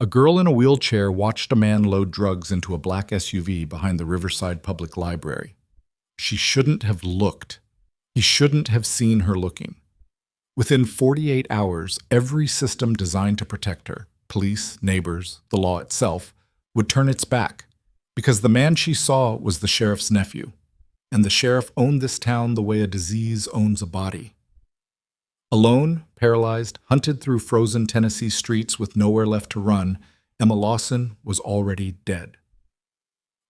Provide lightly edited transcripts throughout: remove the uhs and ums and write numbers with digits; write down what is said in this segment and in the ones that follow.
A girl in a wheelchair watched a man load drugs into a black SUV behind the Riverside Public Library. She shouldn't have looked. He shouldn't have seen her looking. Within 48 hours, every system designed to protect her, police, neighbors, the law itself, would turn its back, because the man she saw was the sheriff's nephew, and the sheriff owned this town the way a disease owns a body. Alone, paralyzed, hunted through frozen Tennessee streets with nowhere left to run, Emma Lawson was already dead.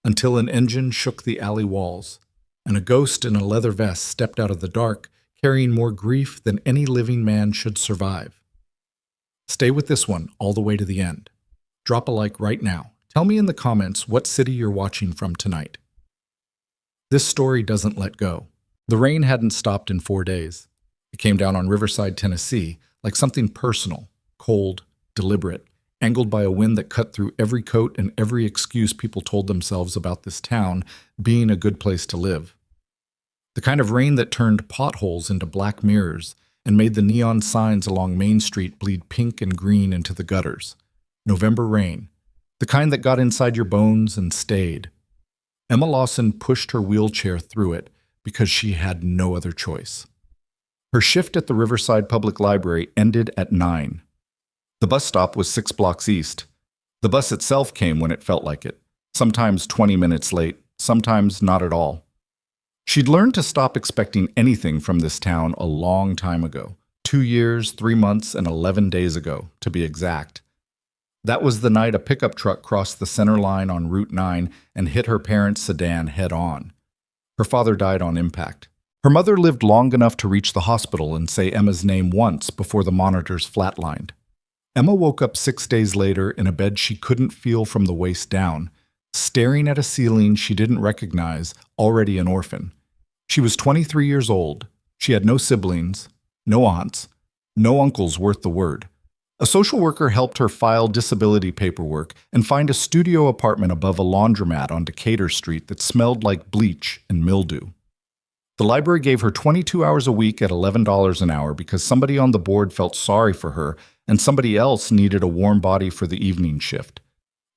Until an engine shook the alley walls, and a ghost in a leather vest stepped out of the dark, carrying more grief than any living man should survive. Stay with this one all the way to the end. Drop a like right now. Tell me in the comments what city you're watching from tonight. This story doesn't let go. The rain hadn't stopped in 4 days. It came down on Riverside, Tennessee, like something personal, cold, deliberate, angled by a wind that cut through every coat and every excuse people told themselves about this town being a good place to live. The kind of rain that turned potholes into black mirrors and made the neon signs along Main Street bleed pink and green into the gutters. November rain, the kind that got inside your bones and stayed. Emma Lawson pushed her wheelchair through it because she had no other choice. Her shift at the Riverside Public Library ended at 9. The bus stop was 6 blocks east. The bus itself came when it felt like it, sometimes 20 minutes late, sometimes not at all. She'd learned to stop expecting anything from this town a long time ago, 2 years, 3 months, and 11 days ago, to be exact. That was the night a pickup truck crossed the center line on Route 9 and hit her parents' sedan head-on. Her father died on impact. Her mother lived long enough to reach the hospital and say Emma's name once before the monitors flatlined. Emma woke up 6 days later in a bed she couldn't feel from the waist down, staring at a ceiling she didn't recognize, already an orphan. She was 23 years old. She had no siblings, no aunts, no uncles worth the word. A social worker helped her file disability paperwork and find a studio apartment above a laundromat on Decatur Street that smelled like bleach and mildew. The library gave her 22 hours a week at $11 an hour because somebody on the board felt sorry for her and somebody else needed a warm body for the evening shift.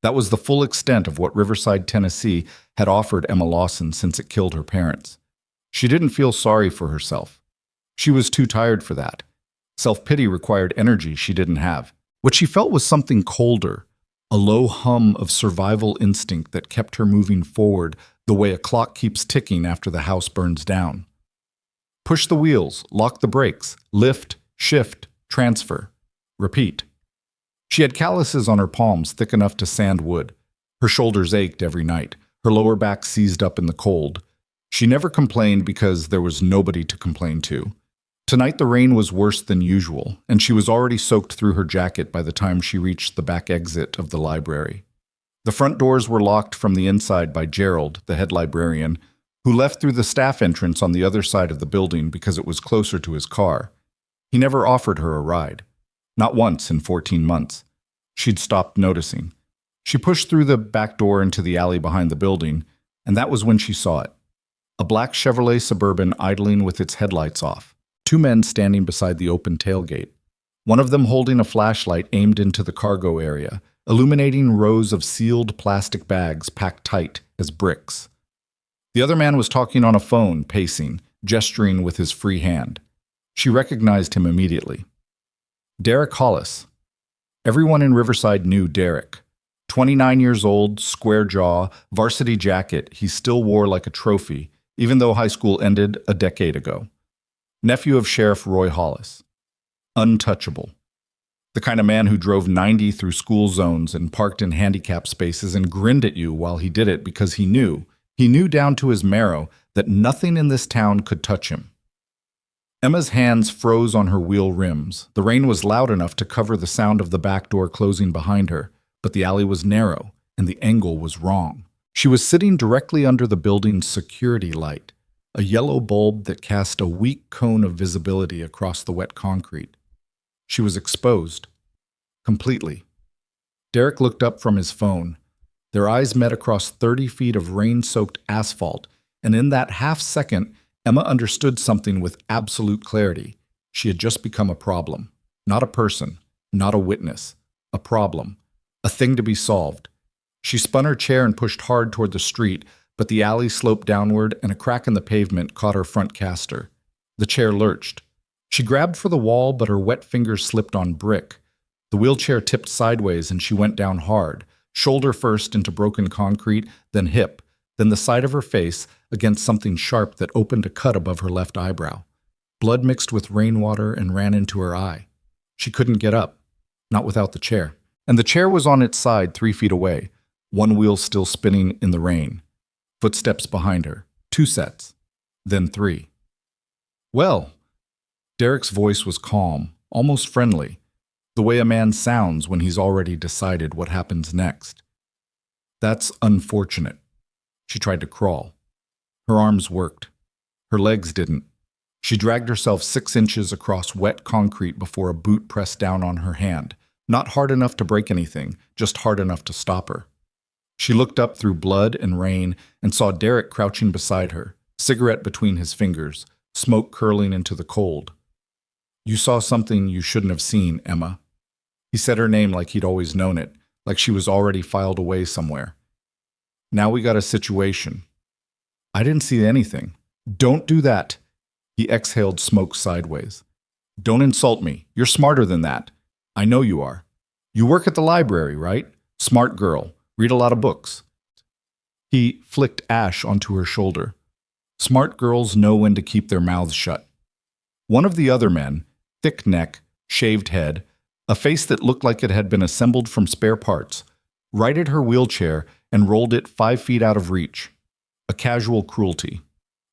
That was the full extent of what Riverside, Tennessee had offered Emma Lawson since it killed her parents. She didn't feel sorry for herself. She was too tired for that. Self-pity required energy she didn't have. What she felt was something colder, a low hum of survival instinct that kept her moving forward the way a clock keeps ticking after the house burns down. Push the wheels, lock the brakes, lift, shift, transfer, repeat. She had calluses on her palms thick enough to sand wood. Her shoulders ached every night. Her lower back seized up in the cold. She never complained because there was nobody to complain to. Tonight the rain was worse than usual, and she was already soaked through her jacket by the time she reached the back exit of the library. The front doors were locked from the inside by Gerald, the head librarian, who left through the staff entrance on the other side of the building because it was closer to his car. He never offered her a ride. Not once in 14 months. She'd stopped noticing. She pushed through the back door into the alley behind the building, and that was when she saw it. A black Chevrolet Suburban idling with its headlights off. 2 men standing beside the open tailgate. One of them holding a flashlight aimed into the cargo area, illuminating rows of sealed plastic bags packed tight as bricks. The other man was talking on a phone, pacing, gesturing with his free hand. She recognized him immediately. Derek Hollis. Everyone in Riverside knew Derek. 29 years old, square jaw, varsity jacket he still wore like a trophy, even though high school ended a decade ago. Nephew of Sheriff Roy Hollis. Untouchable. The kind of man who drove 90 through school zones and parked in handicap spaces and grinned at you while he did it because he knew down to his marrow that nothing in this town could touch him. Emma's hands froze on her wheel rims. The rain was loud enough to cover the sound of the back door closing behind her, but the alley was narrow and the angle was wrong. She was sitting directly under the building's security light, a yellow bulb that cast a weak cone of visibility across the wet concrete. She was exposed. Completely. Derek looked up from his phone. Their eyes met across 30 feet of rain-soaked asphalt, and in that half-second, Emma understood something with absolute clarity. She had just become a problem. Not a person, not a witness. A problem. a thing to be solved. She spun her chair and pushed hard toward the street, but the alley sloped downward and a crack in the pavement caught her front caster. The chair lurched. She grabbed for the wall, but her wet fingers slipped on brick. The wheelchair tipped sideways and she went down hard, shoulder first into broken concrete, then hip, then the side of her face against something sharp that opened a cut above her left eyebrow. Blood mixed with rainwater and ran into her eye. She couldn't get up, not without the chair. And the chair was on its side 3 feet away, one wheel still spinning in the rain. Footsteps behind her, 2 sets, then 3. Well, Derek's voice was calm, almost friendly, the way a man sounds when he's already decided what happens next. That's unfortunate. She tried to crawl. Her arms worked. Her legs didn't. She dragged herself 6 inches across wet concrete before a boot pressed down on her hand, not hard enough to break anything, just hard enough to stop her. She looked up through blood and rain and saw Derek crouching beside her, cigarette between his fingers, smoke curling into the cold. "You saw something you shouldn't have seen, Emma." He said her name like he'd always known it, like she was already filed away somewhere. "Now we got a situation." "I didn't see anything." "Don't do that." He exhaled smoke sideways. "Don't insult me. You're smarter than that. I know you are. You work at the library, right? Smart girl. Read a lot of books." He flicked ash onto her shoulder. Smart girls know when to keep their mouths shut. One of the other men, thick neck, shaved head, a face that looked like it had been assembled from spare parts, righted her wheelchair and rolled it 5 feet out of reach. A casual cruelty.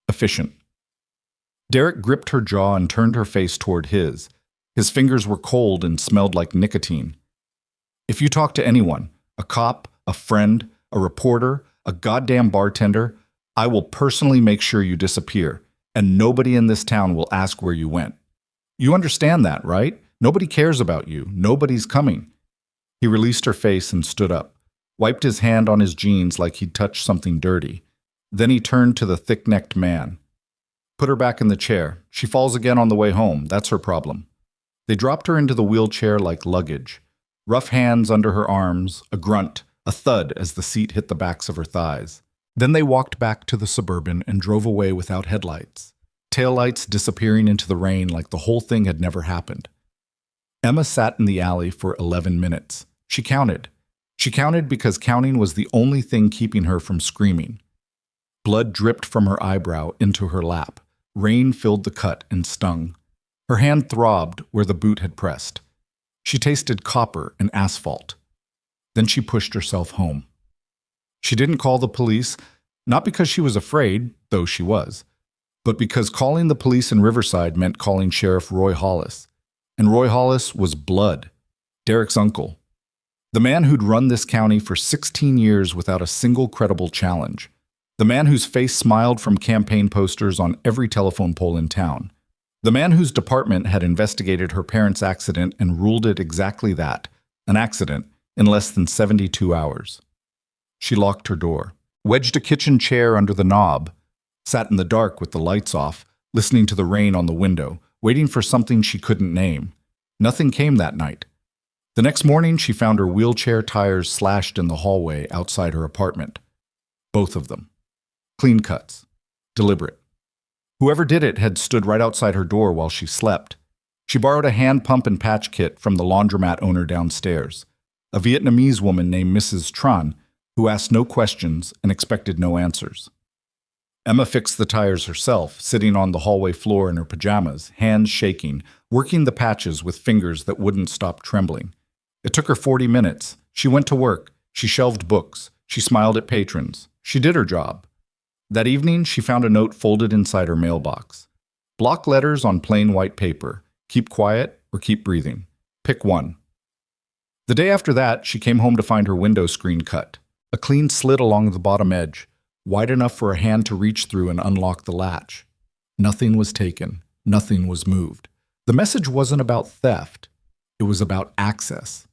Efficient. Derek gripped her jaw and turned her face toward his. His fingers were cold and smelled like nicotine. "If you talk to anyone, a cop, a friend, a reporter, a goddamn bartender, I will personally make sure you disappear, and nobody in this town will ask where you went. You understand that, right? Nobody cares about you. Nobody's coming." He released her face and stood up, wiped his hand on his jeans like he'd touched something dirty. Then he turned to the thick-necked man. "Put her back in the chair. She falls again on the way home. That's her problem." They dropped her into the wheelchair like luggage. Rough hands under her arms, a grunt, a thud as the seat hit the backs of her thighs. Then they walked back to the Suburban and drove away without headlights, taillights disappearing into the rain like the whole thing had never happened. Emma sat in the alley for 11 minutes. She counted. She counted because counting was the only thing keeping her from screaming. Blood dripped from her eyebrow into her lap. Rain filled the cut and stung. Her hand throbbed where the boot had pressed. She tasted copper and asphalt. Then she pushed herself home. She didn't call the police, not because she was afraid, though she was, but because calling the police in Riverside meant calling Sheriff Roy Hollis. And Roy Hollis was Blood, Derek's uncle. The man who'd run this county for 16 years without a single credible challenge. The man whose face smiled from campaign posters on every telephone pole in town. The man whose department had investigated her parents' accident and ruled it exactly that, an accident, in less than 72 hours. She locked her door, wedged a kitchen chair under the knob, sat in the dark with the lights off, listening to the rain on the window, waiting for something she couldn't name. Nothing came that night. The next morning, she found her wheelchair tires slashed in the hallway outside her apartment. Both of them. Clean cuts. Deliberate. Whoever did it had stood right outside her door while she slept. She borrowed a hand pump and patch kit from the laundromat owner downstairs, a Vietnamese woman named Mrs. Tran, who asked no questions and expected no answers. Emma fixed the tires herself, sitting on the hallway floor in her pajamas, hands shaking, working the patches with fingers that wouldn't stop trembling. It took her 40 minutes. She went to work. She shelved books. She smiled at patrons. She did her job. That evening, she found a note folded inside her mailbox. Block letters on plain white paper. Keep quiet or keep breathing. Pick one. The day after that, she came home to find her window screen cut. A clean slit along the bottom edge, wide enough for a hand to reach through and unlock the latch. Nothing was taken. Nothing was moved. The message wasn't about theft. It was about access.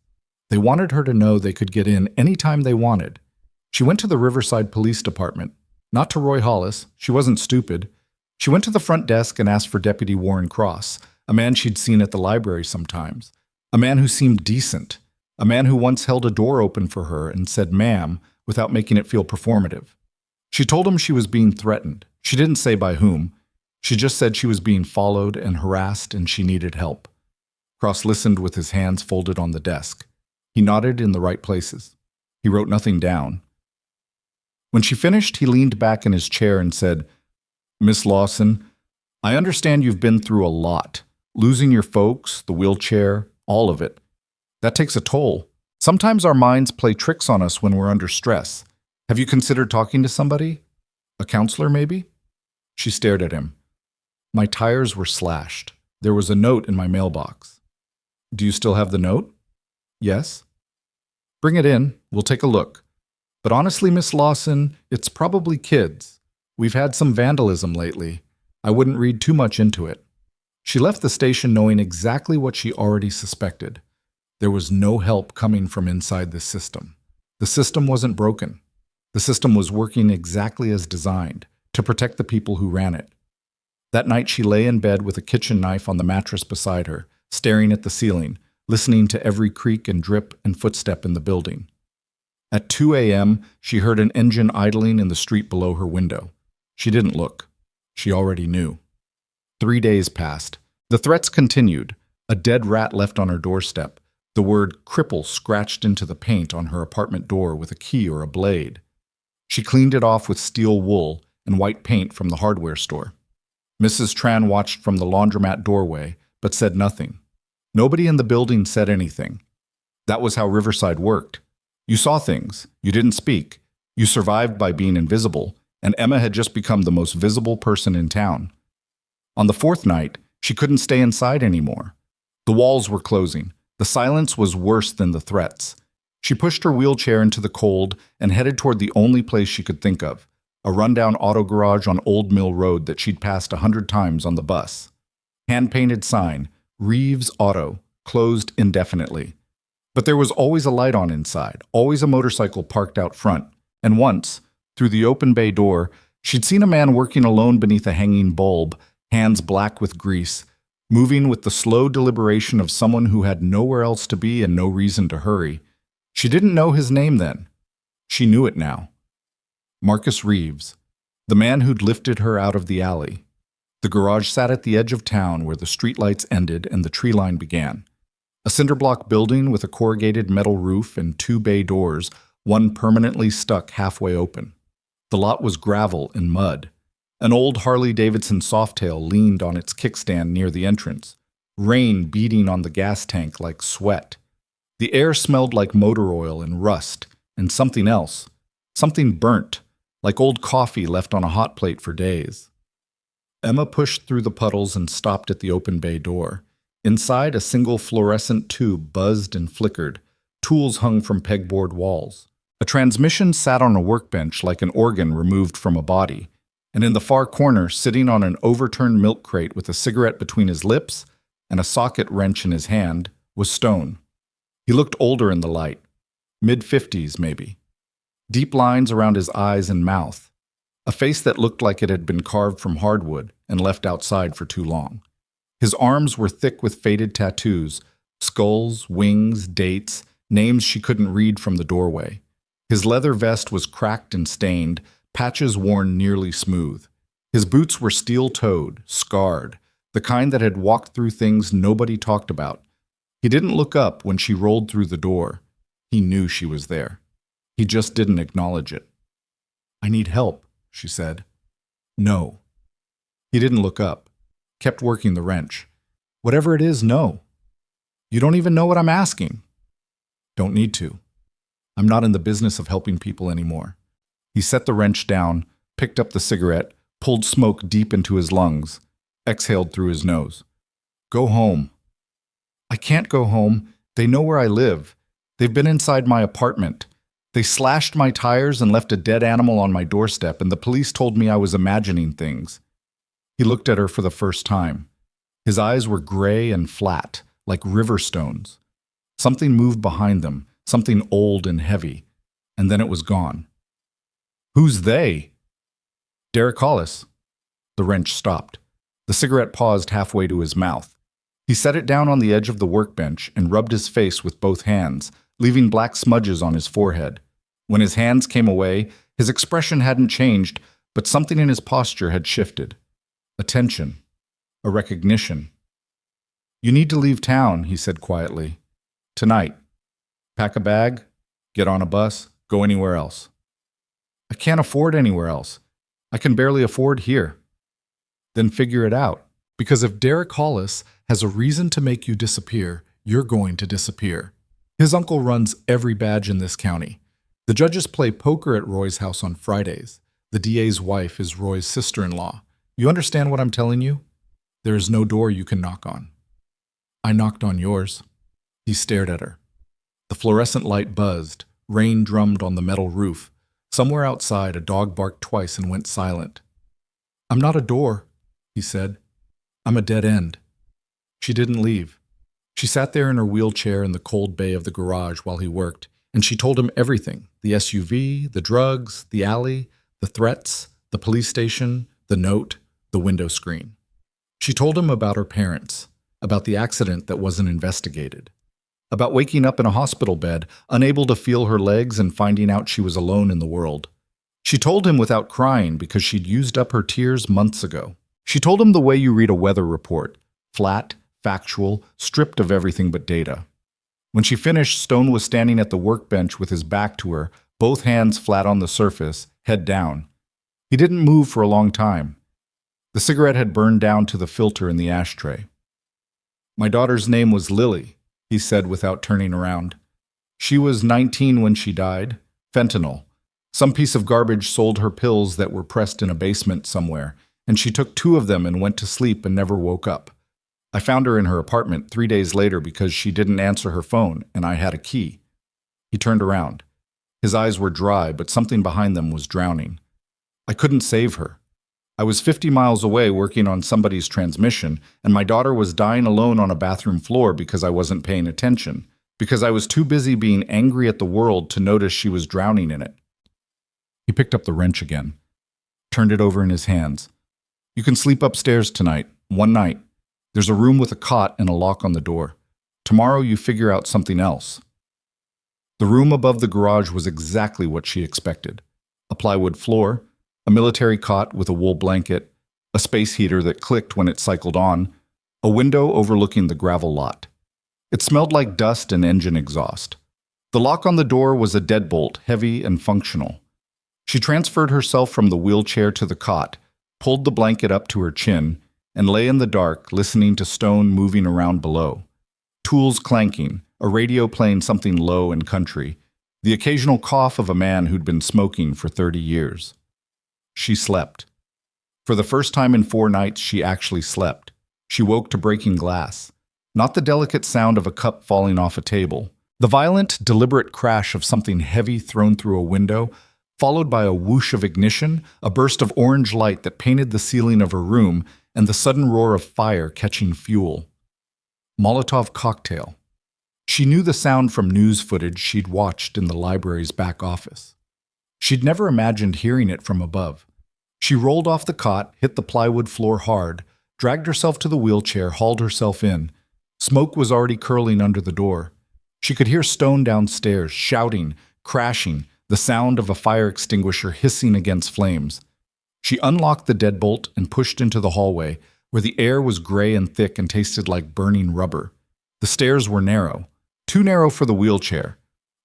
They wanted her to know they could get in anytime they wanted. She went to the Riverside Police Department. Not to Roy Hollis. She wasn't stupid. She went to the front desk and asked for Deputy Warren Cross, a man she'd seen at the library sometimes. A man who seemed decent. A man who once held a door open for her and said ma'am without making it feel performative. She told him she was being threatened. She didn't say by whom. She just said she was being followed and harassed and she needed help. Cross listened with his hands folded on the desk. He nodded in the right places. He wrote nothing down. When she finished, he leaned back in his chair and said, "Miss Lawson, I understand you've been through a lot. Losing your folks, the wheelchair, all of it. That takes a toll. Sometimes our minds play tricks on us when we're under stress. Have you considered talking to somebody? A counselor, maybe?" She stared at him. "My tires were slashed. There was a note in my mailbox." "Do you still have the note?" "Yes." "Bring it in. We'll take a look. But honestly, Miss Lawson, it's probably kids. We've had some vandalism lately. I wouldn't read too much into it." She left the station knowing exactly what she already suspected. There was no help coming from inside the system. The system wasn't broken. The system was working exactly as designed, to protect the people who ran it. That night she lay in bed with a kitchen knife on the mattress beside her, staring at the ceiling, listening to every creak and drip and footstep in the building. At 2 a.m., she heard an engine idling in the street below her window. She didn't look. She already knew. 3 days passed. The threats continued. A dead rat left on her doorstep. The word cripple scratched into the paint on her apartment door with a key or a blade. She cleaned it off with steel wool and white paint from the hardware store. Mrs. Tran watched from the laundromat doorway, but said nothing. Nobody in the building said anything. That was how Riverside worked. You saw things. You didn't speak. You survived by being invisible, and Emma had just become the most visible person in town. On the fourth night, she couldn't stay inside anymore. The walls were closing. The silence was worse than the threats. She pushed her wheelchair into the cold and headed toward the only place she could think of, a rundown auto garage on Old Mill Road that she'd passed 100 times on the bus. Hand-painted sign, Reeves Auto, closed indefinitely. But there was always a light on inside, always a motorcycle parked out front, and once, through the open bay door, she'd seen a man working alone beneath a hanging bulb, hands black with grease, moving with the slow deliberation of someone who had nowhere else to be and no reason to hurry. She didn't know his name then. She knew it now. Marcus Reeves, the man who'd lifted her out of the alley. The garage sat at the edge of town where the streetlights ended and the tree line began. A cinder-block building with a corrugated metal roof and 2 bay doors, one permanently stuck halfway open. The lot was gravel and mud. An old Harley-Davidson Softail leaned on its kickstand near the entrance, rain beating on the gas tank like sweat. The air smelled like motor oil and rust, and something else, something burnt, like old coffee left on a hot plate for days. Emma pushed through the puddles and stopped at the open bay door. Inside, a single fluorescent tube buzzed and flickered. Tools hung from pegboard walls. A transmission sat on a workbench like an organ removed from a body. And in the far corner, sitting on an overturned milk crate with a cigarette between his lips and a socket wrench in his hand, was Stone. He looked older in the light, mid-50s maybe. Deep lines around his eyes and mouth, a face that looked like it had been carved from hardwood and left outside for too long. His arms were thick with faded tattoos, skulls, wings, dates, names she couldn't read from the doorway. His leather vest was cracked and stained, patches worn nearly smooth. His boots were steel-toed, scarred, the kind that had walked through things nobody talked about. He didn't look up when she rolled through the door. He knew she was there. He just didn't acknowledge it. "I need help," she said. "No." He didn't look up, kept working the wrench. "Whatever it is, no." "You don't even know what I'm asking." "Don't need to. I'm not in the business of helping people anymore." He set the wrench down, picked up the cigarette, pulled smoke deep into his lungs, exhaled through his nose. "Go home." "I can't go home. They know where I live. They've been inside my apartment. They slashed my tires and left a dead animal on my doorstep, and the police told me I was imagining things." He looked at her for the first time. His eyes were gray and flat, like river stones. Something moved behind them, something old and heavy, and then it was gone. "Who's they?" "Derek Hollis." The wrench stopped. The cigarette paused halfway to his mouth. He set it down on the edge of the workbench and rubbed his face with both hands, leaving black smudges on his forehead. When his hands came away, his expression hadn't changed, but something in his posture had shifted. A tension, a recognition. "You need to leave town," he said quietly. "Tonight. Pack a bag, get on a bus, go anywhere else." "I can't afford anywhere else. I can barely afford here." "Then figure it out. Because if Derek Hollis has a reason to make you disappear, you're going to disappear. His uncle runs every badge in this county. The judges play poker at Roy's house on Fridays. The DA's wife is Roy's sister-in-law. You understand what I'm telling you? There is no door you can knock on." "I knocked on yours." He stared at her. The fluorescent light buzzed. Rain drummed on the metal roof. Somewhere outside, a dog barked twice and went silent. "I'm not a door," he said. "I'm a dead end." She didn't leave. She sat there in her wheelchair in the cold bay of the garage while he worked, and she told him everything: the SUV, the drugs, the alley, the threats, the police station, the note, the window screen. She told him about her parents, about the accident that wasn't investigated, about waking up in a hospital bed, unable to feel her legs and finding out she was alone in the world. She told him without crying because she'd used up her tears months ago. She told him the way you read a weather report, flat, factual, stripped of everything but data. When she finished, Stone was standing at the workbench with his back to her, both hands flat on the surface, head down. He didn't move for a long time. The cigarette had burned down to the filter in the ashtray. "My daughter's name was Lily," he said without turning around. "She was 19 when she died. Fentanyl. Some piece of garbage sold her pills that were pressed in a basement somewhere, and she took 2 of them and went to sleep and never woke up. I found her in her apartment 3 days later because she didn't answer her phone, and I had a key." He turned around. His eyes were dry, but something behind them was drowning. "I couldn't save her. I was 50 miles away working on somebody's transmission, and my daughter was dying alone on a bathroom floor because I wasn't paying attention, because I was too busy being angry at the world to notice she was drowning in it." He picked up the wrench again, turned it over in his hands. "You can sleep upstairs tonight, one night. There's a room with a cot and a lock on the door. Tomorrow you figure out something else." The room above the garage was exactly what she expected. A plywood floor, a military cot with a wool blanket, a space heater that clicked when it cycled on, a window overlooking the gravel lot. It smelled like dust and engine exhaust. The lock on the door was a deadbolt, heavy and functional. She transferred herself from the wheelchair to the cot, pulled the blanket up to her chin, and lay in the dark, listening to Stone moving around below. Tools clanking, a radio playing something low and country, the occasional cough of a man who'd been smoking for 30 years. She slept. For the first time in 4 nights, she actually slept. She woke to breaking glass. Not the delicate sound of a cup falling off a table. The violent, deliberate crash of something heavy thrown through a window, followed by a whoosh of ignition, a burst of orange light that painted the ceiling of her room, and the sudden roar of fire catching fuel. Molotov cocktail. She knew the sound from news footage she'd watched in the library's back office. She'd never imagined hearing it from above. She rolled off the cot, hit the plywood floor hard, dragged herself to the wheelchair, hauled herself in. Smoke was already curling under the door. She could hear Stone downstairs, shouting, crashing, the sound of a fire extinguisher hissing against flames. She unlocked the deadbolt and pushed into the hallway, where the air was gray and thick and tasted like burning rubber. The stairs were narrow, too narrow for the wheelchair.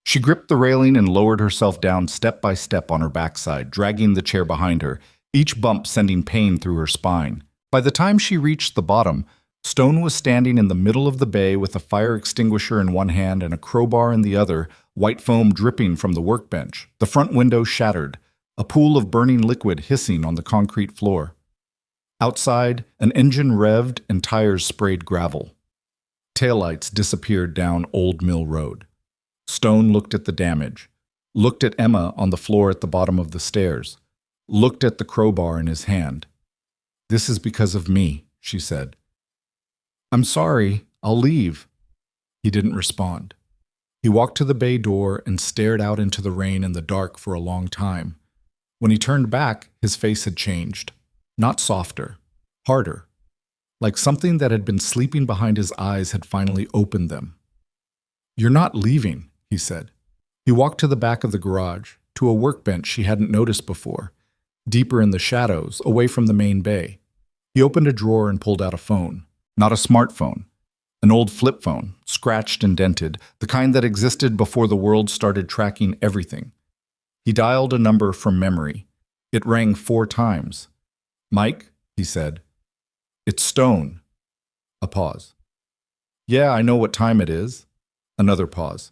She gripped the railing and lowered herself down step by step on her backside, dragging the chair behind her, each bump sending pain through her spine. By the time she reached the bottom, Stone was standing in the middle of the bay with a fire extinguisher in one hand and a crowbar in the other, white foam dripping from the workbench, the front window shattered, a pool of burning liquid hissing on the concrete floor. Outside, an engine revved and tires sprayed gravel. Taillights disappeared down Old Mill Road. Stone looked at the damage, looked at Emma on the floor at the bottom of the stairs, looked at the crowbar in his hand. "This is because of me," she said. "I'm sorry, I'll leave." He didn't respond. He walked to the bay door and stared out into the rain and the dark for a long time. When he turned back, his face had changed. Not softer, harder. Like something that had been sleeping behind his eyes had finally opened them. "You're not leaving," he said. He walked to the back of the garage, to a workbench she hadn't noticed before, deeper in the shadows, away from the main bay. He opened a drawer and pulled out a phone. Not a smartphone. An old flip phone, scratched and dented, the kind that existed before the world started tracking everything. He dialed a number from memory. It rang 4 times. "Mike," he said. "It's Stone." A pause. "Yeah, I know what time it is." Another pause.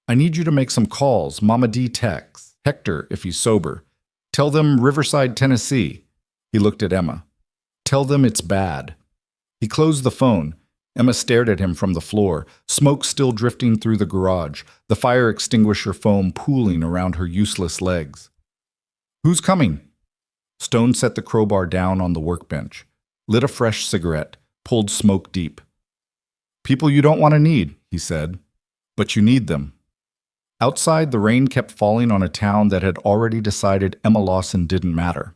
"I need you to make some calls. Mama D texts. Hector, if he's sober. Tell them Riverside, Tennessee." He looked at Emma. "Tell them it's bad." He closed the phone. Emma stared at him from the floor, smoke still drifting through the garage, the fire extinguisher foam pooling around her useless legs. "Who's coming?" Stone set the crowbar down on the workbench, lit a fresh cigarette, pulled smoke deep. "People you don't want to need," he said, "but you need them." Outside, the rain kept falling on a town that had already decided Emma Lawson didn't matter.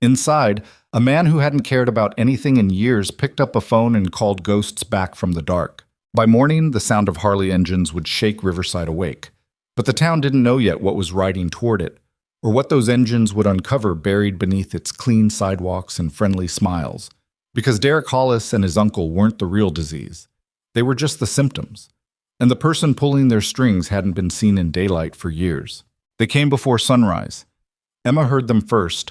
Inside, a man who hadn't cared about anything in years picked up a phone and called ghosts back from the dark. By morning, the sound of Harley engines would shake Riverside awake. But the town didn't know yet what was riding toward it, or what those engines would uncover buried beneath its clean sidewalks and friendly smiles. Because Derek Hollis and his uncle weren't the real disease. They were just the symptoms. And the person pulling their strings hadn't been seen in daylight for years. They came before sunrise. Emma heard them first,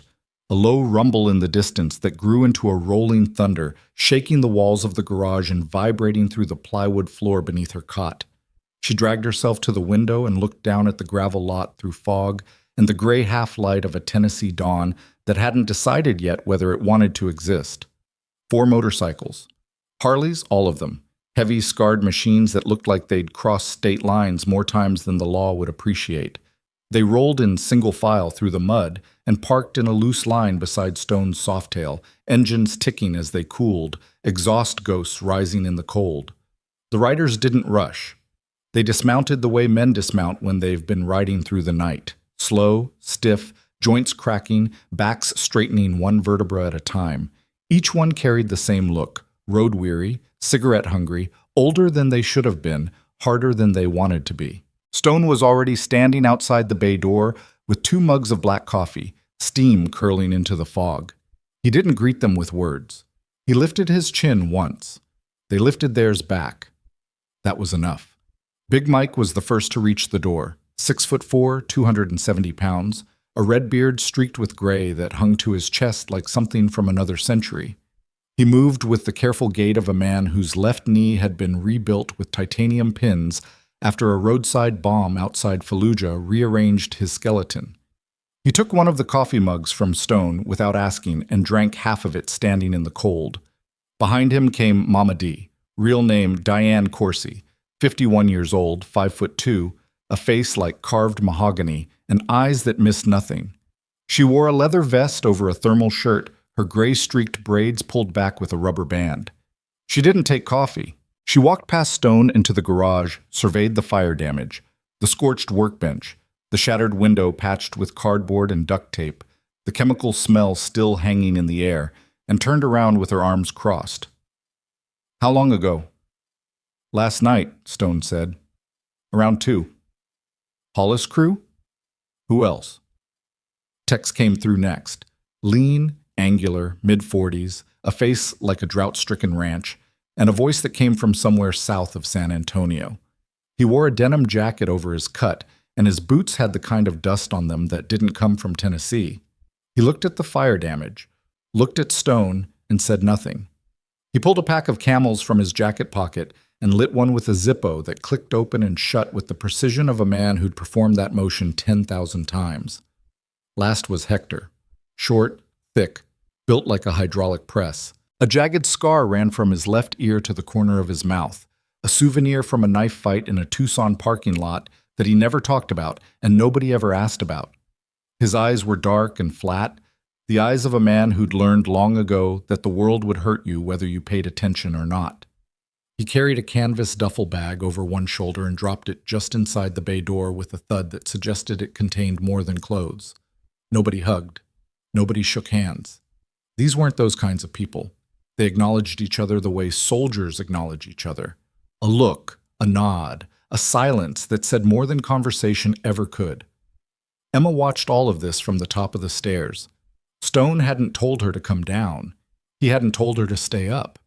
a low rumble in the distance that grew into a rolling thunder, shaking the walls of the garage and vibrating through the plywood floor beneath her cot. She dragged herself to the window and looked down at the gravel lot through fog and the gray half-light of a Tennessee dawn that hadn't decided yet whether it wanted to exist. 4 motorcycles. Harleys, all of them. Heavy, scarred machines that looked like they'd crossed state lines more times than the law would appreciate. They rolled in single file through the mud and parked in a loose line beside Stone's Softail, engines ticking as they cooled, exhaust ghosts rising in the cold. The riders didn't rush. They dismounted the way men dismount when they've been riding through the night. Slow, stiff, joints cracking, backs straightening one vertebra at a time. Each one carried the same look, road-weary, cigarette-hungry, older than they should have been, harder than they wanted to be. Stone was already standing outside the bay door with 2 mugs of black coffee, steam curling into the fog. He didn't greet them with words. He lifted his chin once. They lifted theirs back. That was enough. Big Mike was the first to reach the door, 6'4", 270 pounds, a red beard streaked with gray that hung to his chest like something from another century. He moved with the careful gait of a man whose left knee had been rebuilt with titanium pins after a roadside bomb outside Fallujah rearranged his skeleton. He took one of the coffee mugs from Stone without asking and drank half of it standing in the cold. Behind him came Mama D, real name Diane Corsi, 51 years old, 5'2", a face like carved mahogany and eyes that missed nothing. She wore a leather vest over a thermal shirt, her gray-streaked braids pulled back with a rubber band. She didn't take coffee. She walked past Stone into the garage, surveyed the fire damage, the scorched workbench, the shattered window patched with cardboard and duct tape, the chemical smell still hanging in the air, and turned around with her arms crossed. "How long ago?" "Last night," Stone said. "Around 2. "Hollis crew?" "Who else?" Tex came through next. Lean, angular, mid-40s, a face like a drought-stricken ranch, and a voice that came from somewhere south of San Antonio. He wore a denim jacket over his cut, and his boots had the kind of dust on them that didn't come from Tennessee. He looked at the fire damage, looked at Stone, and said nothing. He pulled a pack of Camels from his jacket pocket and lit one with a Zippo that clicked open and shut with the precision of a man who'd performed that motion 10,000 times. Last was Hector. Short, thick, built like a hydraulic press. A jagged scar ran from his left ear to the corner of his mouth, a souvenir from a knife fight in a Tucson parking lot that he never talked about and nobody ever asked about. His eyes were dark and flat, the eyes of a man who'd learned long ago that the world would hurt you whether you paid attention or not. He carried a canvas duffel bag over one shoulder and dropped it just inside the bay door with a thud that suggested it contained more than clothes. Nobody hugged. Nobody shook hands. These weren't those kinds of people. They acknowledged each other the way soldiers acknowledge each other. A look, a nod, a silence that said more than conversation ever could. Emma watched all of this from the top of the stairs. Stone hadn't told her to come down. He hadn't told her to stay up.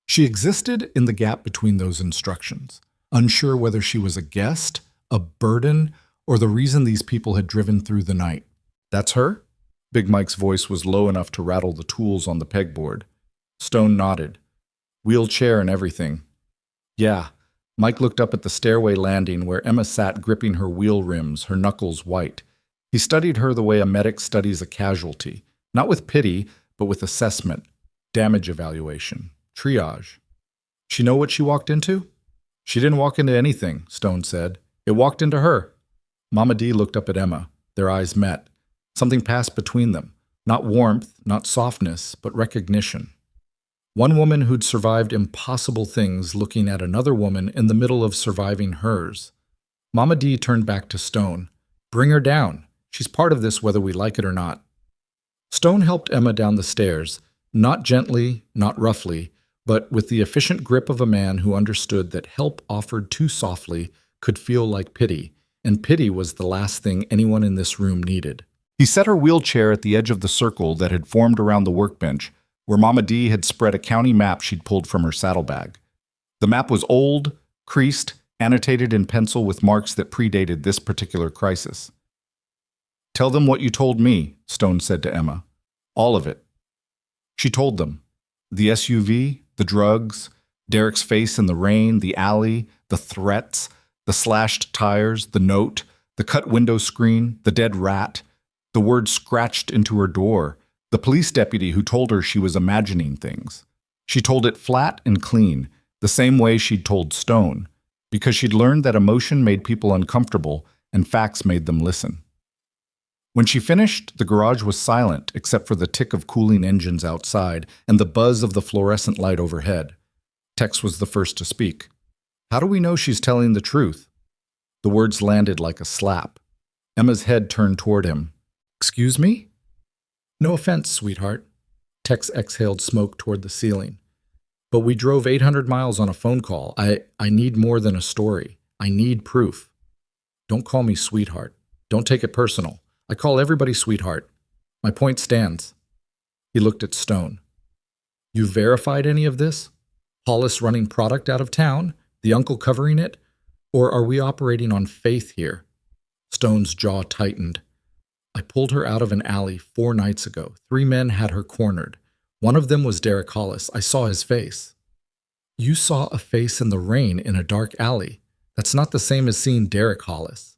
She existed in the gap between those instructions, unsure whether she was a guest, a burden, or the reason these people had driven through the night. "That's her?" Big Mike's voice was low enough to rattle the tools on the pegboard. Stone nodded. "Wheelchair and everything." "Yeah." Mike looked up at the stairway landing where Emma sat gripping her wheel rims, her knuckles white. He studied her the way a medic studies a casualty, not with pity, but with assessment, damage evaluation, triage. "She know what she walked into?" "She didn't walk into anything," Stone said. "It walked into her." Mama D looked up at Emma. Their eyes met. Something passed between them. Not warmth, not softness, but recognition. One woman who'd survived impossible things looking at another woman in the middle of surviving hers. Mama D turned back to Stone. "Bring her down. She's part of this whether we like it or not." Stone helped Emma down the stairs, not gently, not roughly, but with the efficient grip of a man who understood that help offered too softly could feel like pity, and pity was the last thing anyone in this room needed. He set her wheelchair at the edge of the circle that had formed around the workbench, where Mama D had spread a county map she'd pulled from her saddlebag. The map was old, creased, annotated in pencil with marks that predated this particular crisis. "Tell them what you told me," Stone said to Emma. "All of it." She told them. The SUV, the drugs, Derek's face in the rain, the alley, the threats, the slashed tires, the note, the cut window screen, the dead rat, the word scratched into her door, the police deputy who told her she was imagining things. She told it flat and clean, the same way she'd told Stone, because she'd learned that emotion made people uncomfortable and facts made them listen. When she finished, the garage was silent except for the tick of cooling engines outside and the buzz of the fluorescent light overhead. Tex was the first to speak. "How do we know she's telling the truth?" The words landed like a slap. Emma's head turned toward him. "Excuse me?" "No offense, sweetheart." Tex exhaled smoke toward the ceiling. "But we drove 800 miles on a phone call. I need more than a story. I need proof." "Don't call me sweetheart. Don't take it personal. I call everybody sweetheart. My point stands." He looked at Stone. "You verified any of this? Hollis running product out of town? The uncle covering it? Or are we operating on faith here?" Stone's jaw tightened. "I pulled her out of an alley 4 nights ago. 3 men had her cornered. One of them was Derek Hollis. I saw his face." "You saw a face in the rain in a dark alley. That's not the same as seeing Derek Hollis."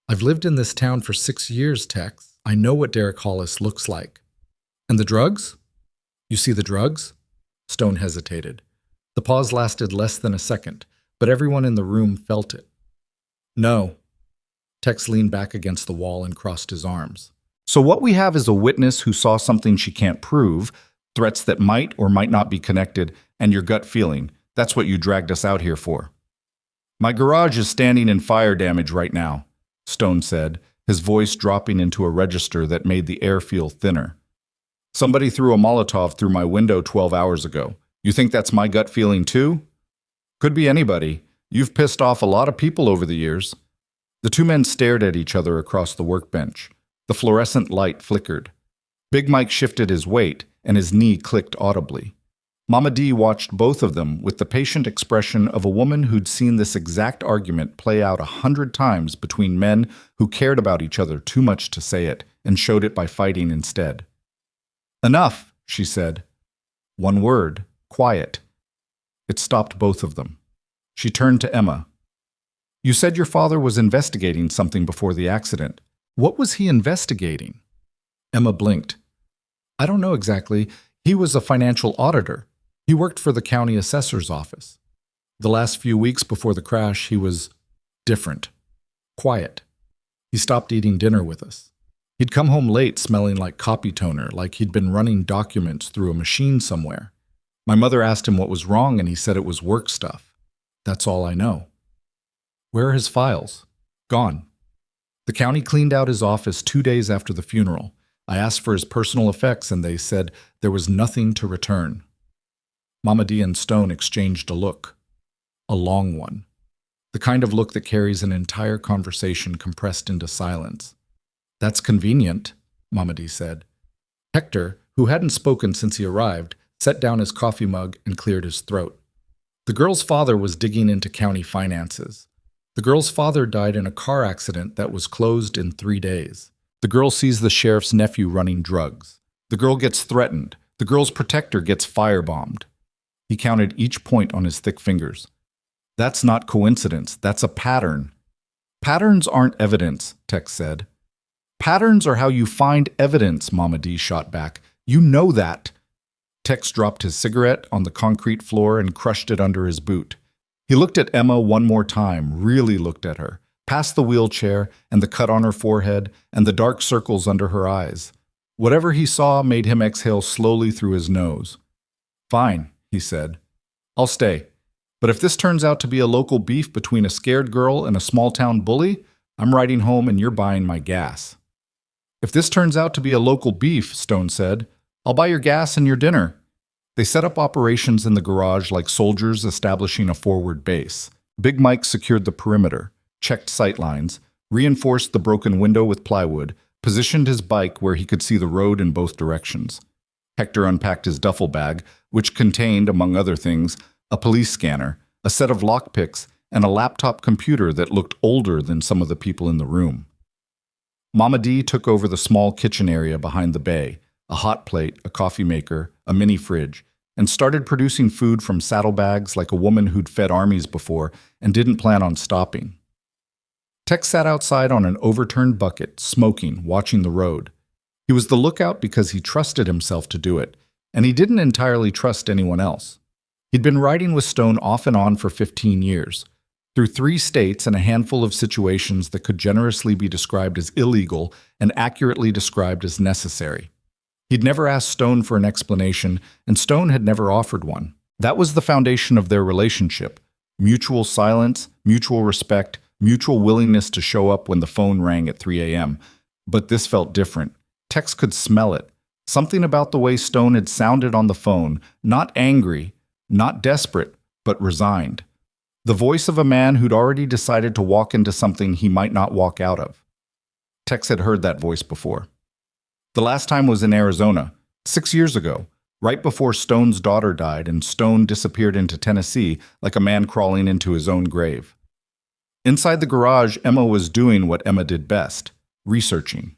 "I've lived in this town for 6 years, Tex. I know what Derek Hollis looks like." "And the drugs?" "You see the drugs?" Stone hesitated. The pause lasted less than a second, but everyone in the room felt it. "No." Tex leaned back against the wall and crossed his arms. "So what we have is a witness who saw something she can't prove, threats that might or might not be connected, and your gut feeling. That's what you dragged us out here for." "My garage is standing in fire damage right now," Stone said, his voice dropping into a register that made the air feel thinner. "Somebody threw a Molotov through my window 12 hours ago. You think that's my gut feeling too?" "Could be anybody. You've pissed off a lot of people over the years." The 2 men stared at each other across the workbench. The fluorescent light flickered. Big Mike shifted his weight, and his knee clicked audibly. Mama D watched both of them with the patient expression of a woman who'd seen this exact argument play out 100 times between men who cared about each other too much to say it and showed it by fighting instead. "Enough," she said. One word, quiet. It stopped both of them. She turned to Emma. "You said your father was investigating something before the accident. What was he investigating?" Emma blinked. "I don't know exactly. He was a financial auditor. He worked for the county assessor's office. The last few weeks before the crash, he was different. Quiet. He stopped eating dinner with us. He'd come home late smelling like copy toner, like he'd been running documents through a machine somewhere. My mother asked him what was wrong, and he said it was work stuff. That's all I know." "Where are his files?" "Gone. The county cleaned out his office 2 days after the funeral. I asked for his personal effects, and they said there was nothing to return." Mama D and Stone exchanged a look. A long one. The kind of look that carries an entire conversation compressed into silence. "That's convenient," Mamadi said. Hector, who hadn't spoken since he arrived, set down his coffee mug and cleared his throat. The girl's father was digging into county finances. The girl's father died in a car accident that was closed in 3 days. The girl sees the sheriff's nephew running drugs. The girl gets threatened. The girl's protector gets firebombed. He counted each point on his thick fingers. "That's not coincidence. That's a pattern." "Patterns aren't evidence," Tex said. "Patterns are how you find evidence," Mamadi shot back. "You know that." Tex dropped his cigarette on the concrete floor and crushed it under his boot. He looked at Emma one more time, really looked at her, past the wheelchair and the cut on her forehead and the dark circles under her eyes. Whatever he saw made him exhale slowly through his nose. "Fine," he said. "I'll stay. But if this turns out to be a local beef between a scared girl and a small-town bully, I'm riding home and you're buying my gas." "If this turns out to be a local beef," Stone said, "I'll buy your gas and your dinner." They set up operations in the garage like soldiers establishing a forward base. Big Mike secured the perimeter, checked sight lines, reinforced the broken window with plywood, positioned his bike where he could see the road in both directions. Hector unpacked his duffel bag, which contained, among other things, a police scanner, a set of lockpicks, and a laptop computer that looked older than some of the people in the room. Mamadi took over the small kitchen area behind the bay, a hot plate, a coffee maker, a mini fridge, and started producing food from saddlebags like a woman who'd fed armies before and didn't plan on stopping. Tex sat outside on an overturned bucket, smoking, watching the road. He was the lookout because he trusted himself to do it, and he didn't entirely trust anyone else. He'd been riding with Stone off and on for 15 years, through 3 states and a handful of situations that could generously be described as illegal and accurately described as necessary. He'd never asked Stone for an explanation, and Stone had never offered one. That was the foundation of their relationship: mutual silence, mutual respect, mutual willingness to show up when the phone rang at 3 a.m. But this felt different. Tex could smell it. Something about the way Stone had sounded on the phone, not angry, not desperate, but resigned. The voice of a man who'd already decided to walk into something he might not walk out of. Tex had heard that voice before. The last time was in Arizona, 6 years ago, right before Stone's daughter died and Stone disappeared into Tennessee like a man crawling into his own grave. Inside the garage, Emma was doing what Emma did best: researching.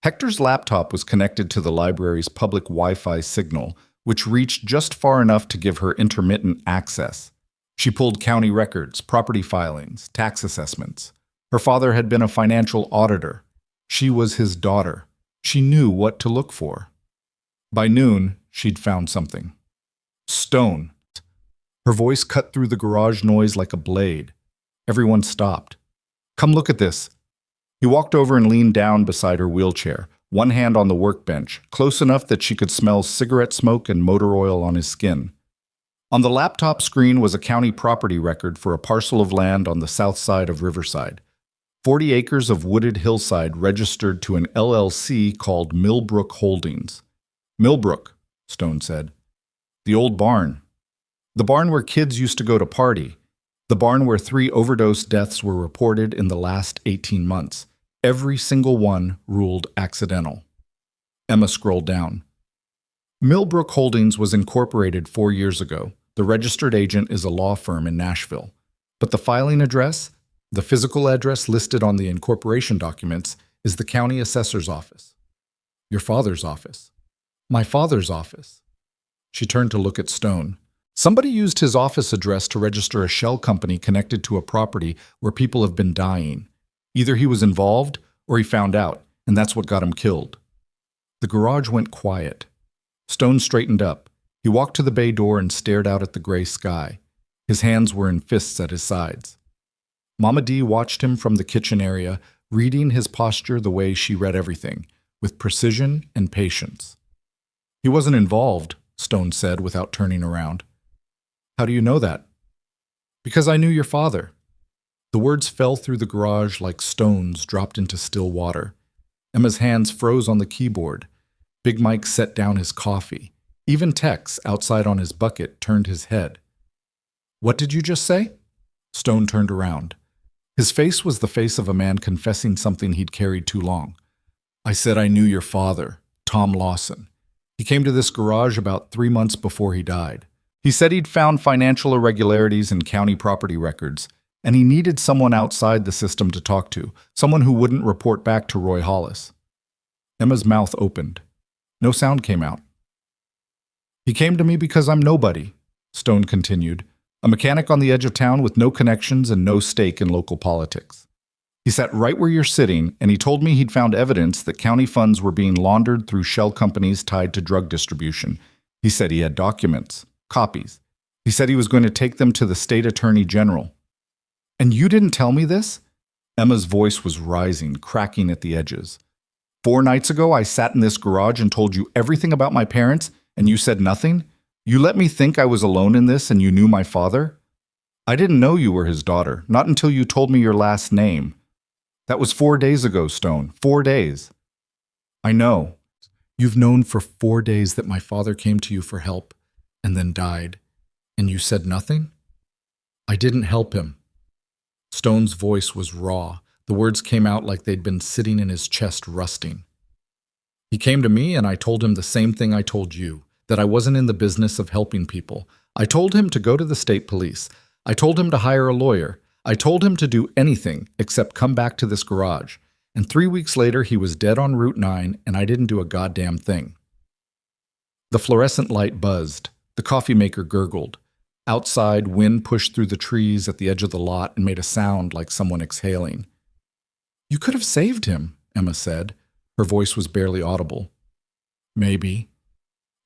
Hector's laptop was connected to the library's public Wi-Fi signal, which reached just far enough to give her intermittent access. She pulled county records, property filings, tax assessments. Her father had been a financial auditor. She was his daughter. She knew what to look for. By noon, she'd found something. Stone. Her voice cut through the garage noise like a blade. Everyone stopped. "Come look at this." He walked over and leaned down beside her wheelchair, one hand on the workbench, close enough that she could smell cigarette smoke and motor oil on his skin. On the laptop screen was a county property record for a parcel of land on the south side of Riverside. 40 acres of wooded hillside registered to an LLC called Millbrook Holdings. "Millbrook," Stone said. "The old barn. The barn where kids used to go to party. The barn where 3 overdose deaths were reported in the last 18 months. Every single one ruled accidental." Emma scrolled down. Millbrook Holdings was incorporated 4 years ago. The registered agent is a law firm in Nashville. But the filing address, the physical address listed on the incorporation documents, is the county assessor's office. "Your father's office." "My father's office." She turned to look at Stone. "Somebody used his office address to register a shell company connected to a property where people have been dying. Either he was involved or he found out, and that's what got him killed." The garage went quiet. Stone straightened up. He walked to the bay door and stared out at the gray sky. His hands were in fists at his sides. Mamadi watched him from the kitchen area, reading his posture the way she read everything, with precision and patience. "He wasn't involved," Stone said without turning around. "How do you know that?" "Because I knew your father." The words fell through the garage like stones dropped into still water. Emma's hands froze on the keyboard. Big Mike set down his coffee. Even Tex, outside on his bucket, turned his head. "What did you just say?" Stone turned around. His face was the face of a man confessing something he'd carried too long. I said I knew your father, Tom Lawson. He came to this garage about 3 months before he died. He said he'd found financial irregularities in county property records, and he needed someone outside the system to talk to, someone who wouldn't report back to Roy Hollis. Emma's mouth opened. No sound came out. He came to me because I'm nobody, Stone continued, a mechanic on the edge of town with no connections and no stake in local politics. He sat right where you're sitting, and he told me he'd found evidence that county funds were being laundered through shell companies tied to drug distribution. He said he had documents, copies. He said he was going to take them to the state attorney general. And you didn't tell me this? Emma's voice was rising, cracking at the edges. 4 nights ago, I sat in this garage and told you everything about my parents, and you said nothing? You let me think I was alone in this and you knew my father? I didn't know you were his daughter, not until you told me your last name. That was 4 days ago, Stone. 4 days. I know. You've known for 4 days that my father came to you for help and then died, and you said nothing? I didn't help him. Stone's voice was raw. The words came out like they'd been sitting in his chest rusting. He came to me and I told him the same thing I told you, that I wasn't in the business of helping people. I told him to go to the state police. I told him to hire a lawyer. I told him to do anything except come back to this garage. And 3 weeks later, he was dead on Route 9 and I didn't do a goddamn thing. The fluorescent light buzzed. The coffee maker gurgled. Outside, wind pushed through the trees at the edge of the lot and made a sound like someone exhaling. You could have saved him, Emma said. Her voice was barely audible. Maybe.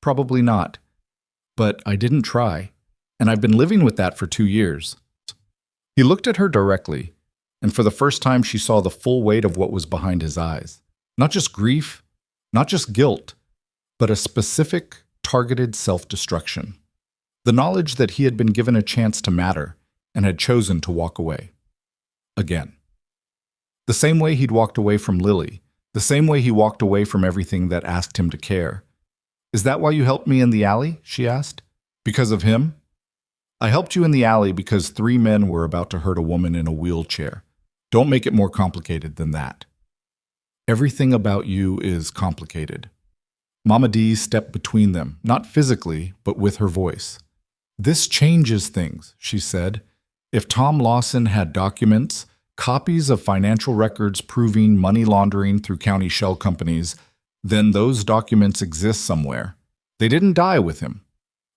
Probably not. But I didn't try, and I've been living with that for 2 years. He looked at her directly, and for the first time she saw the full weight of what was behind his eyes. Not just grief, not just guilt, but a specific, targeted self-destruction. The knowledge that he had been given a chance to matter and had chosen to walk away. Again. The same way he'd walked away from Lily, the same way he walked away from everything that asked him to care. Is that why you helped me in the alley? She asked. Because of him? I helped you in the alley because 3 men were about to hurt a woman in a wheelchair. Don't make it more complicated than that. Everything about you is complicated. Mama D stepped between them, not physically, but with her voice. This changes things, she said. If Tom Lawson had documents, copies of financial records proving money laundering through county shell companies, then those documents exist somewhere. They didn't die with him.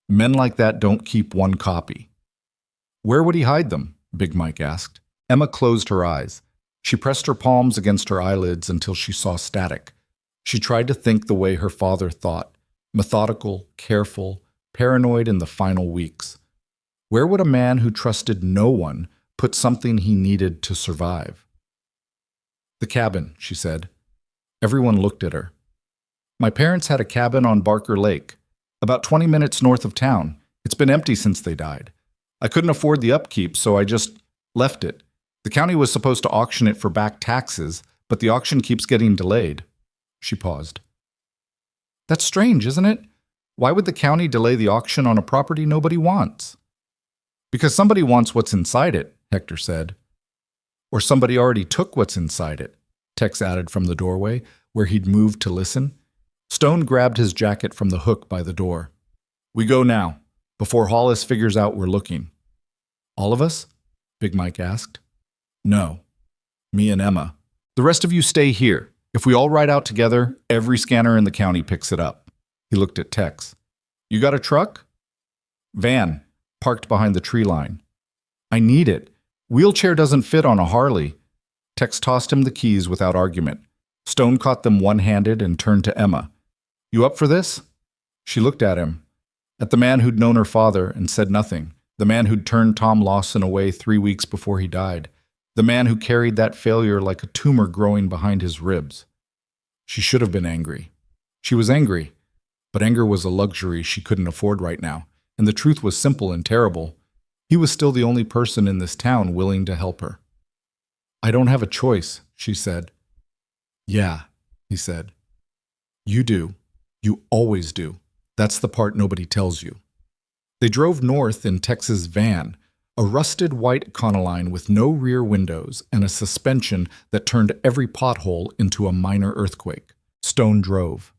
Men like that don't keep 1 copy. Where would he hide them? Big Mike asked. Emma closed her eyes. She pressed her palms against her eyelids until she saw static. She tried to think the way her father thought, methodical, careful, paranoid in the final weeks. Where would a man who trusted no one put something he needed to survive? The cabin, she said. Everyone looked at her. My parents had a cabin on Barker Lake, about 20 minutes north of town. It's been empty since they died. I couldn't afford the upkeep, so I just left it. The county was supposed to auction it for back taxes, but the auction keeps getting delayed. She paused. That's strange, isn't it? Why would the county delay the auction on a property nobody wants? Because somebody wants what's inside it, Hector said. Or somebody already took what's inside it, Tex added from the doorway, where he'd moved to listen. Stone grabbed his jacket from the hook by the door. We go now, before Hollis figures out we're looking. All of us? Big Mike asked. No. Me and Emma. The rest of you stay here. If we all ride out together, every scanner in the county picks it up. He looked at Tex. You got a truck? Van, parked behind the tree line. I need it. Wheelchair doesn't fit on a Harley. Tex tossed him the keys without argument. Stone caught them one-handed and turned to Emma. You up for this? She looked at him, at the man who'd known her father and said nothing, the man who'd turned Tom Lawson away 3 weeks before he died, the man who carried that failure like a tumor growing behind his ribs. She should have been angry. She was angry, but anger was a luxury she couldn't afford right now, and the truth was simple and terrible. He was still the only person in this town willing to help her. I don't have a choice, she said. Yeah, he said. You do. You always do. That's the part nobody tells you. They drove north in Tex's van. A rusted white Econoline with no rear windows and a suspension that turned every pothole into a minor earthquake. Stone drove.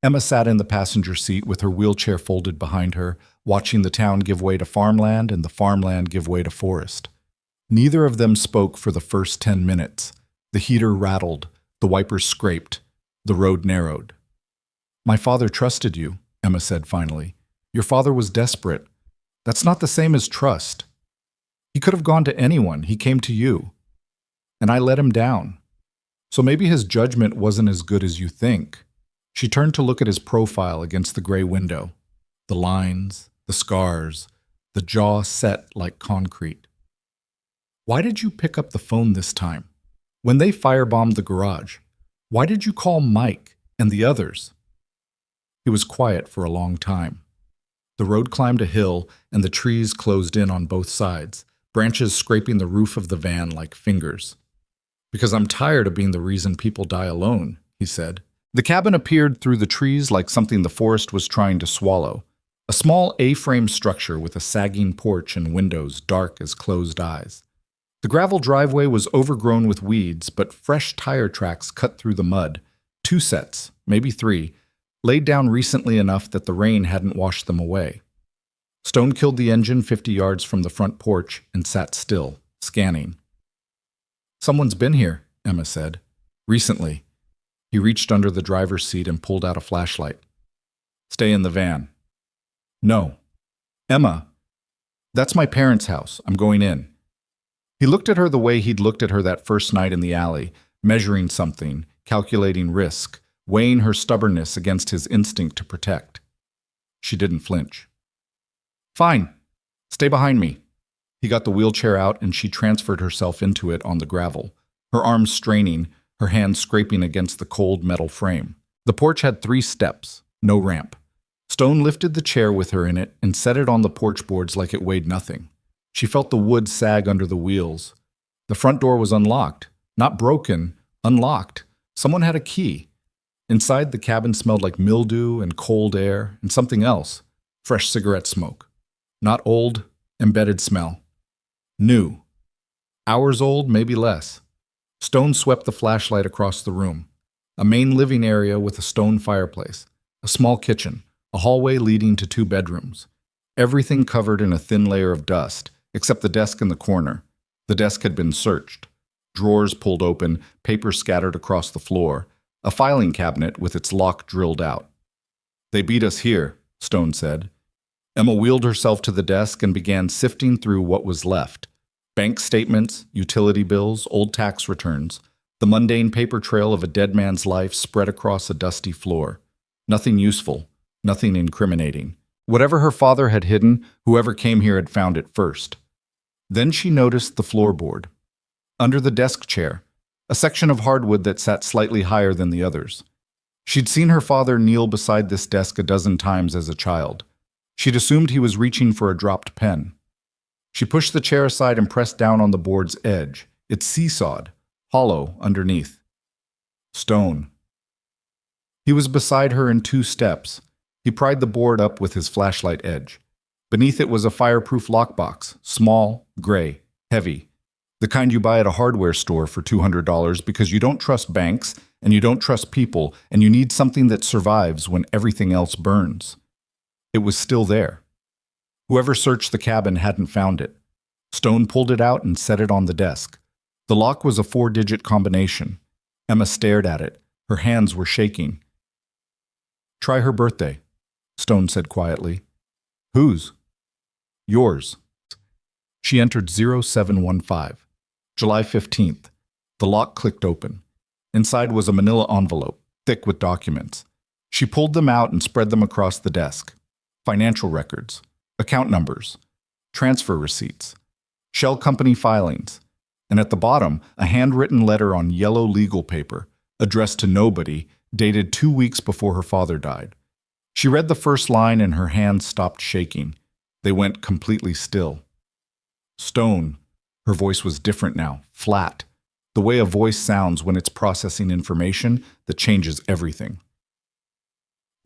Emma sat in the passenger seat with her wheelchair folded behind her, watching the town give way to farmland and the farmland give way to forest. Neither of them spoke for the first 10 minutes. The heater rattled, the wipers scraped, the road narrowed. "My father trusted you," Emma said finally. "Your father was desperate. That's not the same as trust. He could have gone to anyone. He came to you. And I let him down. So maybe his judgment wasn't as good as you think." She turned to look at his profile against the gray window. The lines, the scars, the jaw set like concrete. "Why did you pick up the phone this time? When they firebombed the garage, why did you call Mike and the others?" He was quiet for a long time. The road climbed a hill and the trees closed in on both sides, branches scraping the roof of the van like fingers. "Because I'm tired of being the reason people die alone," he said. The cabin appeared through the trees like something the forest was trying to swallow. A small A-frame structure with a sagging porch and windows dark as closed eyes. The gravel driveway was overgrown with weeds, but fresh tire tracks cut through the mud. 2 sets, maybe 3, laid down recently enough that the rain hadn't washed them away. Stone killed the engine 50 yards from the front porch and sat still, scanning. "Someone's been here," Emma said. "Recently." He reached under the driver's seat and pulled out a flashlight. "Stay in the van." "No." "Emma, that's my parents' house. I'm going in." He looked at her the way he'd looked at her that first night in the alley, measuring something, calculating risk, weighing her stubbornness against his instinct to protect. She didn't flinch. "Fine. Stay behind me." He got the wheelchair out and she transferred herself into it on the gravel, her arms straining, her hands scraping against the cold metal frame. The porch had 3 steps, no ramp. Stone lifted the chair with her in it and set it on the porch boards like it weighed nothing. She felt the wood sag under the wheels. The front door was unlocked. Not broken, unlocked. Someone had a key. Inside, the cabin smelled like mildew and cold air and something else, fresh cigarette smoke. Not old, embedded smell. New. Hours old, maybe less. Stone swept the flashlight across the room. A main living area with a stone fireplace. A small kitchen. A hallway leading to 2 bedrooms. Everything covered in a thin layer of dust, except the desk in the corner. The desk had been searched. Drawers pulled open, papers scattered across the floor. A filing cabinet with its lock drilled out. "They beat us here," Stone said. Emma wheeled herself to the desk and began sifting through what was left. Bank statements, utility bills, old tax returns. The mundane paper trail of a dead man's life spread across a dusty floor. Nothing useful, nothing incriminating. Whatever her father had hidden, whoever came here had found it first. Then she noticed the floorboard. Under the desk chair, a section of hardwood that sat slightly higher than the others. She'd seen her father kneel beside this desk a dozen times as a child. She'd assumed he was reaching for a dropped pen. She pushed the chair aside and pressed down on the board's edge. It seesawed, hollow underneath. Stone. He was beside her in 2 steps. He pried the board up with his flashlight edge. Beneath it was a fireproof lockbox, small, gray, heavy. The kind you buy at a hardware store for $200 because you don't trust banks and you don't trust people and you need something that survives when everything else burns. It was still there. Whoever searched the cabin hadn't found it. Stone pulled it out and set it on the desk. The lock was a 4-digit combination. Emma stared at it. Her hands were shaking. "Try her birthday," Stone said quietly. "Whose?" "Yours." She entered 0715. July 15th. The lock clicked open. Inside was a manila envelope, thick with documents. She pulled them out and spread them across the desk. Financial records, account numbers, transfer receipts, shell company filings, and at the bottom, a handwritten letter on yellow legal paper, addressed to nobody, dated 2 weeks before her father died. She read the first line and her hands stopped shaking. They went completely still. "Stone." Her voice was different now, flat, the way a voice sounds when it's processing information that changes everything.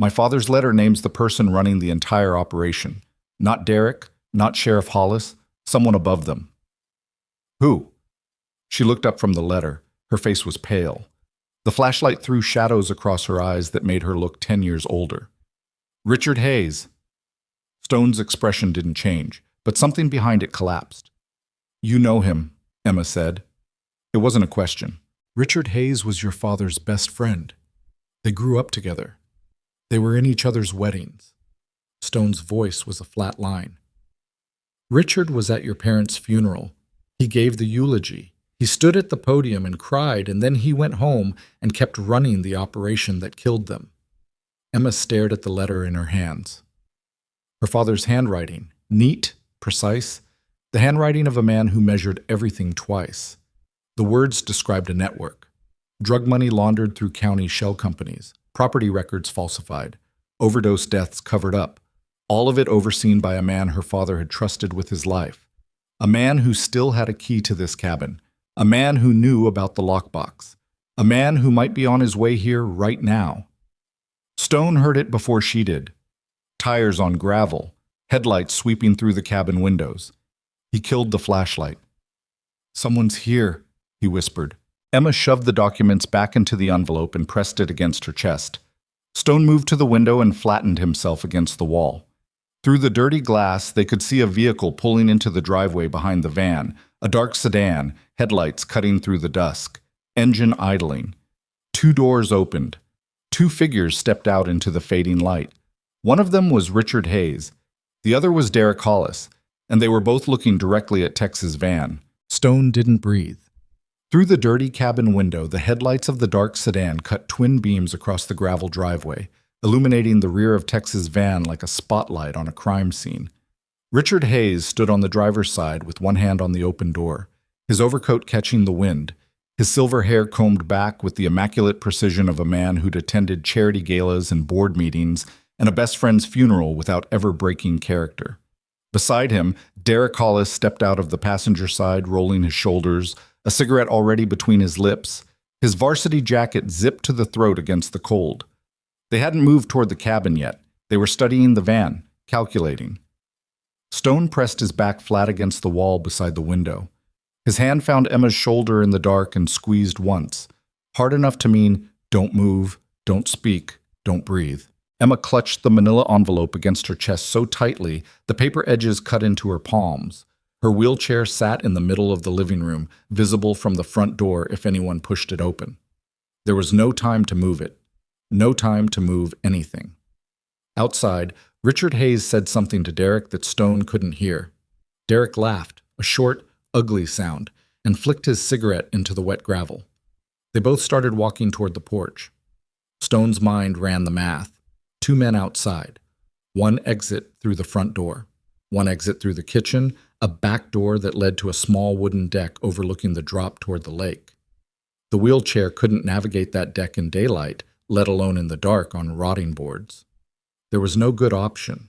"My father's letter names the person running the entire operation. Not Derek, not Sheriff Hollis, Someone above them. Who? She looked up from the letter. Her face was pale. The flashlight threw shadows across her eyes that made her look 10 years older. Richard Hayes. Stone's expression didn't change, but something behind it collapsed. You know him, Emma said. It wasn't a question. Richard Hayes was your father's best friend. They grew up together. They were in each other's weddings. Stone's voice was a flat line. Richard was at your parents' funeral. He gave the eulogy. He stood at the podium and cried, and then he went home and kept running the operation that killed them. Emma stared at the letter in her hands. Her father's handwriting, neat, precise, the handwriting of a man who measured everything twice. The words described a network. Drug money laundered through county shell companies, property records falsified, overdose deaths covered up, all of it overseen by a man her father had trusted with his life. A man who still had a key to this cabin. A man who knew about the lockbox. A man who might be on his way here right now. Stone heard it before she did. Tires on gravel, headlights sweeping through the cabin windows. He killed the flashlight. Someone's here, he whispered. Emma shoved the documents back into the envelope and pressed it against her chest. Stone moved to the window and flattened himself against the wall. Through the dirty glass, they could see a vehicle pulling into the driveway behind the van, a dark sedan, headlights cutting through the dusk, engine idling. 2 doors opened. 2 figures stepped out into the fading light. One of them was Richard Hayes. The other was Derek Hollis, and they were both looking directly at Tex's van. Stone didn't breathe. Through the dirty cabin window, the headlights of the dark sedan cut twin beams across the gravel driveway, illuminating the rear of Tex's van like a spotlight on a crime scene. Richard Hayes stood on the driver's side with one hand on the open door, his overcoat catching the wind, his silver hair combed back with the immaculate precision of a man who'd attended charity galas and board meetings and a best friend's funeral without ever breaking character. Beside him, Derek Hollis stepped out of the passenger side, rolling his shoulders, a cigarette already between his lips, his varsity jacket zipped to the throat against the cold. They hadn't moved toward the cabin yet. They were studying the van, calculating. Stone pressed his back flat against the wall beside the window. His hand found Emma's shoulder in the dark and squeezed once, hard enough to mean, don't move, don't speak, don't breathe. Emma clutched the manila envelope against her chest so tightly the paper edges cut into her palms. Her wheelchair sat in the middle of the living room, visible from the front door if anyone pushed it open. There was no time to move it. No time to move anything. Outside, Richard Hayes said something to Derek that Stone couldn't hear. Derek laughed, a short, ugly sound, and flicked his cigarette into the wet gravel. They both started walking toward the porch. Stone's mind ran the math. 2 men outside. 1 exit through the front door. 1 exit through the kitchen, a back door that led to a small wooden deck overlooking the drop toward the lake. The wheelchair couldn't navigate that deck in daylight, let alone in the dark on rotting boards. There was no good option.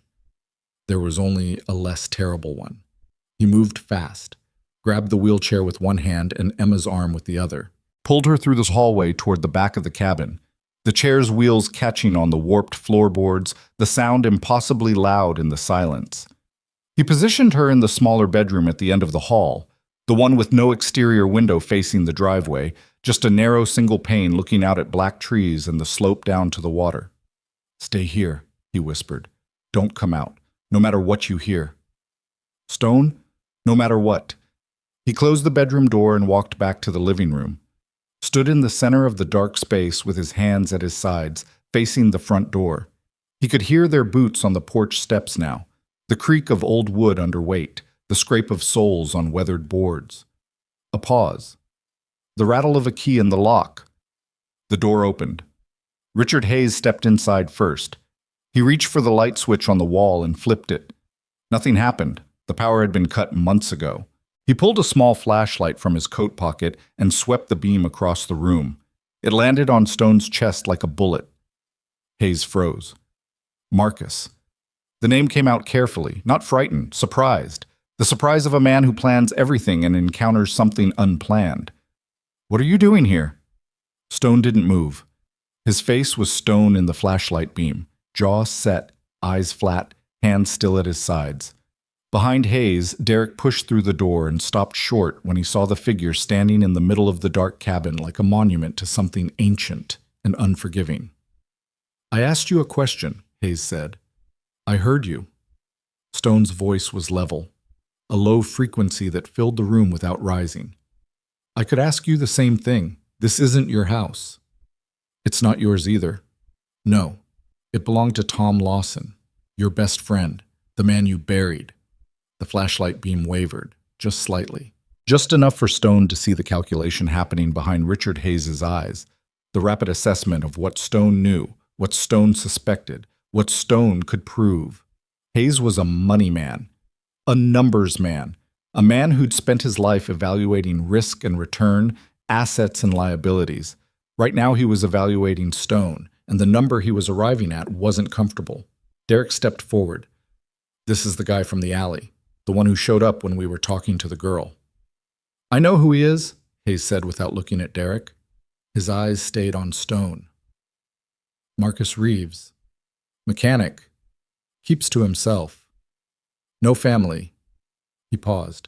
There was only a less terrible one. He moved fast, grabbed the wheelchair with one hand and Emma's arm with the other, pulled her through this hallway toward the back of the cabin, the chair's wheels catching on the warped floorboards, the sound impossibly loud in the silence. He positioned her in the smaller bedroom at the end of the hall, the one with no exterior window facing the driveway, just a narrow single pane looking out at black trees and the slope down to the water. Stay here, he whispered. Don't come out, no matter what you hear. Stone? No matter what. He closed the bedroom door and walked back to the living room. Stood in the center of the dark space with his hands at his sides, facing the front door. He could hear their boots on the porch steps now, the creak of old wood under weight, the scrape of soles on weathered boards. A pause. The rattle of a key in the lock. The door opened. Richard Hayes stepped inside first. He reached for the light switch on the wall and flipped it. Nothing happened. The power had been cut months ago. He pulled a small flashlight from his coat pocket and swept the beam across the room. It landed on Stone's chest like a bullet. Hayes froze. Marcus. The name came out carefully, not frightened, surprised. The surprise of a man who plans everything and encounters something unplanned. What are you doing here? Stone didn't move. His face was stone in the flashlight beam, jaw set, eyes flat, hands still at his sides. Behind Hayes, Derek pushed through the door and stopped short when he saw the figure standing in the middle of the dark cabin like a monument to something ancient and unforgiving. "I asked you a question," Hayes said. "I heard you." Stone's voice was level, a low frequency that filled the room without rising. "I could ask you the same thing. This isn't your house." "It's not yours either." "No, it belonged to Tom Lawson, your best friend, the man you buried." The flashlight beam wavered, just slightly. Just enough for Stone to see the calculation happening behind Richard Hayes's eyes, the rapid assessment of what Stone knew, what Stone suspected, what Stone could prove. Hayes was a money man, a numbers man, a man who'd spent his life evaluating risk and return, assets and liabilities. Right now he was evaluating Stone, and the number he was arriving at wasn't comfortable. Derek stepped forward. "This is the guy from the alley, the one who showed up when we were talking to the girl." "I know who he is," Hayes said without looking at Derek. His eyes stayed on Stone. "Marcus Reeves. Mechanic. Keeps to himself. No family." He paused.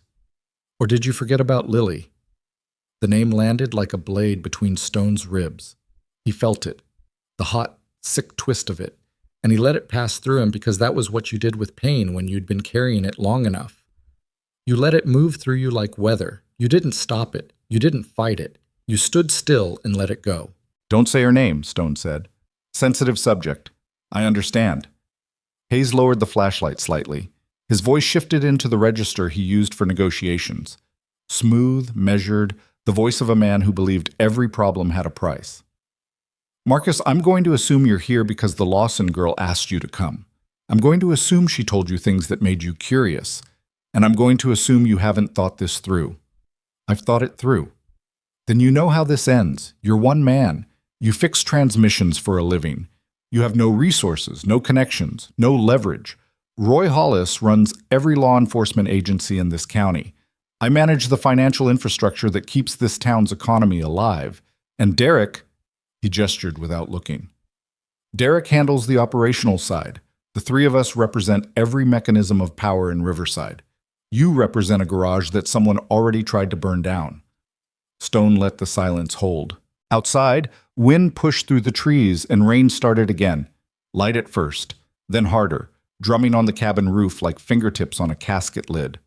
"Or did you forget about Lily?" The name landed like a blade between Stone's ribs. He felt it, the hot, sick twist of it, and he let it pass through him because that was what you did with pain when you'd been carrying it long enough. You let it move through you like weather. You didn't stop it. You didn't fight it. You stood still and let it go. "Don't say her name," Stone said. "Sensitive subject. I understand." Hayes lowered the flashlight slightly. His voice shifted into the register he used for negotiations. Smooth, measured, the voice of a man who believed every problem had a price. "Marcus, I'm going to assume you're here because the Lawson girl asked you to come. I'm going to assume she told you things that made you curious. And I'm going to assume you haven't thought this through." "I've thought it through." "Then you know how this ends. You're one man. You fix transmissions for a living. You have no resources, no connections, no leverage. Roy Hollis runs every law enforcement agency in this county. I manage the financial infrastructure that keeps this town's economy alive. And Derek," he gestured without looking, "Derek handles the operational side. The three of us represent every mechanism of power in Riverside. You represent a garage that someone already tried to burn down." Stone let the silence hold. Outside, wind pushed through the trees and rain started again. Light at first, then harder, drumming on the cabin roof like fingertips on a casket lid.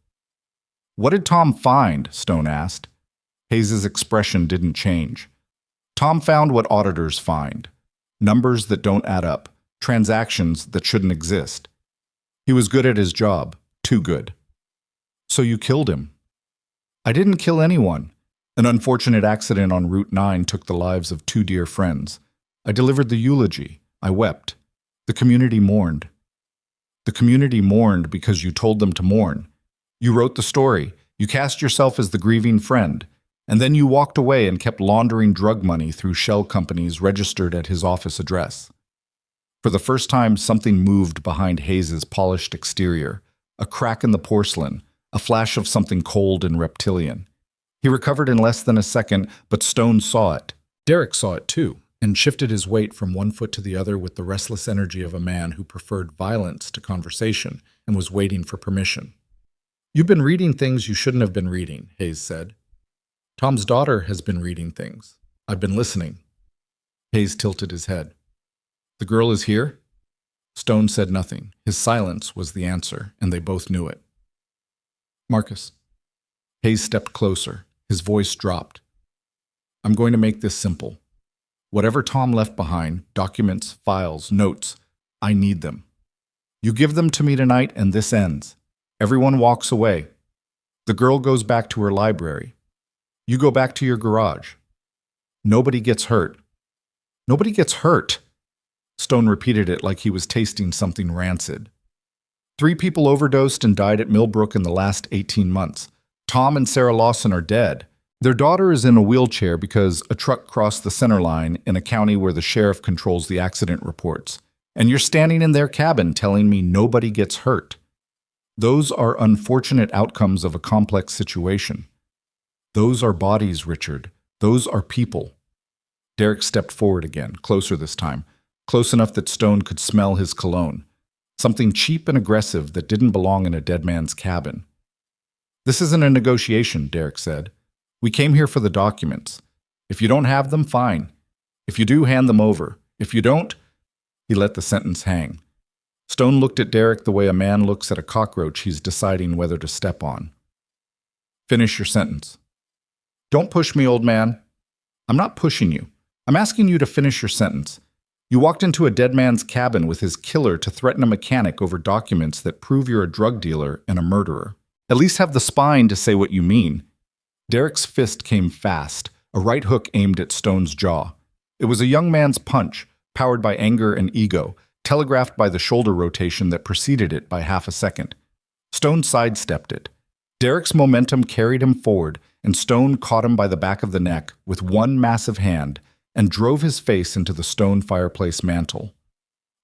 "What did Tom find?" Stone asked. Hayes's expression didn't change. "Tom found what auditors find. Numbers that don't add up, transactions that shouldn't exist. He was good at his job, too good." "So you killed him?" "I didn't kill anyone. An unfortunate accident on Route 9 took the lives of two dear friends. I delivered the eulogy. I wept. The community mourned." "The community mourned because you told them to mourn. You wrote the story. You cast yourself as the grieving friend. And then you walked away and kept laundering drug money through shell companies registered at his office address." For the first time, something moved behind Hayes's polished exterior. A crack in the porcelain, a flash of something cold and reptilian. He recovered in less than a second, but Stone saw it. Derek saw it too, and shifted his weight from one foot to the other with the restless energy of a man who preferred violence to conversation and was waiting for permission. "You've been reading things you shouldn't have been reading," Hayes said. "Tom's daughter has been reading things. I've been listening." Hayes tilted his head. "The girl is here?" Stone said nothing. His silence was the answer, and they both knew it. "Marcus." Hayes stepped closer. His voice dropped. "I'm going to make this simple. Whatever Tom left behind, documents, files, notes, I need them. You give them to me tonight and this ends. Everyone walks away. The girl goes back to her library. You go back to your garage. Nobody gets hurt." "Nobody gets hurt." Stone repeated it like he was tasting something rancid. 3 people overdosed and died at Millbrook in the last 18 months. Tom and Sarah Lawson are dead. Their daughter is in a wheelchair because a truck crossed the center line in a county where the sheriff controls the accident reports. And you're standing in their cabin telling me nobody gets hurt. Those are unfortunate outcomes of a complex situation. Those are bodies, Richard. Those are people. Derek stepped forward again, closer this time, close enough that Stone could smell his cologne. something cheap and aggressive that didn't belong in a dead man's cabin. "This isn't a negotiation," Derek said. "We came here for the documents. If you don't have them, fine. If you do, hand them over. If you don't—" He let the sentence hang. Stone looked at Derek the way a man looks at a cockroach he's deciding whether to step on. "Finish your sentence." "Don't push me, old man." "I'm not pushing you. I'm asking you to finish your sentence. You walked into a dead man's cabin with his killer to threaten a mechanic over documents that prove you're a drug dealer and a murderer. At least have the spine to say what you mean." Derek's fist came fast, a right hook aimed at Stone's jaw. It was a young man's punch, powered by anger and ego, telegraphed by the shoulder rotation that preceded it by half a second. Stone sidestepped it. Derek's momentum carried him forward, and Stone caught him by the back of the neck with one massive hand and drove his face into the stone fireplace mantel.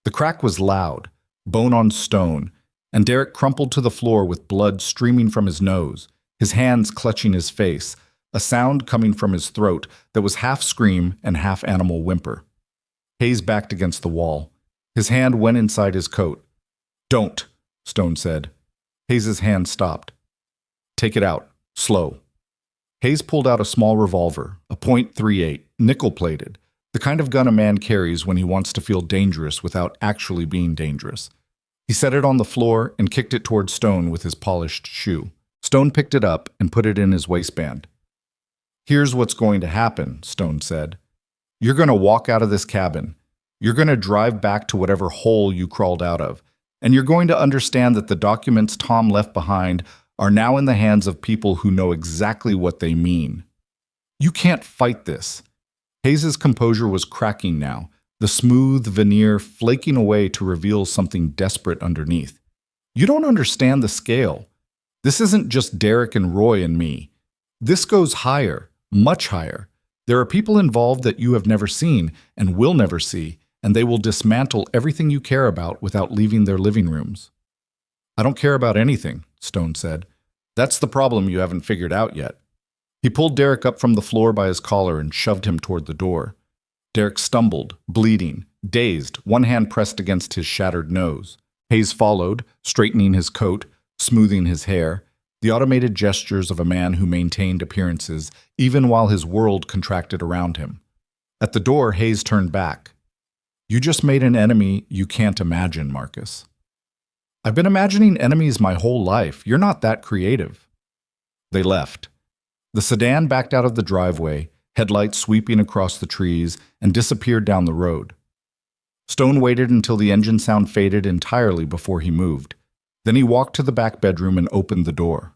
The crack was loud, bone on stone, and Derek crumpled to the floor with blood streaming from his nose, his hands clutching his face, a sound coming from his throat that was half scream and half animal whimper. Hayes backed against the wall. His hand went inside his coat. "Don't," Stone said. Hayes' hand stopped. "Take it out. Slow." Hayes pulled out a small revolver, a .38, nickel-plated, the kind of gun a man carries when he wants to feel dangerous without actually being dangerous. He set it on the floor and kicked it toward Stone with his polished shoe. Stone picked it up and put it in his waistband. "Here's what's going to happen," Stone said. "You're going to walk out of this cabin. You're going to drive back to whatever hole you crawled out of, and you're going to understand that the documents Tom left behind are now in the hands of people who know exactly what they mean. You can't fight this." Hayes' composure was cracking now, the smooth veneer flaking away to reveal something desperate underneath. "You don't understand the scale. This isn't just Derek and Roy and me. This goes higher, much higher. There are people involved that you have never seen and will never see, and they will dismantle everything you care about without leaving their living rooms." "I don't care about anything," Stone said. "That's the problem you haven't figured out yet." He pulled Derek up from the floor by his collar and shoved him toward the door. Derek stumbled, bleeding, dazed, one hand pressed against his shattered nose. Hayes followed, straightening his coat, smoothing his hair, the automated gestures of a man who maintained appearances even while his world contracted around him. At the door, Hayes turned back. "You just made an enemy you can't imagine, Marcus." "I've been imagining enemies my whole life. You're not that creative." They left. The sedan backed out of the driveway, headlights sweeping across the trees, and disappeared down the road. Stone waited until the engine sound faded entirely before he moved. Then he walked to the back bedroom and opened the door.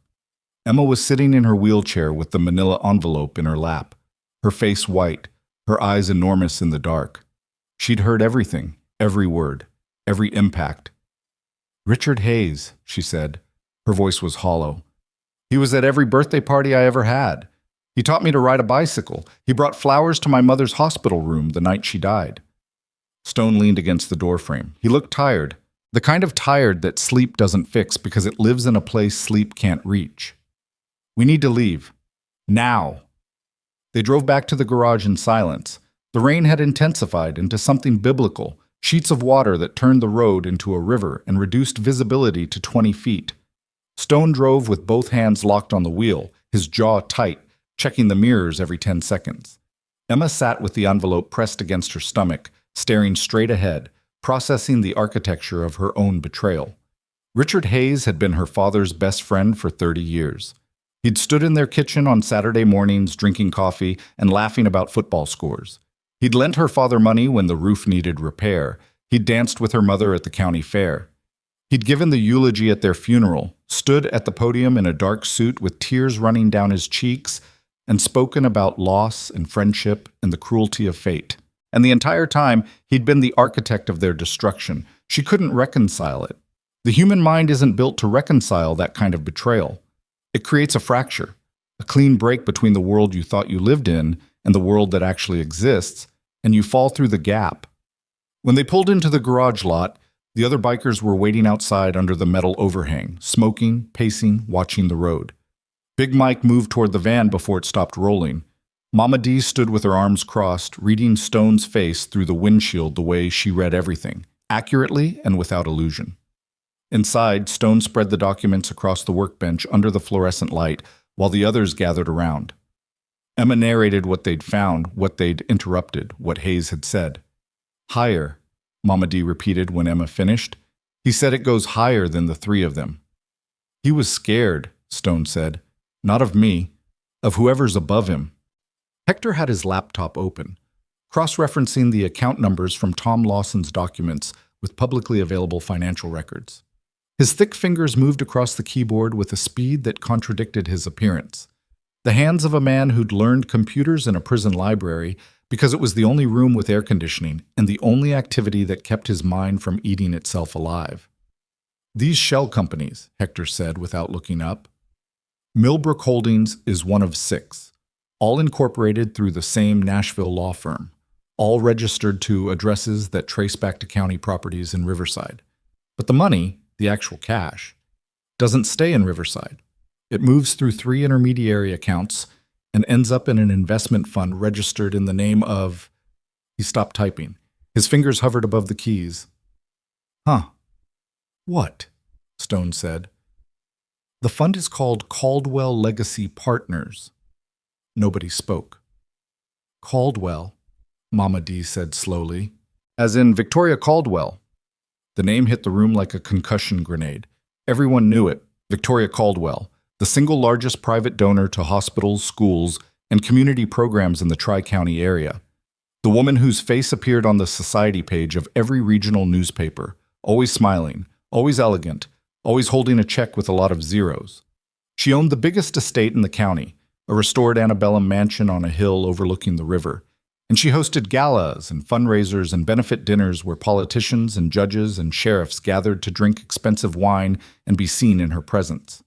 Emma was sitting in her wheelchair with the manila envelope in her lap, her face white, her eyes enormous in the dark. She'd heard everything, every word, every impact. "Richard Hayes," she said. Her voice was hollow. "He was at every birthday party I ever had. He taught me to ride a bicycle. He brought flowers to my mother's hospital room the night she died." Stone leaned against the doorframe. He looked tired, the kind of tired that sleep doesn't fix because it lives in a place sleep can't reach. "We need to leave. Now." They drove back to the garage in silence. The rain had intensified into something biblical, sheets of water that turned the road into a river and reduced visibility to 20 feet. Stone drove with both hands locked on the wheel, his jaw tight, checking the mirrors every 10 seconds. Emma sat with the envelope pressed against her stomach, staring straight ahead, processing the architecture of her own betrayal. Richard Hayes had been her father's best friend for 30 years. He'd stood in their kitchen on Saturday mornings drinking coffee and laughing about football scores. He'd lent her father money when the roof needed repair. He'd danced with her mother at the county fair. He'd given the eulogy at their funeral, stood at the podium in a dark suit with tears running down his cheeks, and spoken about loss and friendship and the cruelty of fate. And the entire time, he'd been the architect of their destruction. She couldn't reconcile it. The human mind isn't built to reconcile that kind of betrayal. It creates a fracture, a clean break between the world you thought you lived in and the world that actually exists, and you fall through the gap. When they pulled into the garage lot, the other bikers were waiting outside under the metal overhang, smoking, pacing, watching the road. Big Mike moved toward the van before it stopped rolling. Mama D stood with her arms crossed, reading Stone's face through the windshield the way she read everything, accurately and without illusion. Inside, Stone spread the documents across the workbench under the fluorescent light while the others gathered around. Emma narrated what they'd found, what they'd interrupted, what Hayes had said. Higher, Mama D repeated when Emma finished. He said it goes higher than the three of them. He was scared, Stone said. Not of me, of whoever's above him. Hector had his laptop open, cross-referencing the account numbers from Tom Lawson's documents with publicly available financial records. His thick fingers moved across the keyboard with a speed that contradicted his appearance. The hands of a man who'd learned computers in a prison library because it was the only room with air conditioning and the only activity that kept his mind from eating itself alive. These shell companies, Hector said without looking up. Millbrook Holdings is one of 6, all incorporated through the same Nashville law firm, all registered to addresses that trace back to county properties in Riverside. But the money, the actual cash, doesn't stay in Riverside. It moves through 3 intermediary accounts and ends up in an investment fund registered in the name of... He stopped typing. His fingers hovered above the keys. Huh. What? Stone said. The fund is called Caldwell Legacy Partners. Nobody spoke. Caldwell, Mama D said slowly. As in Victoria Caldwell. The name hit the room like a concussion grenade. Everyone knew it. Victoria Caldwell, the single largest private donor to hospitals, schools, and community programs in the Tri-County area. The woman whose face appeared on the society page of every regional newspaper, always smiling, always elegant, always holding a check with a lot of zeros. She owned the biggest estate in the county, a restored antebellum mansion on a hill overlooking the river, and she hosted galas and fundraisers and benefit dinners where politicians and judges and sheriffs gathered to drink expensive wine and be seen in her presence.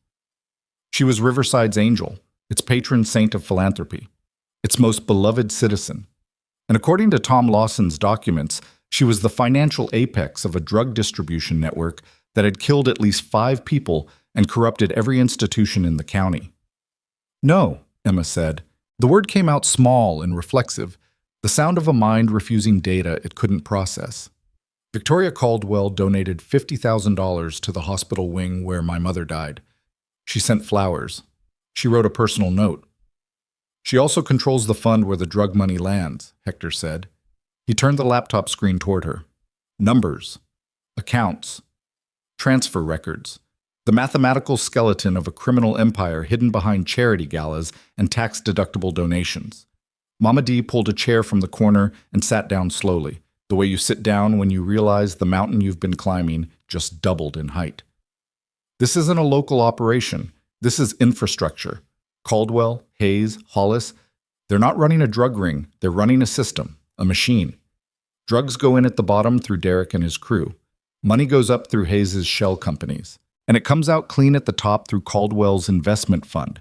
She was Riverside's angel, its patron saint of philanthropy, its most beloved citizen. And according to Tom Lawson's documents, she was the financial apex of a drug distribution network that had killed at least 5 people and corrupted every institution in the county. No, Emma said. The word came out small and reflexive, the sound of a mind refusing data it couldn't process. Victoria Caldwell donated $50,000 to the hospital wing where my mother died. She sent flowers. She wrote a personal note. She also controls the fund where the drug money lands, Hector said. He turned the laptop screen toward her. Numbers, accounts, transfer records, the mathematical skeleton of a criminal empire hidden behind charity galas and tax-deductible donations. Mama D pulled a chair from the corner and sat down slowly, the way you sit down when you realize the mountain you've been climbing just doubled in height. This isn't a local operation. This is infrastructure. Caldwell, Hayes, Hollis, they're not running a drug ring. They're running a system, a machine. Drugs go in at the bottom through Derek and his crew. Money goes up through Hayes' shell companies. And it comes out clean at the top through Caldwell's investment fund,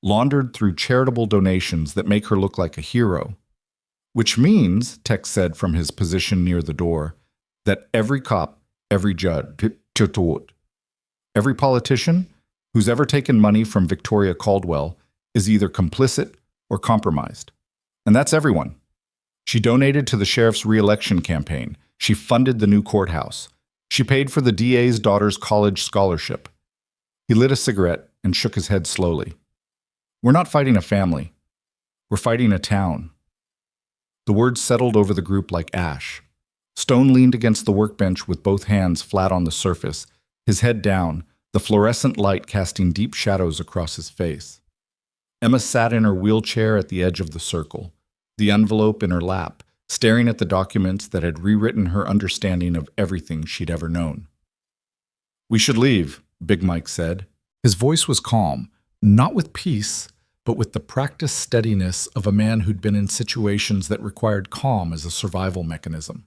laundered through charitable donations that make her look like a hero. Which means, Tex said from his position near the door, that every cop, every judge, every politician who's ever taken money from Victoria Caldwell is either complicit or compromised. And that's everyone. She donated to the sheriff's re-election campaign. She funded the new courthouse. She paid for the DA's daughter's college scholarship. He lit a cigarette and shook his head slowly. We're not fighting a family. We're fighting a town. The words settled over the group like ash. Stone leaned against the workbench with both hands flat on the surface, his head down, the fluorescent light casting deep shadows across his face. Emma sat in her wheelchair at the edge of the circle, the envelope in her lap, staring at the documents that had rewritten her understanding of everything she'd ever known. We should leave, Big Mike said. His voice was calm, not with peace, but with the practiced steadiness of a man who'd been in situations that required calm as a survival mechanism.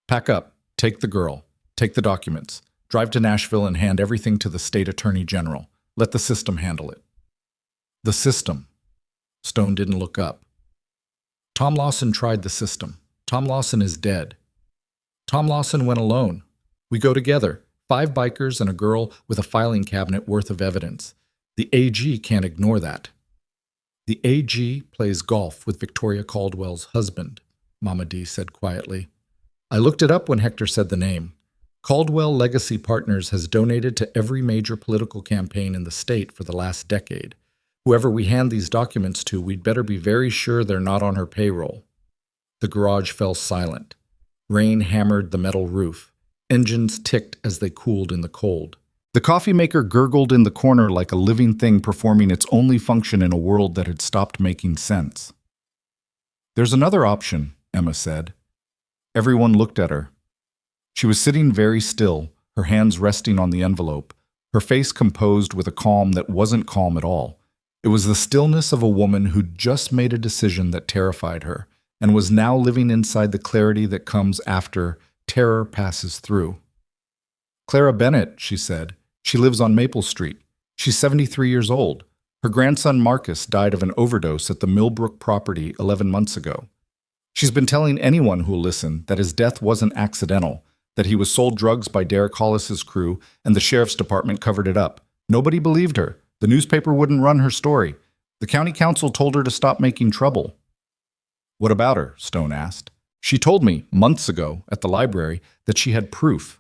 Pack up, take the girl, take the documents, drive to Nashville and hand everything to the state attorney general. Let the system handle it. The system. Stone didn't look up. Tom Lawson tried the system. Tom Lawson is dead. Tom Lawson went alone. We go together, 5 bikers and a girl with a filing cabinet worth of evidence. The AG can't ignore that. The AG plays golf with Victoria Caldwell's husband, Mama D said quietly. I looked it up when Hector said the name. Caldwell Legacy Partners has donated to every major political campaign in the state for the last decade. Whoever we hand these documents to, we'd better be very sure they're not on her payroll." The garage fell silent. Rain hammered the metal roof. Engines ticked as they cooled in the cold. The coffee maker gurgled in the corner like a living thing performing its only function in a world that had stopped making sense. "There's another option," Emma said. Everyone looked at her. She was sitting very still, her hands resting on the envelope, her face composed with a calm that wasn't calm at all. It was the stillness of a woman who'd just made a decision that terrified her, and was now living inside the clarity that comes after terror passes through. "Clara Bennett," she said. "She lives on Maple Street. She's 73 years old. Her grandson Marcus died of an overdose at the Millbrook property 11 months ago. She's been telling anyone who'll listen that his death wasn't accidental, that he was sold drugs by Derek Hollis's crew, and the sheriff's department covered it up. Nobody believed her. The newspaper wouldn't run her story. The county council told her to stop making trouble." "What about her?" Stone asked. "She told me, months ago, at the library, that she had proof.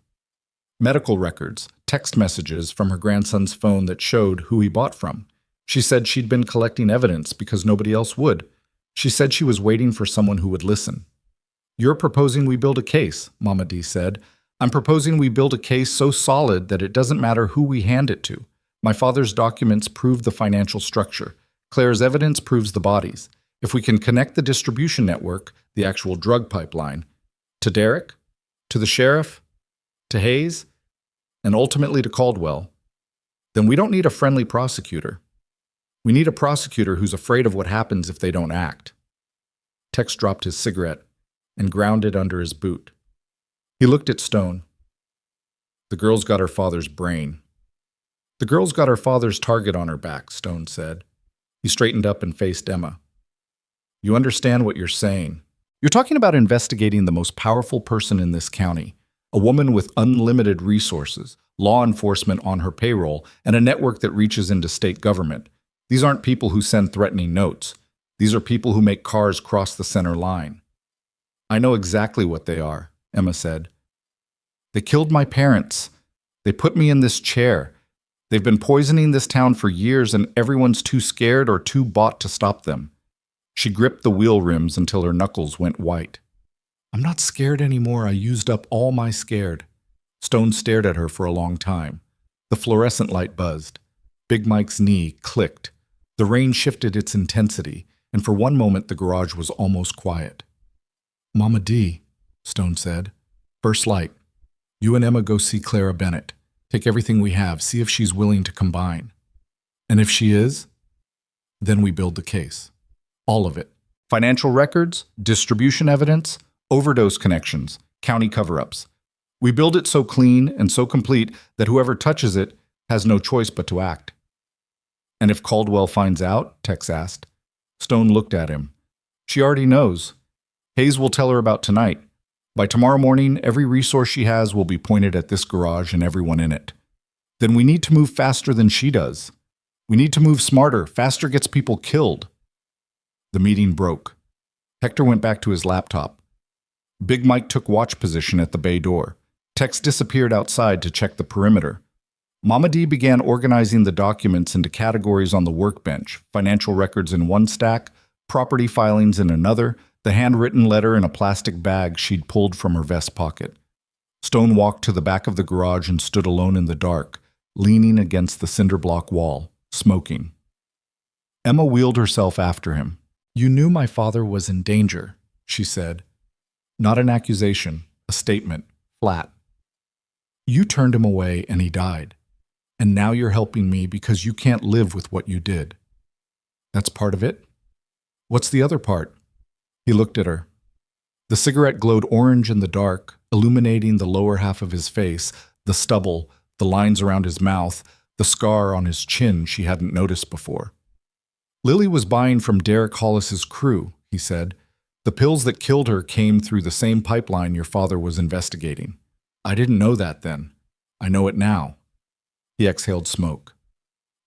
Medical records, text messages from her grandson's phone that showed who he bought from. She said she'd been collecting evidence because nobody else would. She said she was waiting for someone who would listen." "You're proposing we build a case," Mama D said. "I'm proposing we build a case so solid that it doesn't matter who we hand it to. My father's documents prove the financial structure. Claire's evidence proves the bodies. If we can connect the distribution network, the actual drug pipeline, to Derek, to the sheriff, to Hayes, and ultimately to Caldwell, then we don't need a friendly prosecutor. We need a prosecutor who's afraid of what happens if they don't act." Tex dropped his cigarette and ground it under his boot. He looked at Stone. "The girl's got her father's brain." "The girl's got her father's target on her back," Stone said. He straightened up and faced Emma. "You understand what you're saying. You're talking about investigating the most powerful person in this county, a woman with unlimited resources, law enforcement on her payroll, and a network that reaches into state government. These aren't people who send threatening notes. These are people who make cars cross the center line." "I know exactly what they are," Emma said. "They killed my parents. They put me in this chair. They've been poisoning this town for years, and everyone's too scared or too bought to stop them." She gripped the wheel rims until her knuckles went white. "I'm not scared anymore. I used up all my scared." Stone stared at her for a long time. The fluorescent light buzzed. Big Mike's knee clicked. The rain shifted its intensity, and for one moment the garage was almost quiet. "Mama D," Stone said. "First light. You and Emma go see Clara Bennett. Take everything we have, see if she's willing to combine. And if she is, then we build the case. All of it. Financial records, distribution evidence, overdose connections, county cover-ups. We build it so clean and so complete that whoever touches it has no choice but to act." "And if Caldwell finds out?" Tex asked. Stone looked at him. "She already knows. Hayes will tell her about tonight. By tomorrow morning, every resource she has will be pointed at this garage and everyone in it. Then we need to move faster than she does. We need to move smarter. Faster gets people killed." The meeting broke. Hector went back to his laptop. Big Mike took watch position at the bay door. Tex disappeared outside to check the perimeter. Mama D began organizing the documents into categories on the workbench, financial records in one stack, property filings in another, the handwritten letter in a plastic bag she'd pulled from her vest pocket. Stone walked to the back of the garage and stood alone in the dark, leaning against the cinder block wall, smoking. Emma wheeled herself after him. "You knew my father was in danger," she said. Not an accusation, a statement, flat. "You turned him away and he died. And now you're helping me because you can't live with what you did. That's part of it? What's the other part?" He looked at her. The cigarette glowed orange in the dark, illuminating the lower half of his face, the stubble, the lines around his mouth, the scar on his chin she hadn't noticed before. "Lily was buying from Derek Hollis's crew," he said. "The pills that killed her came through the same pipeline your father was investigating. I didn't know that then. I know it now." He exhaled smoke.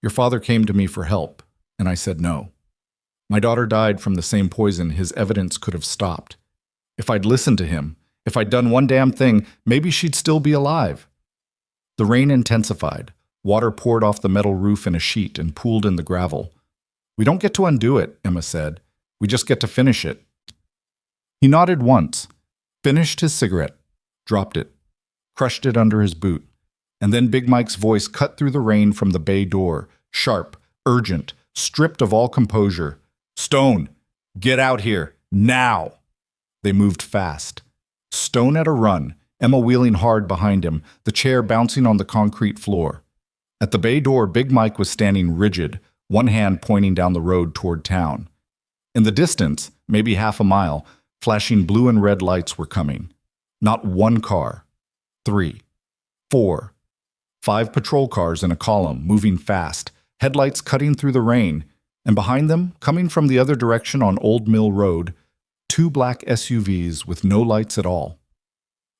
"Your father came to me for help, and I said no. My daughter died from the same poison his evidence could have stopped. If I'd listened to him, If I'd done one damn thing, maybe she'd still be alive. The rain intensified. Water poured off the metal roof in a sheet and pooled in the gravel. We don't get to undo it, Emma said. We just get to finish it. He nodded once, finished his cigarette, dropped it, crushed it under his boot, and then Big Mike's voice cut through the rain from the bay door, sharp, urgent, stripped of all composure. Stone, get out here, now! They moved fast. Stone at a run, Emma wheeling hard behind him, the chair bouncing on the concrete floor. At the bay door, Big Mike was standing rigid, one hand pointing down the road toward town. In the distance, maybe half a mile, flashing blue and red lights were coming. Not one car. 3, 4, 5 patrol cars in a column, moving fast, headlights cutting through the rain, and behind them, coming from the other direction on Old Mill Road, 2 black SUVs with no lights at all.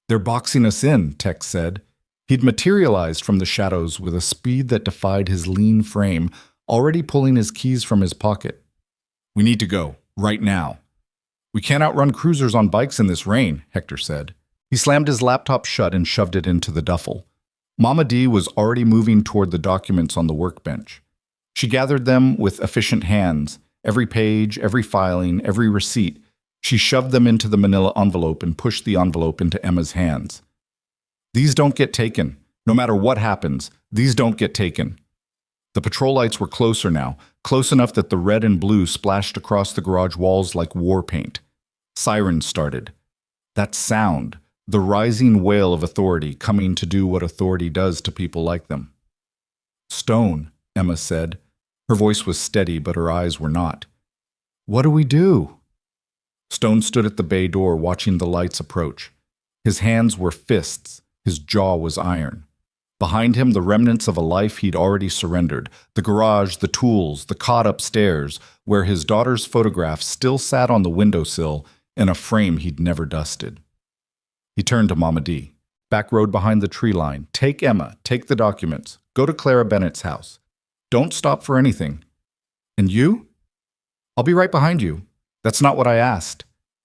They're boxing us in, Tex said. He'd materialized from the shadows with a speed that defied his lean frame, already pulling his keys from his pocket. We need to go, right now. We can't outrun cruisers on bikes in this rain, Hector said. He slammed his laptop shut and shoved it into the duffel. Mama D was already moving toward the documents on the workbench. She gathered them with efficient hands, every page, every filing, every receipt. She shoved them into the manila envelope and pushed the envelope into Emma's hands. These don't get taken. No matter what happens, these don't get taken. The patrol lights were closer now, close enough that the red and blue splashed across the garage walls like war paint. Sirens started. That sound, the rising wail of authority coming to do what authority does to people like them. Stone, Emma said. Her voice was steady, but her eyes were not. What do we do? Stone stood at the bay door watching the lights approach. His hands were fists, his jaw was iron. Behind him, the remnants of a life he'd already surrendered, the garage, the tools, the cot upstairs, where his daughter's photograph still sat on the windowsill in a frame he'd never dusted. He turned to Mama D. Back road behind the tree line. Take Emma, take the documents. Go to Clara Bennett's house. Don't stop for anything. And you? I'll be right behind you. That's not what I asked.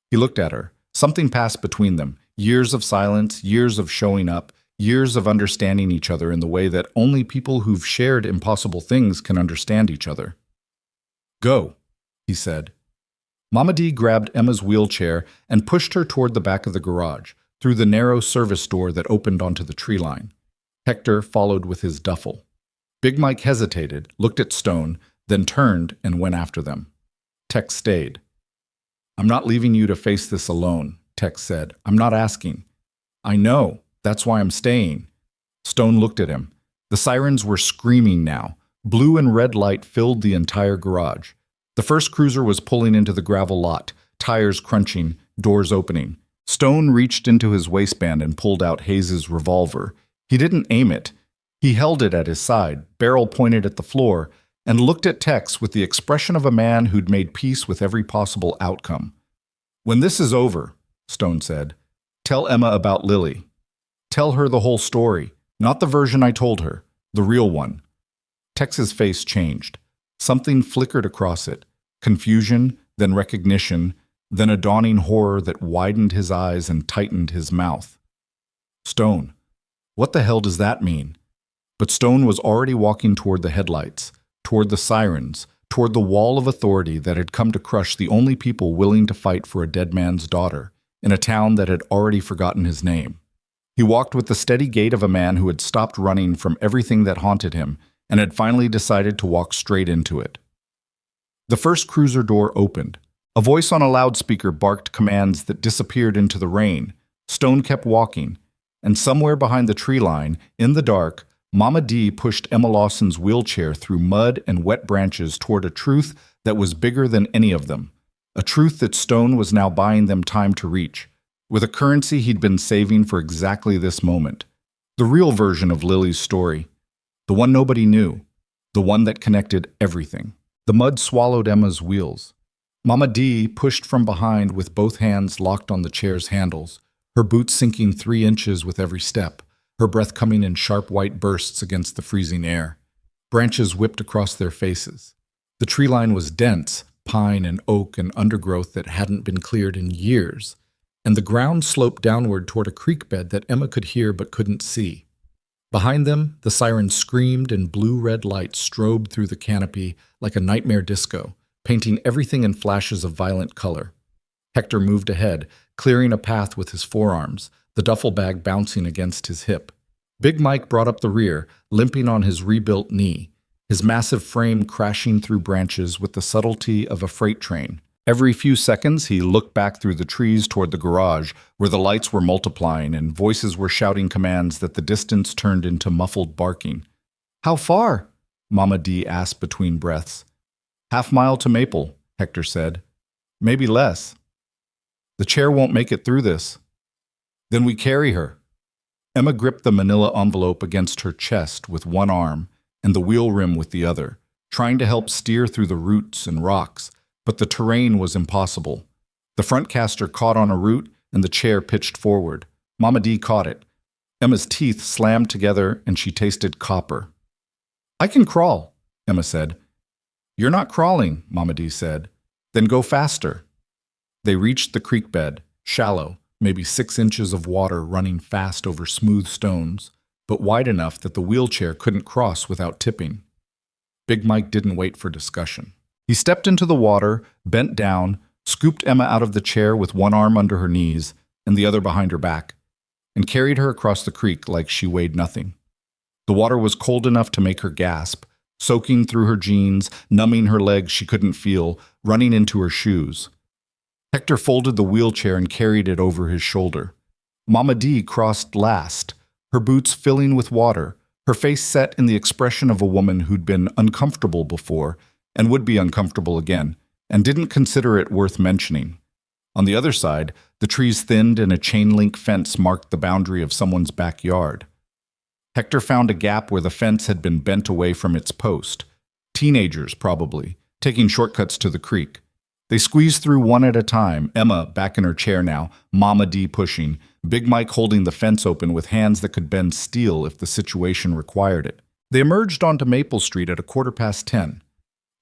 He looked at her. Something passed between them. Years of silence, years of showing up, years of understanding each other in the way that only people who've shared impossible things can understand each other. Go, he said. Mama D grabbed Emma's wheelchair and pushed her toward the back of the garage, through the narrow service door that opened onto the tree line. Hector followed with his duffel. Big Mike hesitated, looked at Stone, then turned and went after them. Tex stayed. I'm not leaving you to face this alone, Tex said. I'm not asking. I know. That's why I'm staying. Stone looked at him. The sirens were screaming now. Blue and red light filled the entire garage. The first cruiser was pulling into the gravel lot, tires crunching, doors opening. Stone reached into his waistband and pulled out Hayes's revolver. He didn't aim it. He held it at his side, barrel pointed at the floor, and looked at Tex with the expression of a man who'd made peace with every possible outcome. When this is over, Stone said, tell Emma about Lily. Tell her the whole story, not the version I told her, the real one. Tex's face changed. Something flickered across it. Confusion, then recognition, then a dawning horror that widened his eyes and tightened his mouth. Stone. What the hell does that mean? But Stone was already walking toward the headlights, toward the sirens, toward the wall of authority that had come to crush the only people willing to fight for a dead man's daughter, in a town that had already forgotten his name. He walked with the steady gait of a man who had stopped running from everything that haunted him and had finally decided to walk straight into it. The first cruiser door opened. A voice on a loudspeaker barked commands that disappeared into the rain. Stone kept walking, and somewhere behind the tree line, in the dark, Mama D pushed Emma Lawson's wheelchair through mud and wet branches toward a truth that was bigger than any of them, a truth that Stone was now buying them time to reach, with a currency he'd been saving for exactly this moment. The real version of Lily's story, the one nobody knew, the one that connected everything. The mud swallowed Emma's wheels. Mama D pushed from behind with both hands locked on the chair's handles, her boots sinking 3 inches with every step, her breath coming in sharp white bursts against the freezing air. Branches whipped across their faces. The tree line was dense, pine and oak and undergrowth that hadn't been cleared in years, and the ground sloped downward toward a creek bed that Emma could hear but couldn't see. Behind them, the siren screamed and blue-red light strobed through the canopy like a nightmare disco, painting everything in flashes of violent color. Hector moved ahead, clearing a path with his forearms, the duffel bag bouncing against his hip. Big Mike brought up the rear, limping on his rebuilt knee, his massive frame crashing through branches with the subtlety of a freight train. Every few seconds, he looked back through the trees toward the garage, where the lights were multiplying and voices were shouting commands that the distance turned into muffled barking. "How far?" Mama D asked between breaths. "Half-mile to Maple," Hector said. "Maybe less." "The chair won't make it through this." "Then we carry her." Emma gripped the manila envelope against her chest with one arm and the wheel rim with the other, trying to help steer through the roots and rocks, but the terrain was impossible. The front caster caught on a root and the chair pitched forward. Mama D caught it. Emma's teeth slammed together and she tasted copper. "I can crawl," Emma said. "You're not crawling," Mama D said. "Then go faster." They reached the creek bed, shallow, maybe 6 inches of water running fast over smooth stones, but wide enough that the wheelchair couldn't cross without tipping. Big Mike didn't wait for discussion. He stepped into the water, bent down, scooped Emma out of the chair with one arm under her knees and the other behind her back, and carried her across the creek like she weighed nothing. The water was cold enough to make her gasp, soaking through her jeans, numbing her legs she couldn't feel, running into her shoes. Hector folded the wheelchair and carried it over his shoulder. Mama D crossed last, her boots filling with water, her face set in the expression of a woman who'd been uncomfortable before and would be uncomfortable again, and didn't consider it worth mentioning. On the other side, the trees thinned and a chain-link fence marked the boundary of someone's backyard. Hector found a gap where the fence had been bent away from its post. Teenagers, probably, taking shortcuts to the creek. They squeezed through one at a time, Emma back in her chair now, Mama D pushing, Big Mike holding the fence open with hands that could bend steel if the situation required it. They emerged onto Maple Street at 10:15.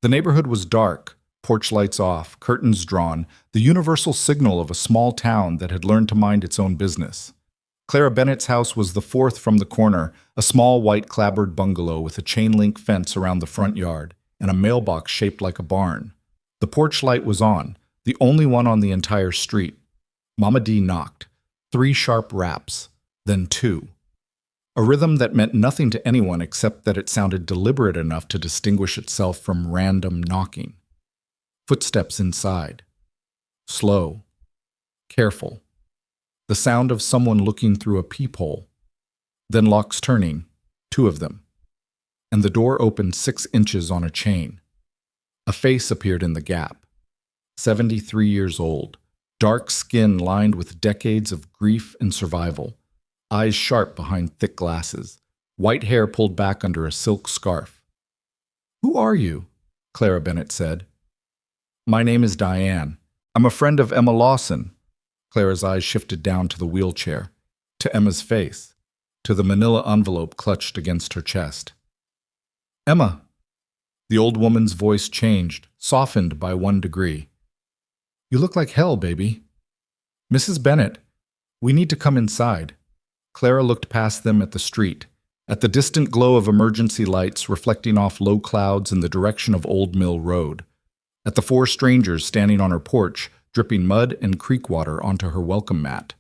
The neighborhood was dark, porch lights off, curtains drawn, the universal signal of a small town that had learned to mind its own business. Clara Bennett's house was the fourth from the corner, a small white clapboard bungalow with a chain-link fence around the front yard and a mailbox shaped like a barn. The porch light was on, the only one on the entire street. Mama D knocked. 3 sharp raps, then 2. A rhythm that meant nothing to anyone except that it sounded deliberate enough to distinguish itself from random knocking. Footsteps inside. Slow. Careful. The sound of someone looking through a peephole. Then locks turning, 2 of them. And the door opened 6 inches on a chain. A face appeared in the gap. 73 years old. Dark skin lined with decades of grief and survival. Eyes sharp behind thick glasses, white hair pulled back under a silk scarf. "Who are you?" Clara Bennett said. "My name is Diane. I'm a friend of Emma Lawson." Clara's eyes shifted down to the wheelchair, to Emma's face, to the manila envelope clutched against her chest. "Emma." The old woman's voice changed, softened by 1 degree. "You look like hell, baby." "Mrs. Bennett, we need to come inside." Clara looked past them at the street, at the distant glow of emergency lights reflecting off low clouds in the direction of Old Mill Road, at the 4 strangers standing on her porch, dripping mud and creek water onto her welcome mat.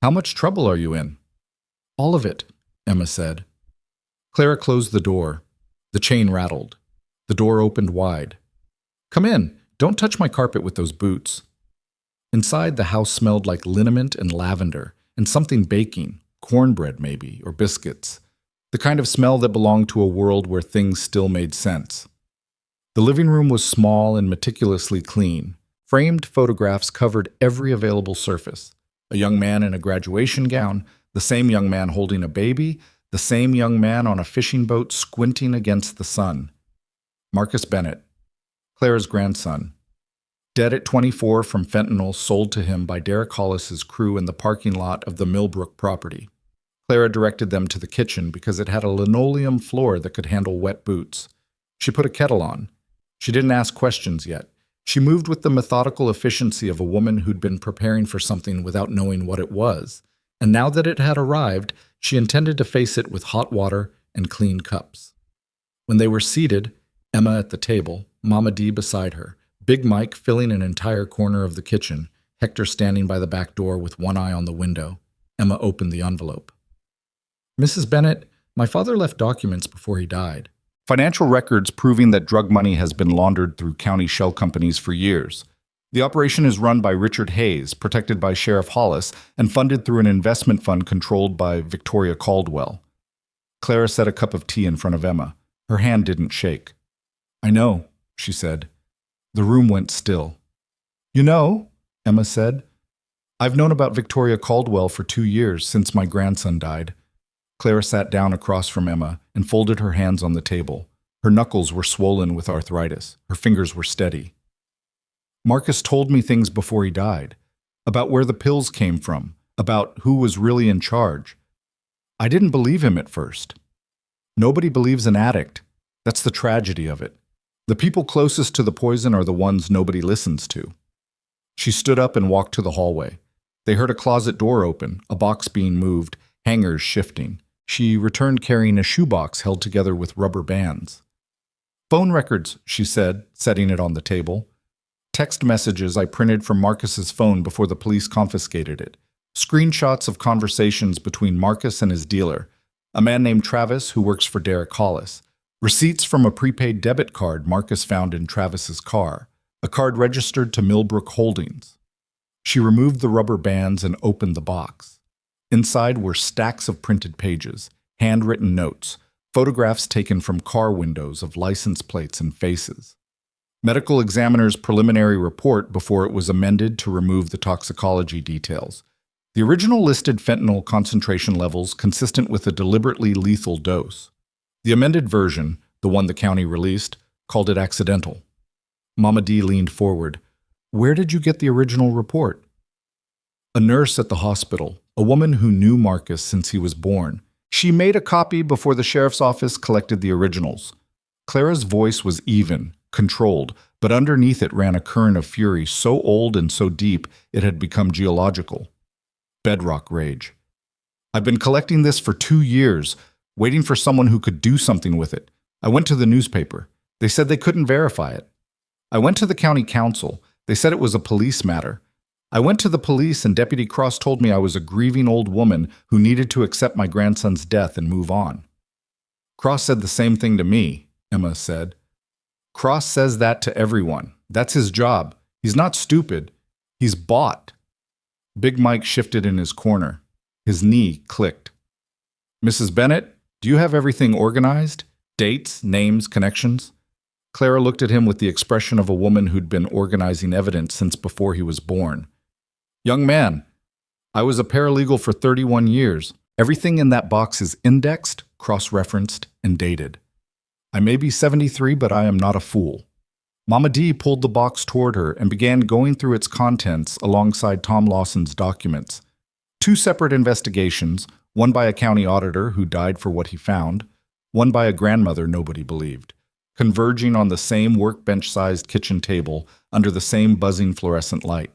"How much trouble are you in?" "All of it," Emma said. Clara closed the door. The chain rattled. The door opened wide. "Come in. Don't touch my carpet with those boots." Inside, the house smelled like liniment and lavender, and something baking, cornbread maybe, or biscuits, the kind of smell that belonged to a world where things still made sense. The living room was small and meticulously clean. Framed photographs covered every available surface. A young man in a graduation gown, the same young man holding a baby, the same young man on a fishing boat squinting against the sun. Marcus Bennett, Clara's grandson. Dead at 24 from fentanyl sold to him by Derek Hollis's crew in the parking lot of the Millbrook property. Clara directed them to the kitchen because it had a linoleum floor that could handle wet boots. She put a kettle on. She didn't ask questions yet. She moved with the methodical efficiency of a woman who'd been preparing for something without knowing what it was, and now that it had arrived, she intended to face it with hot water and clean cups. When they were seated, Emma at the table, Mama D beside her, Big Mike filling an entire corner of the kitchen, Hector standing by the back door with one eye on the window, Emma opened the envelope. "Mrs. Bennett, my father left documents before he died. Financial records proving that drug money has been laundered through county shell companies for years. The operation is run by Richard Hayes, protected by Sheriff Hollis, and funded through an investment fund controlled by Victoria Caldwell." Clara set a cup of tea in front of Emma. Her hand didn't shake. "I know," she said. The room went still. "You know," Emma said, "I've known about Victoria Caldwell for 2 years, since my grandson died." Clara sat down across from Emma and folded her hands on the table. Her knuckles were swollen with arthritis. Her fingers were steady. "Marcus told me things before he died, about where the pills came from, about who was really in charge. I didn't believe him at first. Nobody believes an addict. That's the tragedy of it. The people closest to the poison are the ones nobody listens to." She stood up and walked to the hallway. They heard a closet door open, a box being moved, hangers shifting. She returned carrying a shoebox held together with rubber bands. "Phone records," she said, setting it on the table. "Text messages I printed from Marcus's phone before the police confiscated it. Screenshots of conversations between Marcus and his dealer, a man named Travis who works for Derek Hollis. Receipts from a prepaid debit card Marcus found in Travis's car, a card registered to Millbrook Holdings." She removed the rubber bands and opened the box. Inside were stacks of printed pages, handwritten notes, photographs taken from car windows of license plates and faces. Medical examiner's preliminary report before it was amended to remove the toxicology details. The original listed fentanyl concentration levels consistent with a deliberately lethal dose. The amended version, the one the county released, called it accidental. Mama D leaned forward. "Where did you get the original report?" "A nurse at the hospital, a woman who knew Marcus since he was born. She made a copy before the sheriff's office collected the originals." Clara's voice was even, controlled, but underneath it ran a current of fury so old and so deep it had become geological. Bedrock rage. "I've been collecting this for 2 years, waiting for someone who could do something with it. I went to the newspaper. They said they couldn't verify it. I went to the county council. They said it was a police matter. I went to the police and Deputy Cross told me I was a grieving old woman who needed to accept my grandson's death and move on." "Cross said the same thing to me," Emma said. "Cross says that to everyone. That's his job. He's not stupid. He's bought." Big Mike shifted in his corner. His knee clicked. "Mrs. Bennett, do you have everything organized? Dates, names, connections?" Clara looked at him with the expression of a woman who'd been organizing evidence since before he was born. "Young man, I was a paralegal for 31 years. Everything in that box is indexed, cross-referenced, and dated. I may be 73, but I am not a fool." Mama D pulled the box toward her and began going through its contents alongside Tom Lawson's documents. 2 separate investigations, one by a county auditor who died for what he found, one by a grandmother nobody believed, converging on the same workbench-sized kitchen table under the same buzzing fluorescent light.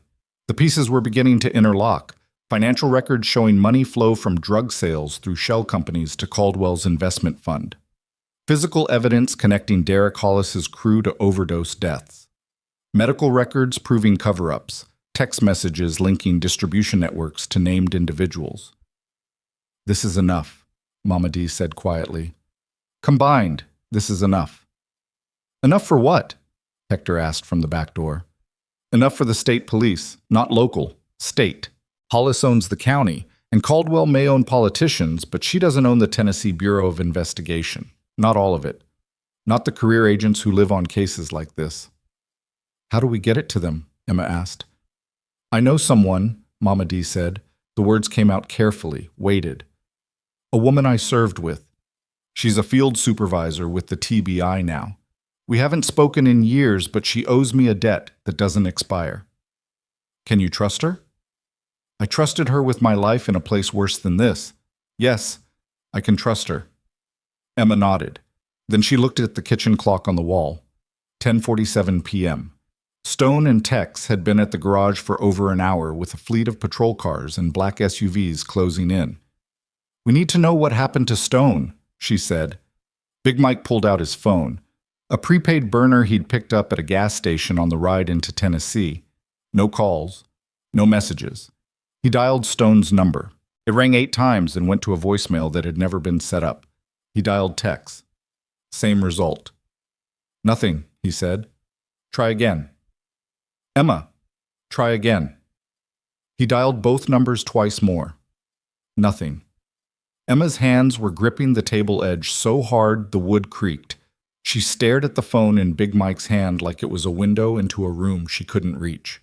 The pieces were beginning to interlock, financial records showing money flow from drug sales through shell companies to Caldwell's investment fund. Physical evidence connecting Derek Hollis's crew to overdose deaths. Medical records proving cover-ups, text messages linking distribution networks to named individuals. "This is enough," Mama D said quietly. "Combined, this is enough." "Enough for what?" Hector asked from the back door. "Enough for the state police, not local, state. Hollis owns the county, and Caldwell may own politicians, but she doesn't own the Tennessee Bureau of Investigation. Not all of it. Not the career agents who live on cases like this." "How do we get it to them?" Emma asked. "I know someone," Mama D said. The words came out carefully, weighted. "A woman I served with. She's a field supervisor with the TBI now. We haven't spoken in years, but she owes me a debt that doesn't expire." "Can you trust her?" "I trusted her with my life in a place worse than this. Yes, I can trust her." Emma nodded. Then she looked at the kitchen clock on the wall. 10:47 p.m. Stone and Tex had been at the garage for over an hour with a fleet of patrol cars and black SUVs closing in. "We need to know what happened to Stone," she said. Big Mike pulled out his phone, a prepaid burner he'd picked up at a gas station on the ride into Tennessee. No calls, no messages. He dialed Stone's number. It rang 8 times and went to a voicemail that had never been set up. He dialed Tex. Same result. "Nothing," he said. "Try again." "Emma, try again." He dialed both numbers twice more. Nothing. Emma's hands were gripping the table edge so hard the wood creaked. She stared at the phone in Big Mike's hand like it was a window into a room she couldn't reach.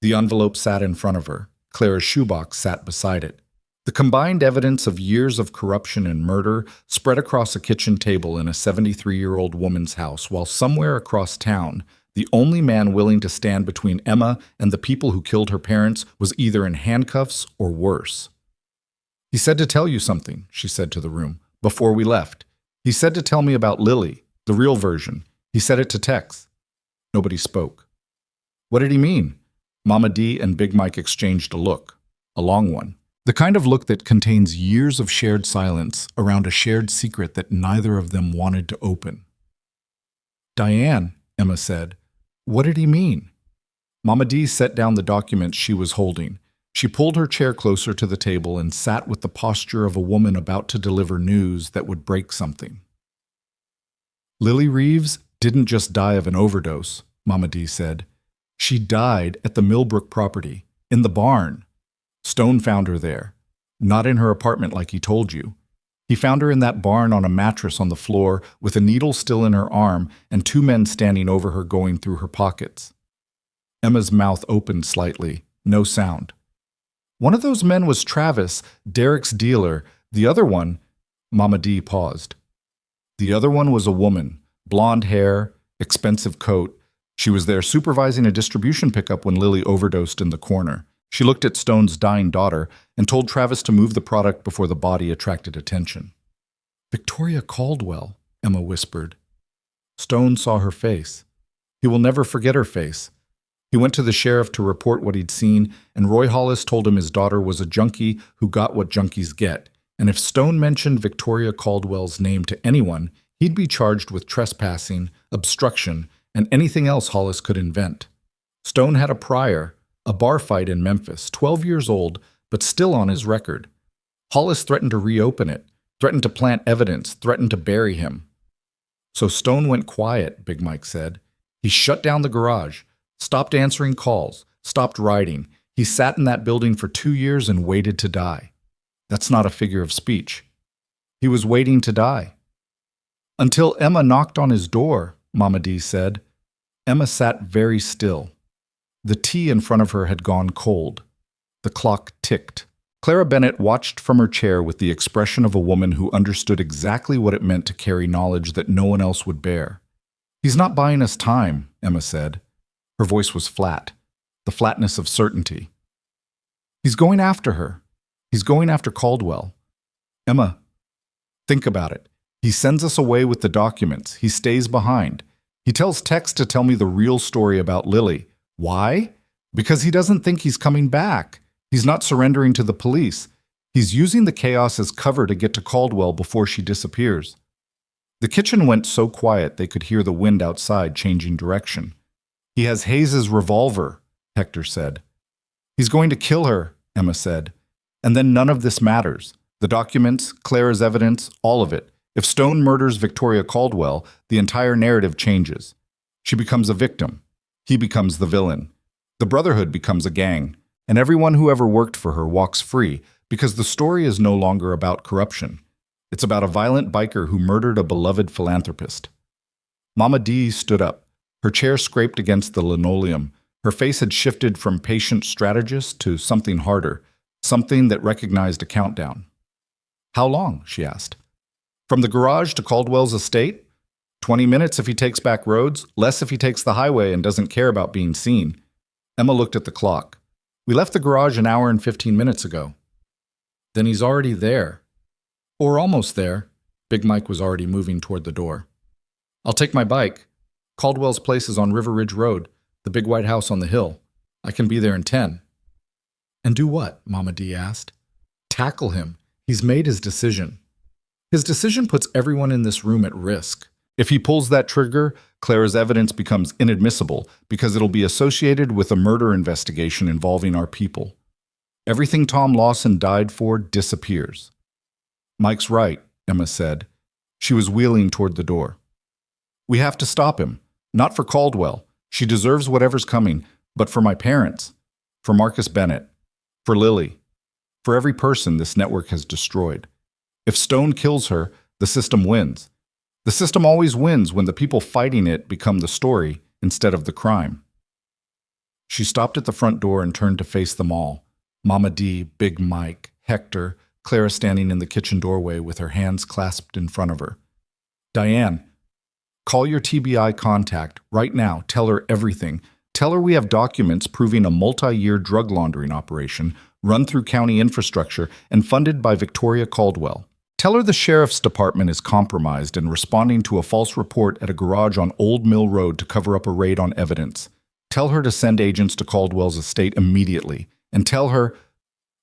The envelope sat in front of her. Clara's shoebox sat beside it. The combined evidence of years of corruption and murder spread across a kitchen table in a 73-year-old woman's house, while somewhere across town, the only man willing to stand between Emma and the people who killed her parents was either in handcuffs or worse. "He said to tell you something," she said to the room, "before we left. He said to tell me about Lily, the real version. He said it to Tex." Nobody spoke. "What did he mean?" Mama D and Big Mike exchanged a look, a long one. The kind of look that contains years of shared silence around a shared secret that neither of them wanted to open. "Diane," Emma said, "what did he mean?" Mama D set down the documents she was holding. She pulled her chair closer to the table and sat with the posture of a woman about to deliver news that would break something. "Lily Reeves didn't just die of an overdose," Mama D said. "She died at the Millbrook property, in the barn. Stone found her there, not in her apartment like he told you. He found her in that barn on a mattress on the floor with a needle still in her arm and 2 men standing over her going through her pockets." Emma's mouth opened slightly, no sound. "One of those men was Travis, Derek's dealer. The other one—" Mama D paused. "The other one was a woman, blonde hair, expensive coat. She was there supervising a distribution pickup when Lily overdosed in the corner. She looked at Stone's dying daughter and told Travis to move the product before the body attracted attention." "Victoria Caldwell," Emma whispered. Stone saw her face. He will never forget her face. He went to the sheriff to report what he'd seen, and Roy Hollis told him his daughter was a junkie who got what junkies get, and if Stone mentioned Victoria Caldwell's name to anyone, he'd be charged with trespassing, obstruction, and anything else Hollis could invent. Stone had a prior, a bar fight in Memphis, 12 years old, but still on his record. Hollis threatened to reopen it, threatened to plant evidence, threatened to bury him. So Stone went quiet, Big Mike said. He shut down the garage, stopped answering calls, stopped writing. He sat in that building for 2 years and waited to die. That's not a figure of speech. He was waiting to die. Until Emma knocked on his door, Mama D said. Emma sat very still. The tea in front of her had gone cold. The clock ticked. Clara Bennett watched from her chair with the expression of a woman who understood exactly what it meant to carry knowledge that no one else would bear. "He's not buying us time," Emma said. Her voice was flat, the flatness of certainty. "He's going after her. He's going after Caldwell. Emma, think about it. He sends us away with the documents. He stays behind. He tells Tex to tell me the real story about Lily. Why? Because he doesn't think he's coming back. He's not surrendering to the police. He's using the chaos as cover to get to Caldwell before she disappears." The kitchen went so quiet they could hear the wind outside changing direction. "He has Hayes's revolver," Hector said. "He's going to kill her," Emma said. "And then none of this matters. The documents, Clara's evidence, all of it. If Stone murders Victoria Caldwell, the entire narrative changes. She becomes a victim. He becomes the villain. The Brotherhood becomes a gang. And everyone who ever worked for her walks free because the story is no longer about corruption. It's about a violent biker who murdered a beloved philanthropist." Mama D stood up. Her chair scraped against the linoleum. Her face had shifted from patient strategist to something harder, something that recognized a countdown. "How long?" she asked. "From the garage to Caldwell's estate? 20 minutes if he takes back roads, less if he takes the highway and doesn't care about being seen." Emma looked at the clock. "We left the garage an hour and 15 minutes ago." "Then he's already there. Or almost there." Big Mike was already moving toward the door. "I'll take my bike. Caldwell's place is on River Ridge Road. The big white house on the hill. I can be there in 10. And do what? Mama D asked. Tackle him. He's made his decision. His decision puts everyone in this room at risk. If he pulls that trigger, Clara's evidence becomes inadmissible because it'll be associated with a murder investigation involving our people. Everything Tom Lawson died for disappears. Mike's right, Emma said. She was wheeling toward the door. We have to stop him. Not for Caldwell. She deserves whatever's coming, but for my parents, for Marcus Bennett, for Lily, for every person this network has destroyed. If Stone kills her, the system wins. The system always wins when the people fighting it become the story instead of the crime. She stopped at the front door and turned to face them all. Mama D, Big Mike, Hector, Clara standing in the kitchen doorway with her hands clasped in front of her. Diane, call your TBI contact right now. Tell her everything. Tell her we have documents proving a multi-year drug laundering operation run through county infrastructure and funded by Victoria Caldwell. Tell her the sheriff's department is compromised and responding to a false report at a garage on Old Mill Road to cover up a raid on evidence. Tell her to send agents to Caldwell's estate immediately. And tell her,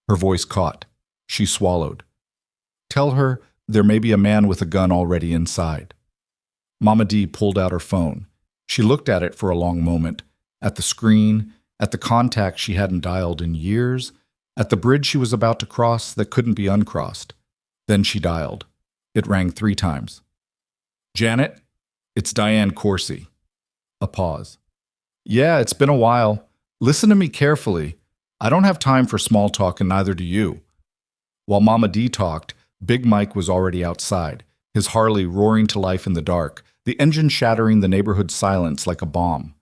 her voice caught. She swallowed. Tell her there may be a man with a gun already inside. Mama D pulled out her phone. She looked at it for a long moment, at the screen, at the contact she hadn't dialed in years, at the bridge she was about to cross that couldn't be uncrossed. Then she dialed. It rang 3 times. Janet, it's Diane Coursey. A pause. Yeah, it's been a while. Listen to me carefully. I don't have time for small talk and neither do you. While Mama D talked, Big Mike was already outside, his Harley roaring to life in the dark, the engine shattering the neighborhood's silence like a bomb.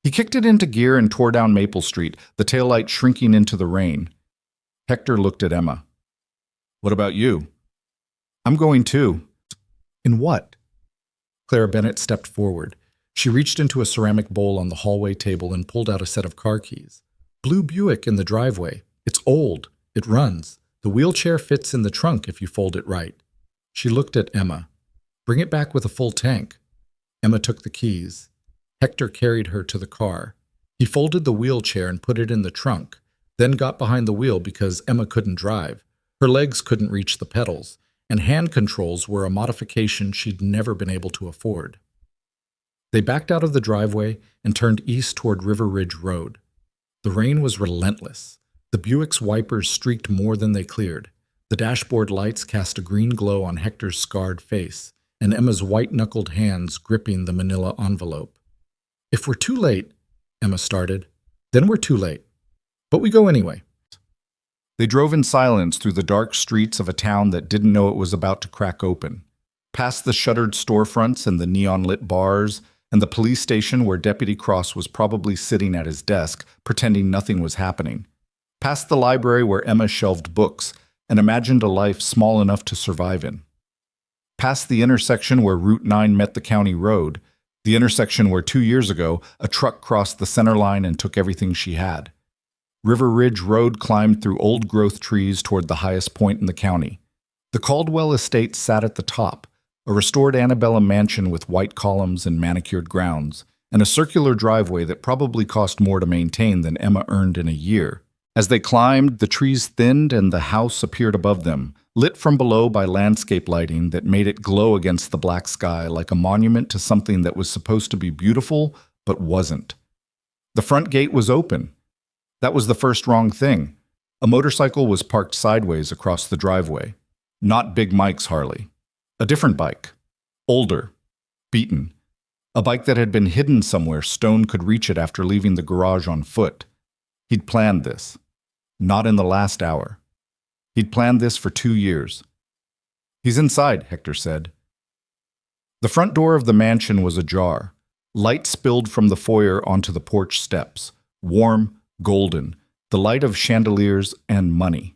He kicked it into gear and tore down Maple Street, the taillight shrinking into the rain. Hector looked at Emma. What about you? I'm going too. In what? Clara Bennett stepped forward. She reached into a ceramic bowl on the hallway table and pulled out a set of car keys. Blue Buick in the driveway. It's old. It runs. The wheelchair fits in the trunk if you fold it right. She looked at Emma. Bring it back with a full tank. Emma took the keys. Hector carried her to the car. He folded the wheelchair and put it in the trunk, then got behind the wheel because Emma couldn't drive. Her legs couldn't reach the pedals, and hand controls were a modification she'd never been able to afford. They backed out of the driveway and turned east toward River Ridge Road. The rain was relentless. The Buick's wipers streaked more than they cleared. The dashboard lights cast a green glow on Hector's scarred face, and Emma's white-knuckled hands gripping the manila envelope. If we're too late, Emma started, then we're too late. But we go anyway. They drove in silence through the dark streets of a town that didn't know it was about to crack open, past the shuttered storefronts and the neon-lit bars, and the police station where Deputy Cross was probably sitting at his desk, pretending nothing was happening, past the library where Emma shelved books and imagined a life small enough to survive in, past the intersection where Route 9 met the county road, the intersection where 2 years ago a truck crossed the center line and took everything she had. River Ridge Road climbed through old-growth trees toward the highest point in the county. The Caldwell estate sat at the top, a restored antebellum mansion with white columns and manicured grounds, and a circular driveway that probably cost more to maintain than Emma earned in a year. As they climbed, the trees thinned and the house appeared above them, lit from below by landscape lighting that made it glow against the black sky like a monument to something that was supposed to be beautiful but wasn't. The front gate was open. That was the first wrong thing. A motorcycle was parked sideways across the driveway. Not Big Mike's Harley. A different bike. Older. Beaten. A bike that had been hidden somewhere. Stone could reach it after leaving the garage on foot. He'd planned this. Not in the last hour. He'd planned this for 2 years. He's inside, Hector said. The front door of the mansion was ajar. Light spilled from the foyer onto the porch steps. Warm, golden, the light of chandeliers and money.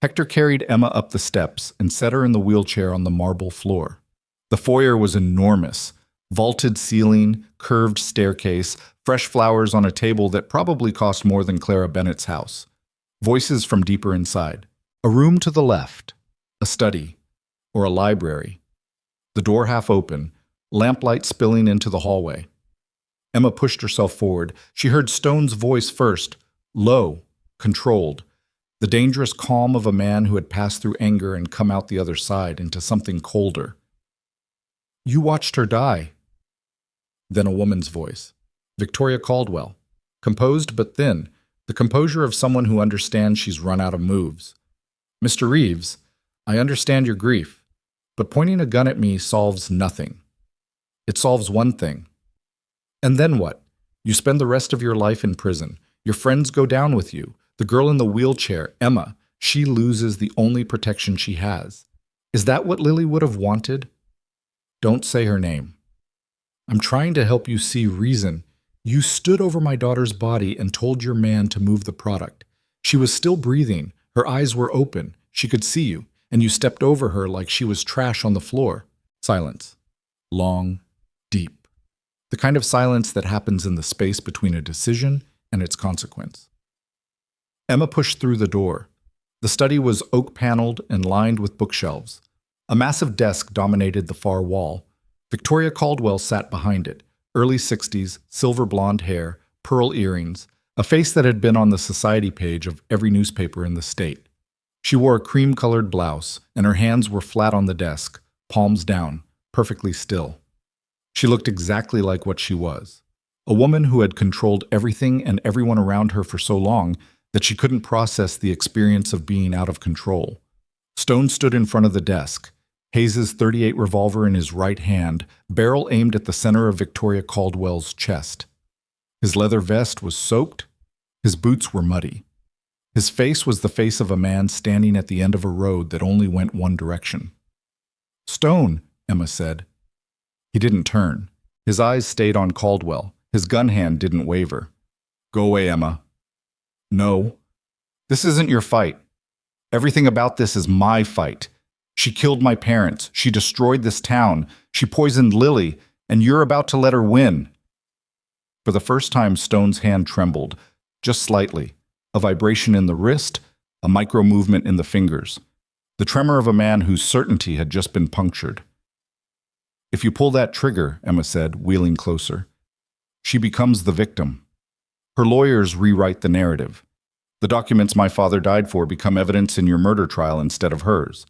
Hector carried Emma up the steps and set her in the wheelchair on the marble floor. The foyer was enormous. Vaulted ceiling, curved staircase, fresh flowers on a table that probably cost more than Clara Bennett's house. Voices from deeper inside. A room to the left. A study. Or a library. The door half open, lamplight spilling into the hallway. Emma pushed herself forward. She heard Stone's voice first, low, controlled, the dangerous calm of a man who had passed through anger and come out the other side into something colder. "You watched her die." Then a woman's voice, Victoria Caldwell, composed but thin, the composure of someone who understands she's run out of moves. "Mr. Reeves, I understand your grief, but pointing a gun at me solves nothing. It solves one thing. And then what? You spend the rest of your life in prison. Your friends go down with you. The girl in the wheelchair, Emma, she loses the only protection she has. Is that what Lily would have wanted? Don't say her name. I'm trying to help you see reason. You stood over my daughter's body and told your man to move the product. She was still breathing. Her eyes were open. She could see you, and you stepped over her like she was trash on the floor." Silence. Long, deep. The kind of silence that happens in the space between a decision and its consequence. Emma pushed through the door. The study was oak-paneled and lined with bookshelves. A massive desk dominated the far wall. Victoria Caldwell sat behind it, early 60s, silver blonde hair, pearl earrings, a face that had been on the society page of every newspaper in the state. She wore a cream-colored blouse, and her hands were flat on the desk, palms down, perfectly still. She looked exactly like what she was, a woman who had controlled everything and everyone around her for so long that she couldn't process the experience of being out of control. Stone stood in front of the desk, Hayes's .38 revolver in his right hand, barrel aimed at the center of Victoria Caldwell's chest. His leather vest was soaked. His boots were muddy. His face was the face of a man standing at the end of a road that only went one direction. "Stone," Emma said. He didn't turn. His eyes stayed on Caldwell. His gun hand didn't waver. "Go away, Emma." "No. This isn't your fight. Everything about this is my fight. She killed my parents. She destroyed this town. She poisoned Lily, and you're about to let her win." For the first time, Stone's hand trembled, just slightly, a vibration in the wrist, a micro-movement in the fingers, the tremor of a man whose certainty had just been punctured. "If you pull that trigger," Emma said, wheeling closer, "she becomes the victim. Her lawyers rewrite the narrative. The documents my father died for become evidence in your murder trial instead of hers.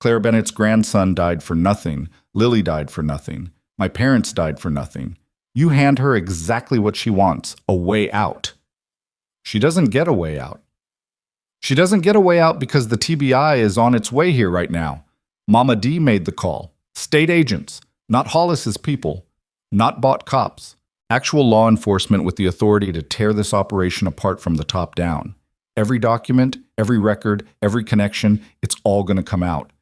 Claire Bennett's grandson died for nothing. Lily died for nothing. My parents died for nothing. You hand her exactly what she wants, a way out. She doesn't get a way out. She doesn't get a way out because the TBI is on its way here right now. Mama D made the call. State agents, not Hollis's people, not bought cops. Actual law enforcement with the authority to tear this operation apart from the top down. Every document, every record, every connection, it's all going to come out.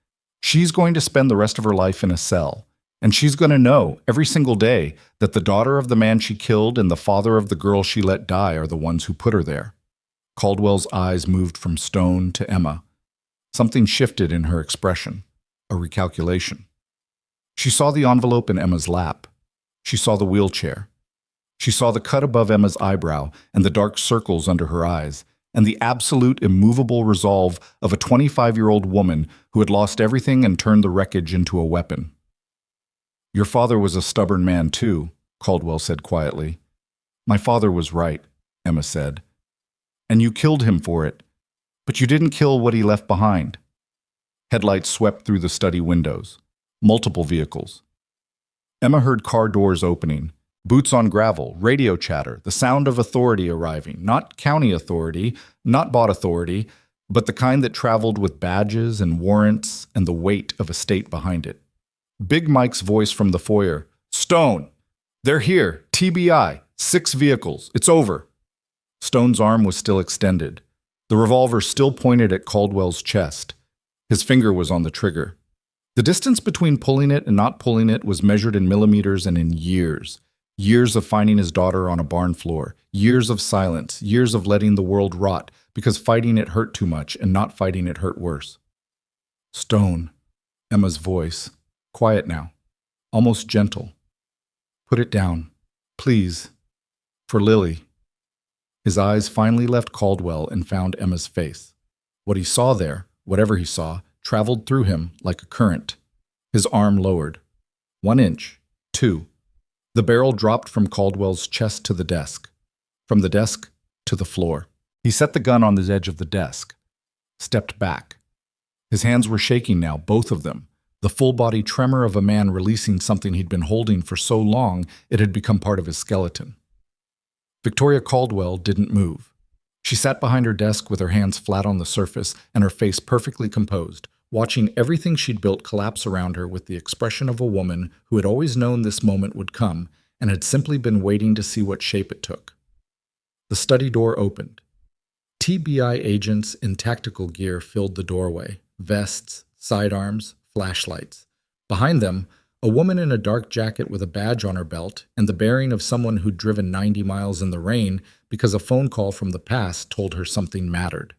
She's going to spend the rest of her life in a cell, and she's going to know every single day that the daughter of the man she killed and the father of the girl she let die are the ones who put her there." Caldwell's eyes moved from Stone to Emma. Something shifted in her expression, a recalculation. She saw the envelope in Emma's lap. She saw the wheelchair. She saw the cut above Emma's eyebrow and the dark circles under her eyes, and the absolute immovable resolve of a 25-year-old woman who had lost everything and turned the wreckage into a weapon. "Your father was a stubborn man too," Caldwell said quietly. "My father was right," Emma said. "And you killed him for it, but you didn't kill what he left behind." Headlights swept through the study windows. Multiple vehicles. Emma heard car doors opening. Boots on gravel, radio chatter, the sound of authority arriving, not county authority, not bought authority, but the kind that traveled with badges and warrants and the weight of a state behind it. Big Mike's voice from the foyer, "Stone! They're here! TBI! 6 vehicles! It's over!" Stone's arm was still extended. The revolver still pointed at Caldwell's chest. His finger was on the trigger. The distance between pulling it and not pulling it was measured in millimeters and in years. Years of finding his daughter on a barn floor, years of silence, years of letting the world rot because fighting it hurt too much and not fighting it hurt worse. "Stone," Emma's voice, quiet now, almost gentle. "Put it down, please, for Lily." His eyes finally left Caldwell and found Emma's face. What he saw there, whatever he saw, traveled through him like a current. His arm lowered. 1 inch, 2. The barrel dropped from Caldwell's chest to the desk, from the desk to the floor. He set the gun on the edge of the desk, stepped back. His hands were shaking now, both of them, the full-body tremor of a man releasing something he'd been holding for so long it had become part of his skeleton. Victoria Caldwell didn't move. She sat behind her desk with her hands flat on the surface and her face perfectly composed, watching everything she'd built collapse around her with the expression of a woman who had always known this moment would come and had simply been waiting to see what shape it took. The study door opened. TBI agents in tactical gear filled the doorway, vests, sidearms, flashlights. Behind them, a woman in a dark jacket with a badge on her belt and the bearing of someone who'd driven 90 miles in the rain because a phone call from the past told her something mattered.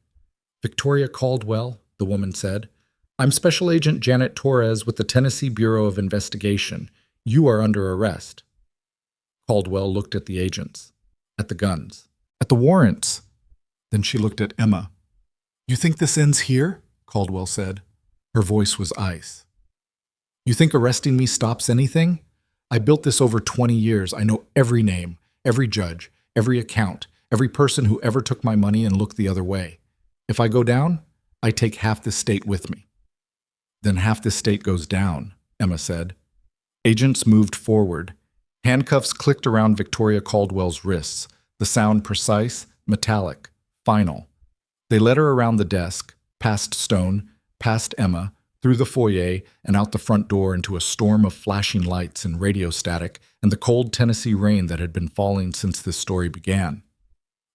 "Victoria Caldwell," the woman said. "I'm Special Agent Janet Torres with the Tennessee Bureau of Investigation. You are under arrest." Caldwell looked at the agents, at the guns, at the warrants. Then she looked at Emma. "You think this ends here?" Caldwell said. Her voice was ice. "You think arresting me stops anything? I built this over 20 years. I know every name, every judge, every account, every person who ever took my money and looked the other way. If I go down, I take half this state with me." "Then half this state goes down," Emma said. Agents moved forward. Handcuffs clicked around Victoria Caldwell's wrists, the sound precise, metallic, final. They led her around the desk, past Stone, past Emma, through the foyer and out the front door into a storm of flashing lights and radio static and the cold Tennessee rain that had been falling since this story began.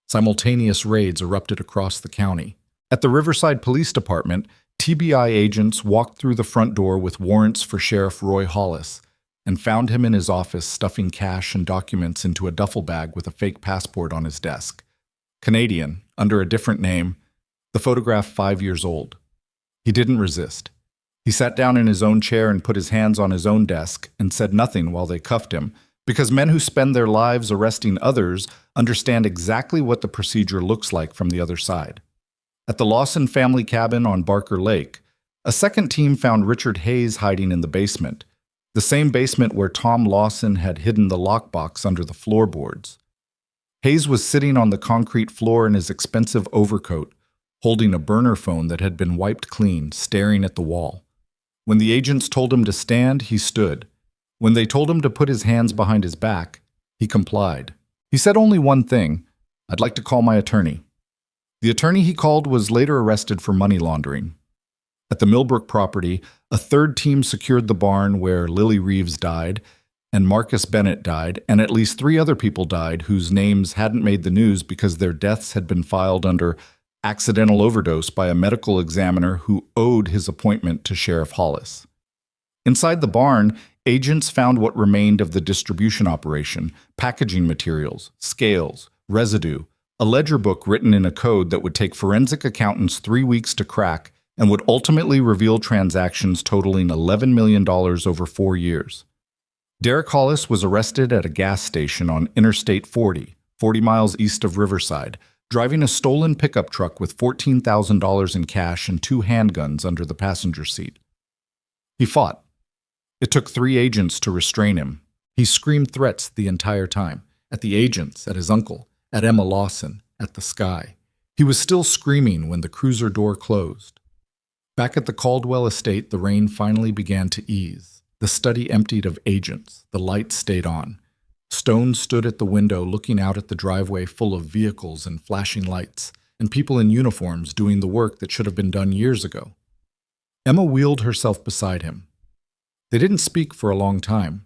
Simultaneous raids erupted across the county. At the Riverside Police Department, TBI agents walked through the front door with warrants for Sheriff Roy Hollis and found him in his office stuffing cash and documents into a duffel bag with a fake passport on his desk. Canadian, under a different name, the photograph 5 years old. He didn't resist. He sat down in his own chair and put his hands on his own desk and said nothing while they cuffed him, because men who spend their lives arresting others understand exactly what the procedure looks like from the other side. At the Lawson family cabin on Barker Lake, a second team found Richard Hayes hiding in the basement, the same basement where Tom Lawson had hidden the lockbox under the floorboards. Hayes was sitting on the concrete floor in his expensive overcoat, holding a burner phone that had been wiped clean, staring at the wall. When the agents told him to stand, he stood. When they told him to put his hands behind his back, he complied. He said only one thing: "I'd like to call my attorney." The attorney he called was later arrested for money laundering. At the Millbrook property, a third team secured the barn where Lily Reeves died, and Marcus Bennett died, and at least 3 other people died whose names hadn't made the news because their deaths had been filed under accidental overdose by a medical examiner who owed his appointment to Sheriff Hollis. Inside the barn, agents found what remained of the distribution operation: packaging materials, scales, residue, a ledger book written in a code that would take forensic accountants 3 weeks to crack and would ultimately reveal transactions totaling $11 million over 4 years. Derek Hollis was arrested at a gas station on Interstate 40, 40 miles east of Riverside, driving a stolen pickup truck with $14,000 in cash and 2 handguns under the passenger seat. He fought. It took 3 agents to restrain him. He screamed threats the entire time, at the agents, at his uncle, at Emma Lawson, at the sky. He was still screaming when the cruiser door closed. Back at the Caldwell estate, the rain finally began to ease. The study emptied of agents. The lights stayed on. Stone stood at the window looking out at the driveway full of vehicles and flashing lights, and people in uniforms doing the work that should have been done years ago. Emma wheeled herself beside him. They didn't speak for a long time,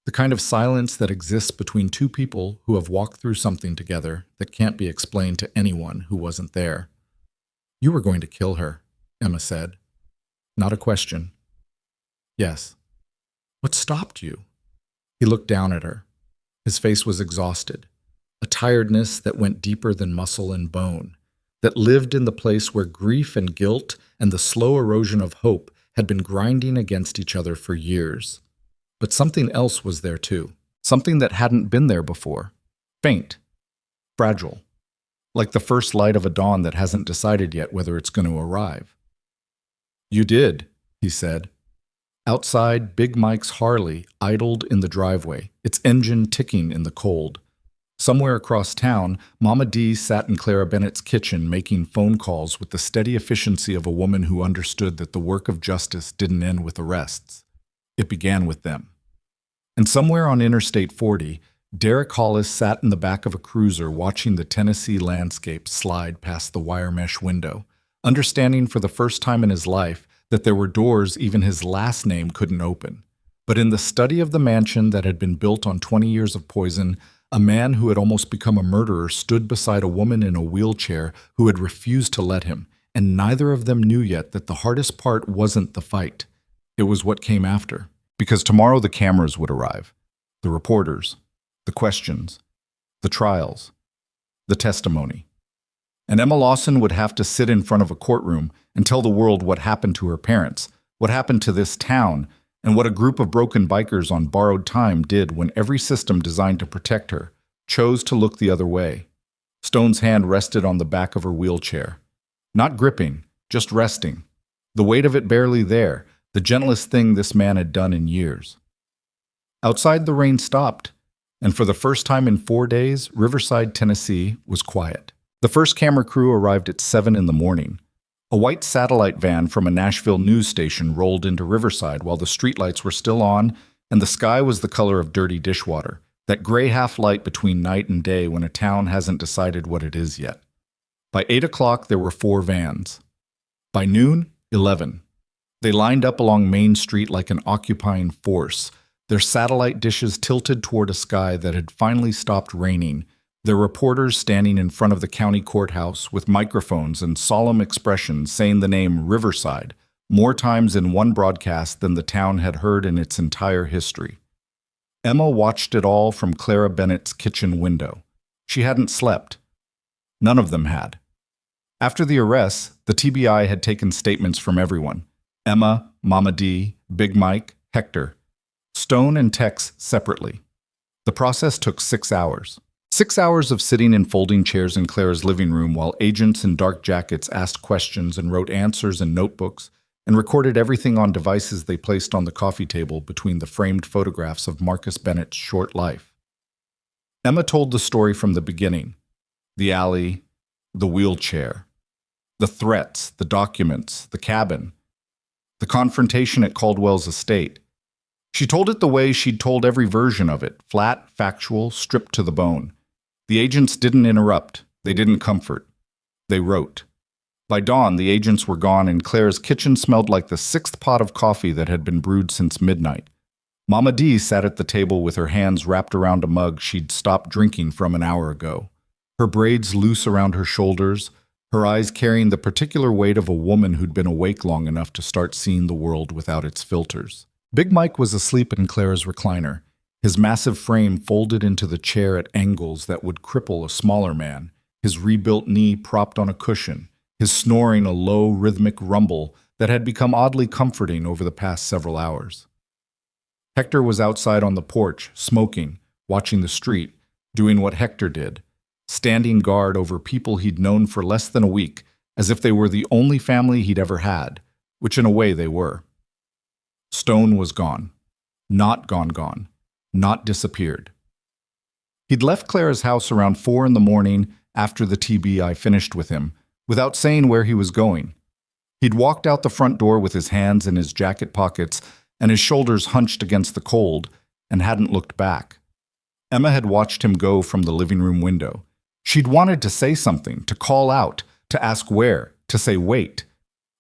the kind of silence that exists between 2 people who have walked through something together that can't be explained to anyone who wasn't there. "You were going to kill her," Emma said. Not a question. "Yes." "What stopped you?" He looked down at her. His face was exhausted, a tiredness that went deeper than muscle and bone, that lived in the place where grief and guilt and the slow erosion of hope had been grinding against each other for years. But something else was there too, something that hadn't been there before. Faint, fragile, like the first light of a dawn that hasn't decided yet whether it's going to arrive. "You did," he said. Outside, Big Mike's Harley idled in the driveway, its engine ticking in the cold. Somewhere across town, Mama D sat in Clara Bennett's kitchen making phone calls with the steady efficiency of a woman who understood that the work of justice didn't end with arrests. It began with them. And somewhere on Interstate 40, Derek Hollis sat in the back of a cruiser watching the Tennessee landscape slide past the wire mesh window, understanding for the first time in his life that there were doors even his last name couldn't open. But in the study of the mansion that had been built on 20 years of poison, a man who had almost become a murderer stood beside a woman in a wheelchair who had refused to let him, and neither of them knew yet that the hardest part wasn't the fight. It was what came after. Because tomorrow the cameras would arrive, the reporters, the questions, the trials, the testimony. And Emma Lawson would have to sit in front of a courtroom and tell the world what happened to her parents, what happened to this town, and what a group of broken bikers on borrowed time did when every system designed to protect her chose to look the other way. Stone's hand rested on the back of her wheelchair. Not gripping, just resting. The weight of it barely there, the gentlest thing this man had done in years. Outside, the rain stopped, and for the first time in 4 days, Riverside, Tennessee was quiet. The first camera crew arrived at 7 in the morning. A white satellite van from a Nashville news station rolled into Riverside while the streetlights were still on and the sky was the color of dirty dishwater, that gray half-light between night and day when a town hasn't decided what it is yet. By 8 o'clock, there were 4 vans. By noon, 11. They lined up along Main Street like an occupying force, their satellite dishes tilted toward a sky that had finally stopped raining, their reporters standing in front of the county courthouse with microphones and solemn expressions saying the name Riverside more times in one broadcast than the town had heard in its entire history. Emma watched it all from Clara Bennett's kitchen window. She hadn't slept. None of them had. After the arrests, the TBI had taken statements from everyone. Emma, Mama D, Big Mike, Hector. Stone and Tex separately. The process took 6 hours. 6 hours of sitting in folding chairs in Clara's living room while agents in dark jackets asked questions and wrote answers in notebooks and recorded everything on devices they placed on the coffee table between the framed photographs of Marcus Bennett's short life. Emma told the story from the beginning. The alley, the wheelchair, the threats, the documents, the cabin, the confrontation at Caldwell's estate. She told it the way she'd told every version of it, flat, factual, stripped to the bone. The agents didn't interrupt. They didn't comfort. They wrote. By dawn, the agents were gone and Clara's kitchen smelled like the 6th pot of coffee that had been brewed since midnight. Mama D sat at the table with her hands wrapped around a mug she'd stopped drinking from an hour ago, her braids loose around her shoulders, her eyes carrying the particular weight of a woman who'd been awake long enough to start seeing the world without its filters. Big Mike was asleep in Clara's recliner, his massive frame folded into the chair at angles that would cripple a smaller man, his rebuilt knee propped on a cushion, his snoring a low, rhythmic rumble that had become oddly comforting over the past several hours. Hector was outside on the porch, smoking, watching the street, doing what Hector did, standing guard over people he'd known for less than a week, as if they were the only family he'd ever had, which in a way they were. Stone was gone. Not gone. Not disappeared. He'd left Clara's house around 4 in the morning after the TBI finished with him, without saying where he was going. He'd walked out the front door with his hands in his jacket pockets and his shoulders hunched against the cold, and hadn't looked back. Emma had watched him go from the living room window. She'd wanted to say something, to call out, to ask where, to say wait.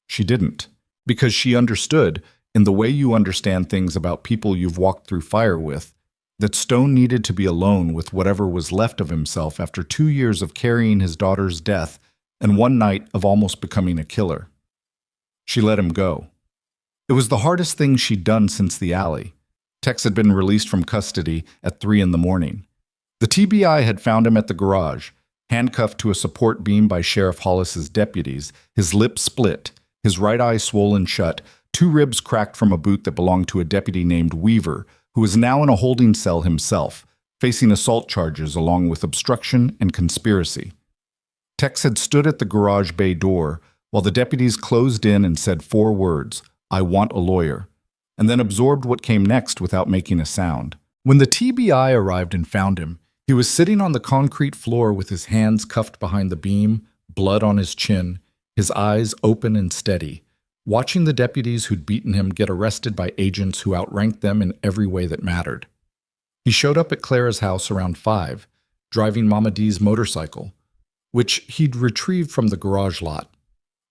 She didn't, because she understood, in the way you understand things about people you've walked through fire with, that Stone needed to be alone with whatever was left of himself after 2 years of carrying his daughter's death and 1 night of almost becoming a killer. She let him go. It was the hardest thing she'd done since the alley. Tex had been released from custody at 3 in the morning. The TBI had found him at the garage, handcuffed to a support beam by Sheriff Hollis's deputies, his lip split, his right eye swollen shut, 2 ribs cracked from a boot that belonged to a deputy named Weaver, who was now in a holding cell himself, facing assault charges along with obstruction and conspiracy. Tex had stood at the garage bay door while the deputies closed in and said 4 words, "I want a lawyer," and then absorbed what came next without making a sound. When the TBI arrived and found him, he was sitting on the concrete floor with his hands cuffed behind the beam, blood on his chin, his eyes open and steady, watching the deputies who'd beaten him get arrested by agents who outranked them in every way that mattered. He showed up at Clara's house around 5, driving Mama D's motorcycle, which he'd retrieved from the garage lot.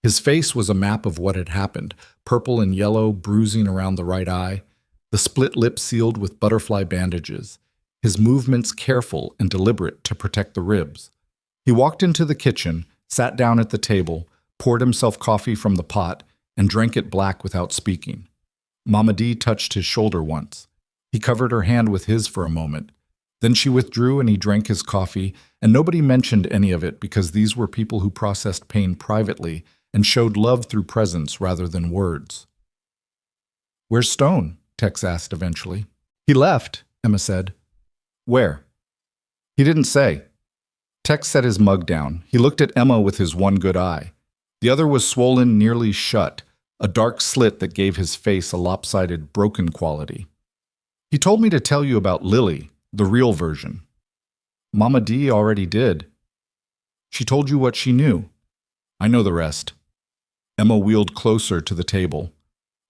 His face was a map of what had happened, purple and yellow bruising around the right eye, the split lip sealed with butterfly bandages, his movements careful and deliberate to protect the ribs. He walked into the kitchen, sat down at the table, poured himself coffee from the pot, and drank it black without speaking. Mama D touched his shoulder once. He covered her hand with his for a moment. Then she withdrew and he drank his coffee, and nobody mentioned any of it because these were people who processed pain privately and showed love through presence rather than words. "Where's Stone?" Tex asked eventually. "He left," Emma said. "Where?" "He didn't say." Tex set his mug down. He looked at Emma with his one good eye. The other was swollen nearly shut, a dark slit that gave his face a lopsided, broken quality. "He told me to tell you about Lily, the real version." "Mama D already did." "She told you what she knew." "I know the rest." Emma wheeled closer to the table.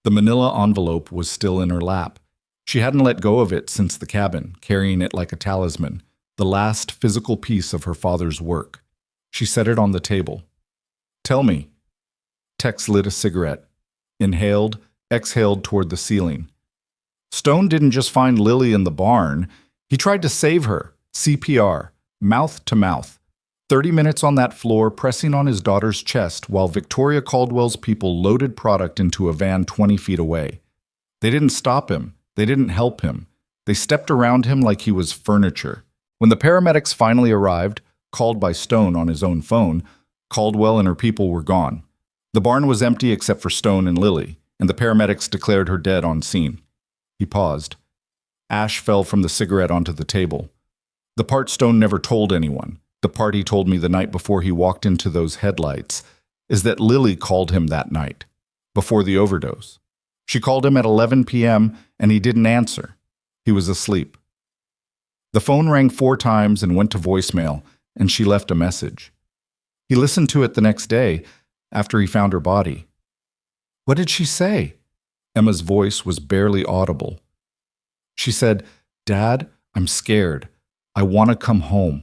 The manila envelope was still in her lap. She hadn't let go of it since the cabin, carrying it like a talisman, the last physical piece of her father's work. She set it on the table. "Tell me." Tex lit a cigarette, inhaled, exhaled toward the ceiling. "Stone didn't just find Lily in the barn. He tried to save her, CPR, mouth to mouth. 30 minutes on that floor, pressing on his daughter's chest while Victoria Caldwell's people loaded product into a van 20 feet away. They didn't stop him. They didn't help him. They stepped around him like he was furniture. When the paramedics finally arrived, called by Stone on his own phone, Caldwell and her people were gone. The barn was empty except for Stone and Lily, and the paramedics declared her dead on scene." He paused. Ash fell from the cigarette onto the table. "The part Stone never told anyone, the part he told me the night before he walked into those headlights, is that Lily called him that night, before the overdose. She called him at 11 p.m. and he didn't answer. He was asleep. The phone rang 4 times and went to voicemail, and she left a message. He listened to it the next day, after he found her body. What did she say?" Emma's voice was barely audible. She said, "Dad, I'm scared. I want to come home."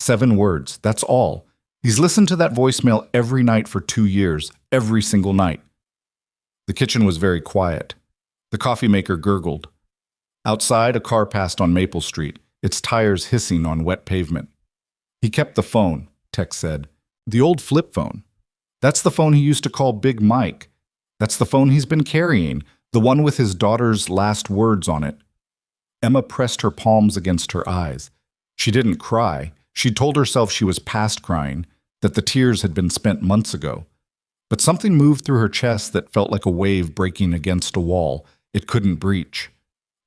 7 words, that's all. He's listened to that voicemail every night for 2 years, every single night. The kitchen was very quiet. The coffee maker gurgled. Outside, a car passed on Maple Street, its tires hissing on wet pavement. "He kept the phone," Tex said. "The old flip phone. That's the phone he used to call Big Mike. That's the phone he's been carrying, the one with his daughter's last words on it." Emma pressed her palms against her eyes. She didn't cry. She told herself she was past crying, that the tears had been spent months ago. But something moved through her chest that felt like a wave breaking against a wall it couldn't breach.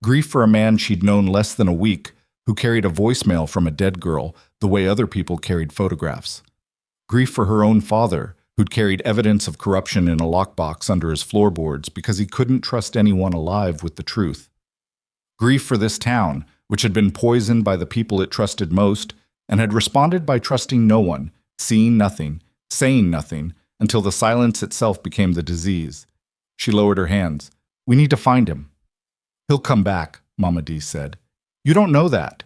Grief for a man she'd known less than a week, who carried a voicemail from a dead girl the way other people carried photographs. Grief for her own father, who'd carried evidence of corruption in a lockbox under his floorboards because he couldn't trust anyone alive with the truth. Grief for this town, which had been poisoned by the people it trusted most, and had responded by trusting no one, seeing nothing, saying nothing, until the silence itself became the disease. She lowered her hands. "We need to find him." "He'll come back," Mama D said. "You don't know that."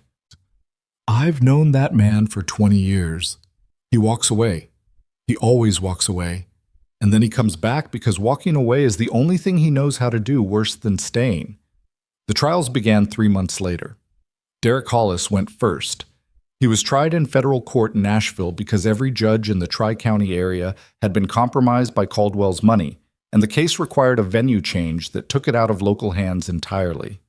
"I've known that man for 20 years. He walks away. He always walks away. And then he comes back because walking away is the only thing he knows how to do worse than staying." The trials began 3 months later. Derek Hollis went first. He was tried in federal court in Nashville because every judge in the Tri-County area had been compromised by Caldwell's money, and the case required a venue change that took it out of local hands entirely.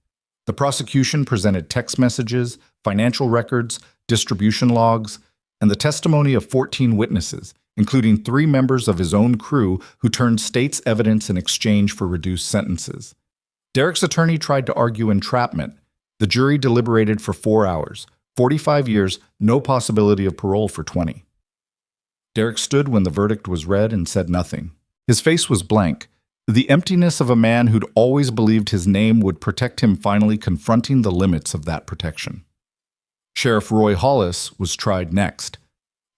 The prosecution presented text messages, financial records, distribution logs, and the testimony of 14 witnesses, including 3 members of his own crew who turned state's evidence in exchange for reduced sentences. Derek's attorney tried to argue entrapment. The jury deliberated for 4 hours. 45 years, no possibility of parole for 20. Derek stood when the verdict was read and said nothing. His face was blank. The emptiness of a man who'd always believed his name would protect him finally confronting the limits of that protection. Sheriff Roy Hollis was tried next.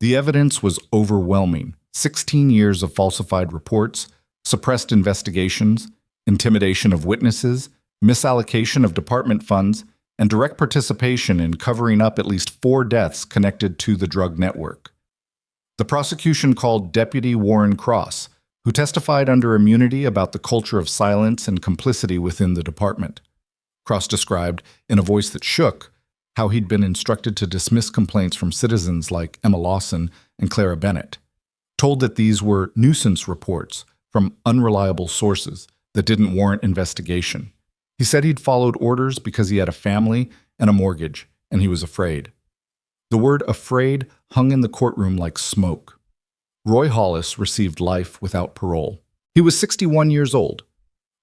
The evidence was overwhelming. 16 years of falsified reports, suppressed investigations, intimidation of witnesses, misallocation of department funds, and direct participation in covering up at least 4 deaths connected to the drug network. The prosecution called Deputy Warren Cross, who testified under immunity about the culture of silence and complicity within the department. Cross described, in a voice that shook, how he'd been instructed to dismiss complaints from citizens like Emma Lawson and Clara Bennett, told that these were nuisance reports from unreliable sources that didn't warrant investigation. He said he'd followed orders because he had a family and a mortgage, and he was afraid. The word afraid hung in the courtroom like smoke. Roy Hollis received life without parole. He was 61 years old.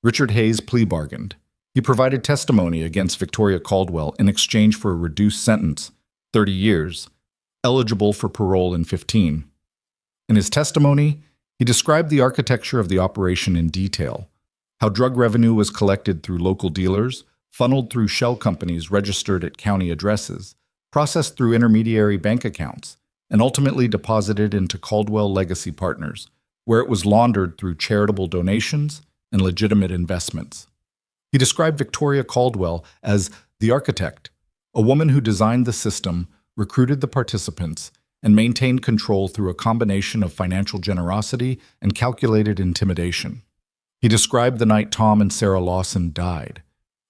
Richard Hayes plea bargained. He provided testimony against Victoria Caldwell in exchange for a reduced sentence, 30 years, eligible for parole in 15. In his testimony, he described the architecture of the operation in detail, how drug revenue was collected through local dealers, funneled through shell companies registered at county addresses, processed through intermediary bank accounts, and ultimately deposited into Caldwell Legacy Partners, where it was laundered through charitable donations and legitimate investments. He described Victoria Caldwell as the architect, a woman who designed the system, recruited the participants, and maintained control through a combination of financial generosity and calculated intimidation. He described the night Tom and Sarah Lawson died.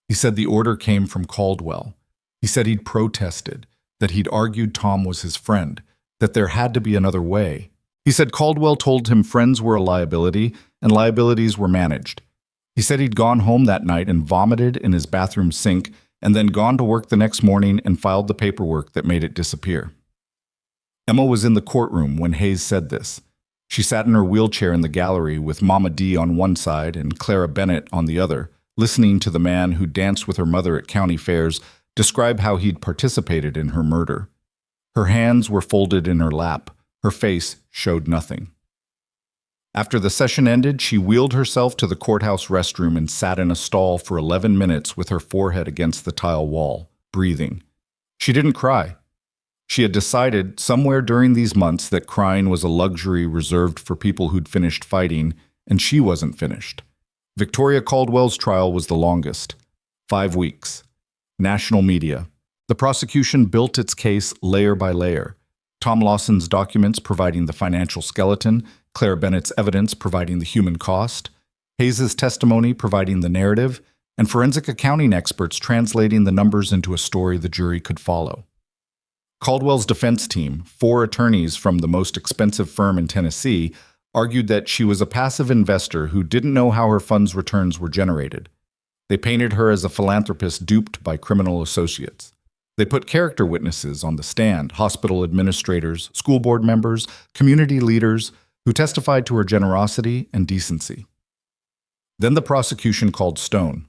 He said the order came from Caldwell. He said he'd protested, that he'd argued Tom was his friend, that there had to be another way. He said Caldwell told him friends were a liability and liabilities were managed. He said he'd gone home that night and vomited in his bathroom sink and then gone to work the next morning and filed the paperwork that made it disappear. Emma was in the courtroom when Hayes said this. She sat in her wheelchair in the gallery with Mama D on one side and Clara Bennett on the other, listening to the man who danced with her mother at county fairs describe how he'd participated in her murder. Her hands were folded in her lap. Her face showed nothing. After the session ended, she wheeled herself to the courthouse restroom and sat in a stall for 11 minutes with her forehead against the tile wall, breathing. She didn't cry. She had decided somewhere during these months that crying was a luxury reserved for people who'd finished fighting, and she wasn't finished. Victoria Caldwell's trial was the longest, 5 weeks. National media. The prosecution built its case layer by layer. Tom Lawson's documents providing the financial skeleton, Claire Bennett's evidence providing the human cost, Hayes' testimony providing the narrative, and forensic accounting experts translating the numbers into a story the jury could follow. Caldwell's defense team, 4 attorneys from the most expensive firm in Tennessee, argued that she was a passive investor who didn't know how her funds' returns were generated. They painted her as a philanthropist duped by criminal associates. They put character witnesses on the stand, hospital administrators, school board members, community leaders, who testified to her generosity and decency. Then the prosecution called Stone.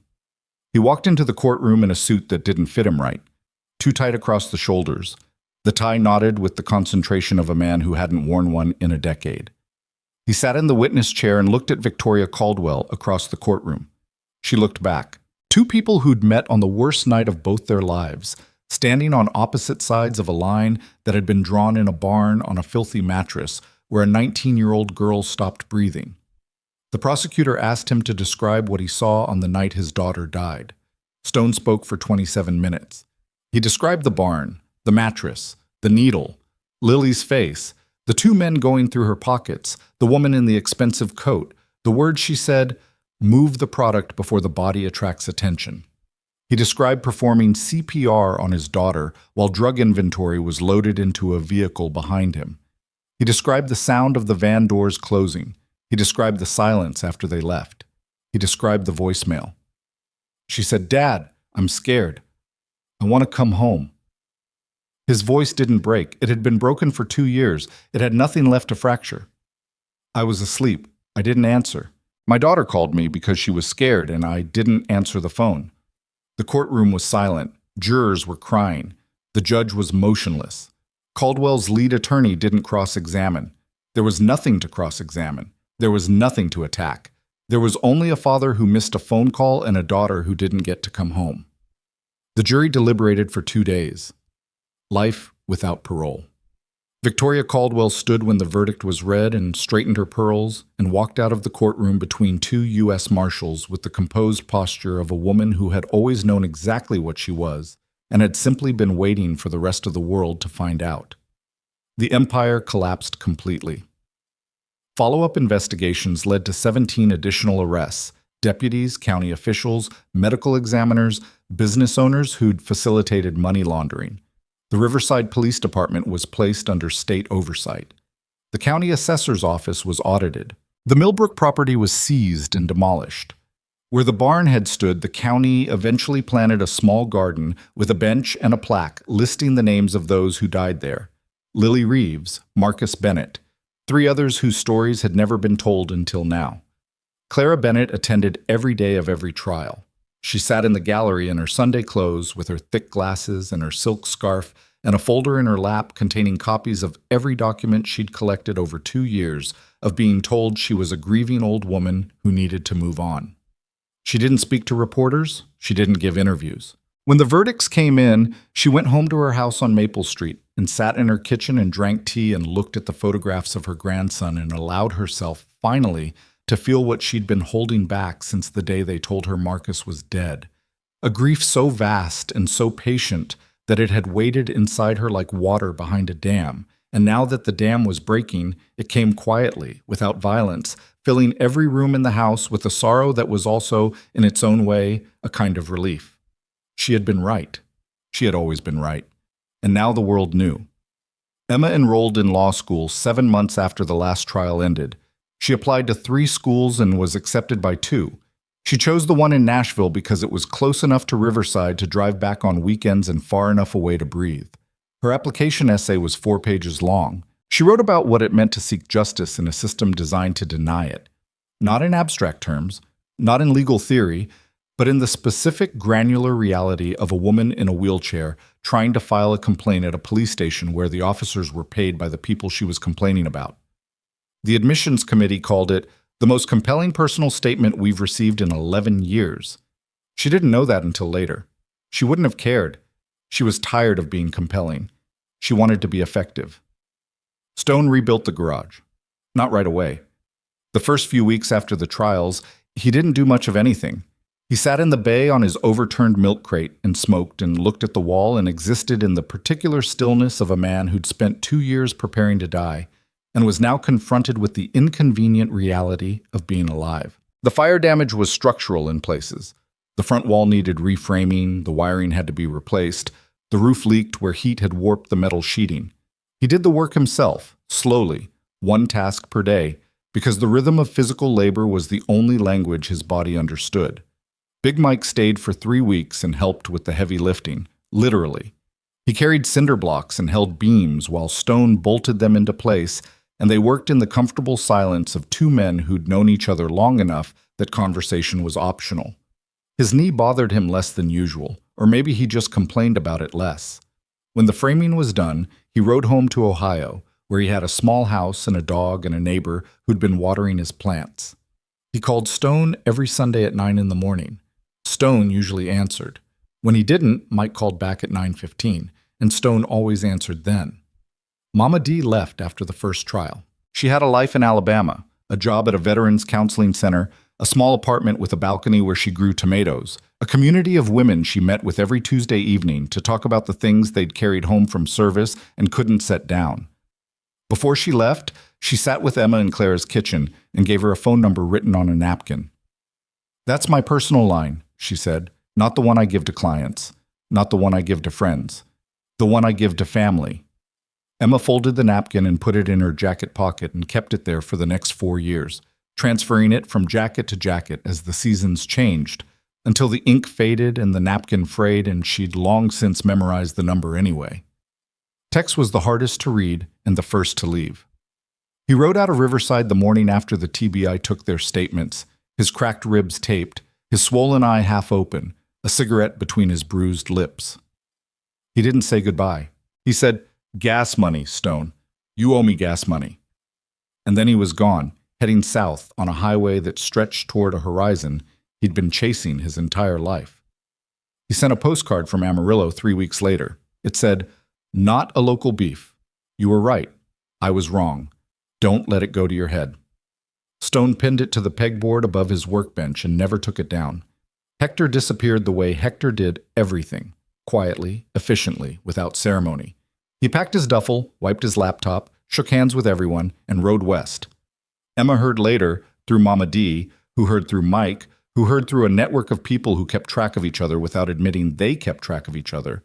He walked into the courtroom in a suit that didn't fit him right, too tight across the shoulders. The tie knotted with the concentration of a man who hadn't worn one in a decade. He sat in the witness chair and looked at Victoria Caldwell across the courtroom. She looked back. 2 people who'd met on the worst night of both their lives, standing on opposite sides of a line that had been drawn in a barn on a filthy mattress where a 19-year-old girl stopped breathing. The prosecutor asked him to describe what he saw on the night his daughter died. Stone spoke for 27 minutes. He described the barn, the mattress, the needle, Lily's face, the 2 men going through her pockets, the woman in the expensive coat, the words she said, "Move the product before the body attracts attention." He described performing CPR on his daughter while drug inventory was loaded into a vehicle behind him. He described the sound of the van doors closing. He described the silence after they left. He described the voicemail. She said, "Dad, I'm scared. I want to come home." His voice didn't break. It had been broken for 2 years. It had nothing left to fracture. "I was asleep. I didn't answer. My daughter called me because she was scared and I didn't answer the phone." The courtroom was silent. Jurors were crying. The judge was motionless. Caldwell's lead attorney didn't cross-examine. There was nothing to cross-examine. There was nothing to attack. There was only a father who missed a phone call and a daughter who didn't get to come home. The jury deliberated for 2 days. Life without parole. Victoria Caldwell stood when the verdict was read and straightened her pearls and walked out of the courtroom between 2 U.S. Marshals with the composed posture of a woman who had always known exactly what she was and had simply been waiting for the rest of the world to find out. The empire collapsed completely. Follow-up investigations led to 17 additional arrests: deputies, county officials, medical examiners, business owners who'd facilitated money laundering. The Riverside Police Department was placed under state oversight. The county assessor's office was audited. The Millbrook property was seized and demolished. Where the barn had stood, the county eventually planted a small garden with a bench and a plaque listing the names of those who died there: Lily Reeves, Marcus Bennett, 3 others whose stories had never been told until now. Clara Bennett attended every day of every trial. She sat in the gallery in her Sunday clothes with her thick glasses and her silk scarf and a folder in her lap containing copies of every document she'd collected over 2 years of being told she was a grieving old woman who needed to move on. She didn't speak to reporters. She didn't give interviews. When the verdicts came in, she went home to her house on Maple Street and sat in her kitchen and drank tea and looked at the photographs of her grandson and allowed herself, finally, to feel what she'd been holding back since the day they told her Marcus was dead. A grief so vast and so patient that it had waited inside her like water behind a dam, and now that the dam was breaking, it came quietly, without violence, filling every room in the house with a sorrow that was also, in its own way, a kind of relief. She had been right. She had always been right. And now the world knew. Emma enrolled in law school 7 months after the last trial ended. She applied to 3 schools and was accepted by 2. She chose the one in Nashville because it was close enough to Riverside to drive back on weekends and far enough away to breathe. Her application essay was 4 pages long. She wrote about what it meant to seek justice in a system designed to deny it. Not in abstract terms, not in legal theory, but in the specific granular reality of a woman in a wheelchair trying to file a complaint at a police station where the officers were paid by the people she was complaining about. The admissions committee called it the most compelling personal statement we've received in 11 years. She didn't know that until later. She wouldn't have cared. She was tired of being compelling. She wanted to be effective. Stone rebuilt the garage. Not right away. The first few weeks after the trials, he didn't do much of anything. He sat in the bay on his overturned milk crate and smoked and looked at the wall and existed in the particular stillness of a man who'd spent 2 years preparing to die and was now confronted with the inconvenient reality of being alive. The fire damage was structural in places. The front wall needed reframing, the wiring had to be replaced, the roof leaked where heat had warped the metal sheeting. He did the work himself, slowly, 1 task per day, because the rhythm of physical labor was the only language his body understood. Big Mike stayed for 3 weeks and helped with the heavy lifting, literally. He carried cinder blocks and held beams while Stone bolted them into place, and they worked in the comfortable silence of 2 men who'd known each other long enough that conversation was optional. His knee bothered him less than usual, or maybe he just complained about it less. When the framing was done, he rode home to Ohio, where he had a small house and a dog and a neighbor who'd been watering his plants. He called Stone every Sunday at 9 in the morning. Stone usually answered. When he didn't, Mike called back at 9:15, and Stone always answered then. Mama D left after the first trial. She had a life in Alabama, a job at a veterans counseling center, a small apartment with a balcony where she grew tomatoes, a community of women she met with every Tuesday evening to talk about the things they'd carried home from service and couldn't set down. Before she left, she sat with Emma in Clara's kitchen and gave her a phone number written on a napkin. "That's my personal line," she said, "not the one I give to clients, not the one I give to friends, the one I give to family." Emma folded the napkin and put it in her jacket pocket and kept it there for the next 4 years, transferring it from jacket to jacket as the seasons changed, until the ink faded and the napkin frayed and she'd long since memorized the number anyway. Tex was the hardest to read and the first to leave. He rode out of Riverside the morning after the TBI took their statements, his cracked ribs taped, his swollen eye half open, a cigarette between his bruised lips. He didn't say goodbye. He said, "Gas money, Stone. You owe me gas money." And then he was gone, heading south on a highway that stretched toward a horizon he'd been chasing his entire life. He sent a postcard from Amarillo 3 weeks later. It said, "Not a local beef. You were right. I was wrong. Don't let it go to your head." Stone pinned it to the pegboard above his workbench and never took it down. Hector disappeared the way Hector did everything, quietly, efficiently, without ceremony. He packed his duffel, wiped his laptop, shook hands with everyone, and rode west. Emma heard later, through Mama D, who heard through Mike, who heard through a network of people who kept track of each other without admitting they kept track of each other,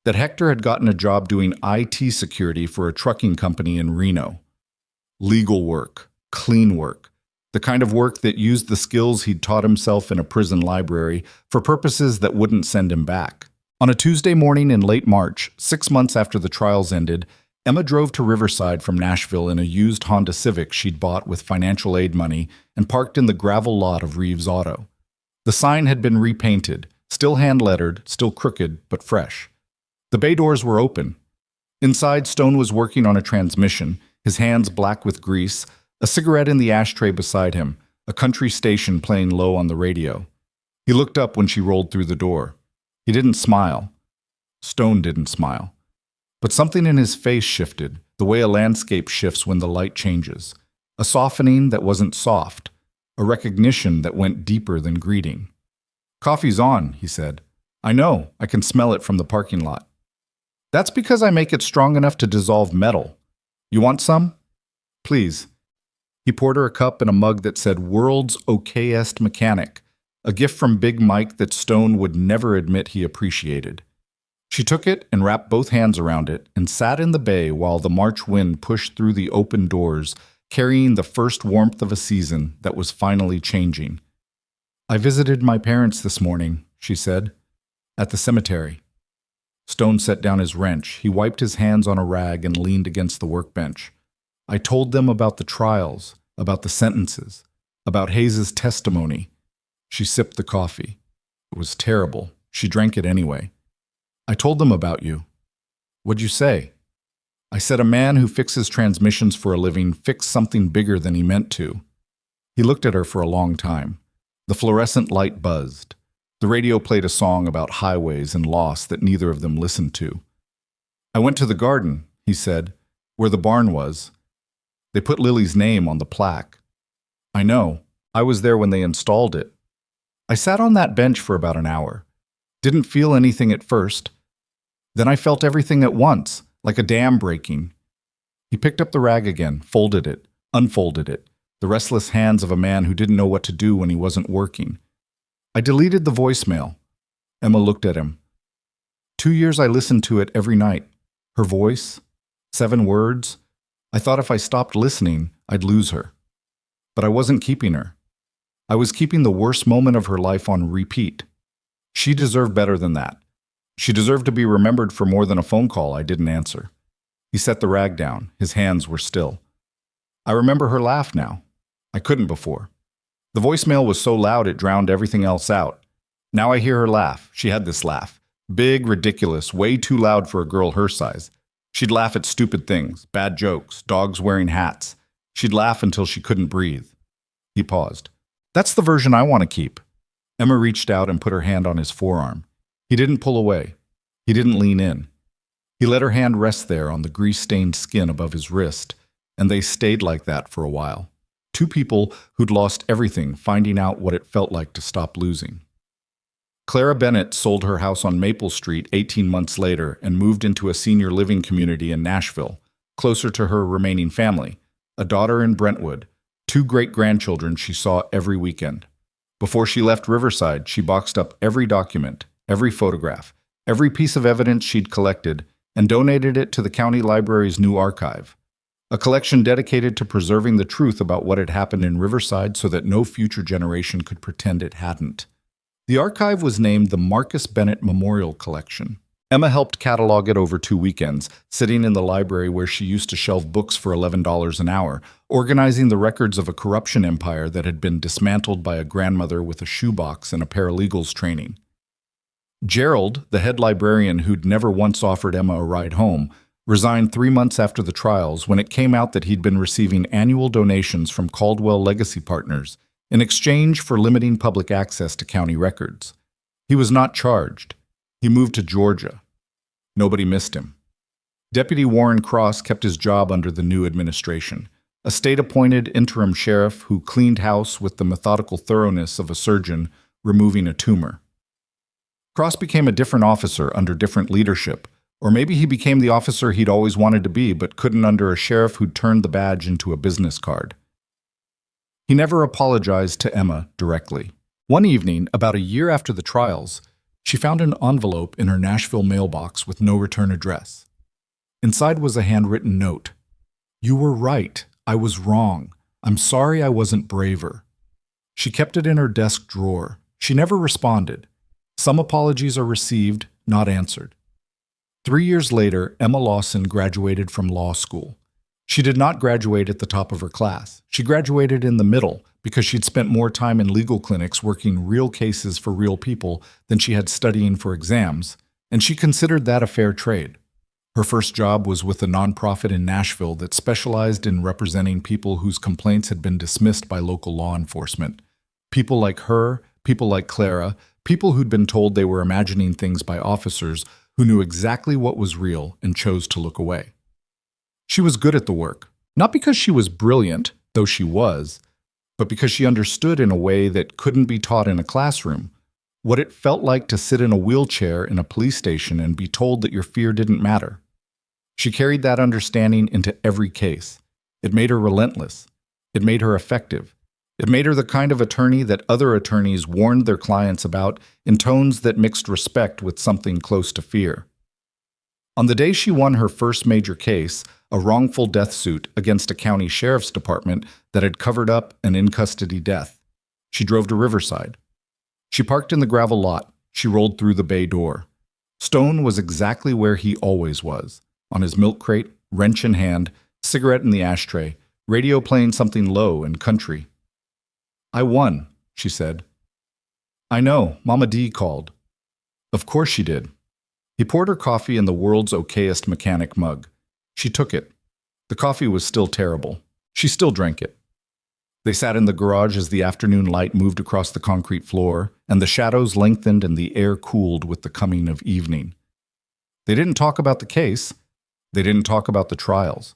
that Hector had gotten a job doing IT security for a trucking company in Reno. Legal work, clean work, the kind of work that used the skills he'd taught himself in a prison library for purposes that wouldn't send him back. On a Tuesday morning in late March, 6 months after the trials ended, Emma drove to Riverside from Nashville in a used Honda Civic she'd bought with financial aid money and parked in the gravel lot of Reeves Auto. The sign had been repainted, still hand-lettered, still crooked, but fresh. The bay doors were open. Inside, Stone was working on a transmission, his hands black with grease, a cigarette in the ashtray beside him, a country station playing low on the radio. He looked up when she rolled through the door. He didn't smile. Stone didn't smile. But something in his face shifted, the way a landscape shifts when the light changes. A softening that wasn't soft, a recognition that went deeper than greeting. "Coffee's on," he said. "I know, I can smell it from the parking lot." "That's because I make it strong enough to dissolve metal. You want some?" "Please." He poured her a cup and a mug that said "World's Okayest Mechanic," a gift from Big Mike that Stone would never admit he appreciated. She took it and wrapped both hands around it and sat in the bay while the March wind pushed through the open doors, carrying the first warmth of a season that was finally changing. "I visited my parents this morning," she said, "at the cemetery." Stone set down his wrench. He wiped his hands on a rag and leaned against the workbench. "I told them about the trials, about the sentences, about Hayes' testimony." She sipped the coffee. It was terrible. She drank it anyway. "I told them about you." "What'd you say?" "I said a man who fixes transmissions for a living fixed something bigger than he meant to." He looked at her for a long time. The fluorescent light buzzed. The radio played a song about highways and loss that neither of them listened to. "I went to the garden," he said, "where the barn was. They put Lily's name on the plaque." "I know. I was there when they installed it. I sat on that bench for about an hour. Didn't feel anything at first. Then I felt everything at once, like a dam breaking." He picked up the rag again, folded it, unfolded it, the restless hands of a man who didn't know what to do when he wasn't working. "I deleted the voicemail." Emma looked at him. 2 years I listened to it every night. Her voice, 7 words. I thought if I stopped listening, I'd lose her. But I wasn't keeping her. I was keeping the worst moment of her life on repeat. She deserved better than that. She deserved to be remembered for more than a phone call I didn't answer. He set the rag down. His hands were still. "I remember her laugh now. I couldn't before. The voicemail was so loud it drowned everything else out. Now I hear her laugh. She had this laugh. Big, ridiculous, way too loud for a girl her size. She'd laugh at stupid things, bad jokes, dogs wearing hats. She'd laugh until she couldn't breathe." He paused. "That's the version I want to keep." Emma reached out and put her hand on his forearm. He didn't pull away. He didn't lean in. He let her hand rest there on the grease-stained skin above his wrist, and they stayed like that for a while. Two people who'd lost everything finding out what it felt like to stop losing. Clara Bennett sold her house on Maple Street 18 months later and moved into a senior living community in Nashville, closer to her remaining family, a daughter in Brentwood, 2 great-grandchildren she saw every weekend. Before she left Riverside, she boxed up every document, every photograph, every piece of evidence she'd collected, and donated it to the county library's new archive, a collection dedicated to preserving the truth about what had happened in Riverside so that no future generation could pretend it hadn't. The archive was named the Marcus Bennett Memorial Collection. Emma helped catalog it over 2 weekends, sitting in the library where she used to shelve books for $11 an hour, organizing the records of a corruption empire that had been dismantled by a grandmother with a shoebox and a paralegal's training. Gerald, the head librarian who'd never once offered Emma a ride home, Resigned 3 months after the trials when it came out that he'd been receiving annual donations from Caldwell Legacy Partners in exchange for limiting public access to county records. He was not charged. He moved to Georgia. Nobody missed him. Deputy Warren Cross kept his job under the new administration, a state-appointed interim sheriff who cleaned house with the methodical thoroughness of a surgeon removing a tumor. Cross became a different officer under different leadership, or maybe he became the officer he'd always wanted to be but couldn't under a sheriff who'd turned the badge into a business card. He never apologized to Emma directly. One evening, about a year after the trials, she found an envelope in her Nashville mailbox with no return address. Inside was a handwritten note. "You were right. I was wrong. I'm sorry I wasn't braver." She kept it in her desk drawer. She never responded. Some apologies are received, not answered. 3 years later, Emma Lawson graduated from law school. She did not graduate at the top of her class. She graduated in the middle because she'd spent more time in legal clinics working real cases for real people than she had studying for exams, and she considered that a fair trade. Her first job was with a nonprofit in Nashville that specialized in representing people whose complaints had been dismissed by local law enforcement. People like her, people like Clara, people who'd been told they were imagining things by officers who knew exactly what was real and chose to look away. She was good at the work, not because she was brilliant, though she was, but because she understood in a way that couldn't be taught in a classroom what it felt like to sit in a wheelchair in a police station and be told that your fear didn't matter. She carried that understanding into every case. It made her relentless. It made her effective. It made her the kind of attorney that other attorneys warned their clients about in tones that mixed respect with something close to fear. On the day she won her first major case, a wrongful death suit against a county sheriff's department that had covered up an in-custody death, she drove to Riverside. She parked in the gravel lot. She rolled through the bay door. Stone was exactly where he always was, on his milk crate, wrench in hand, cigarette in the ashtray, radio playing something low and country. "I won," she said. "I know, Mama D called." Of course she did. He poured her coffee in the world's okayest mechanic mug. She took it. The coffee was still terrible. She still drank it. They sat in the garage as the afternoon light moved across the concrete floor, and the shadows lengthened and the air cooled with the coming of evening. They didn't talk about the case. They didn't talk about the trials.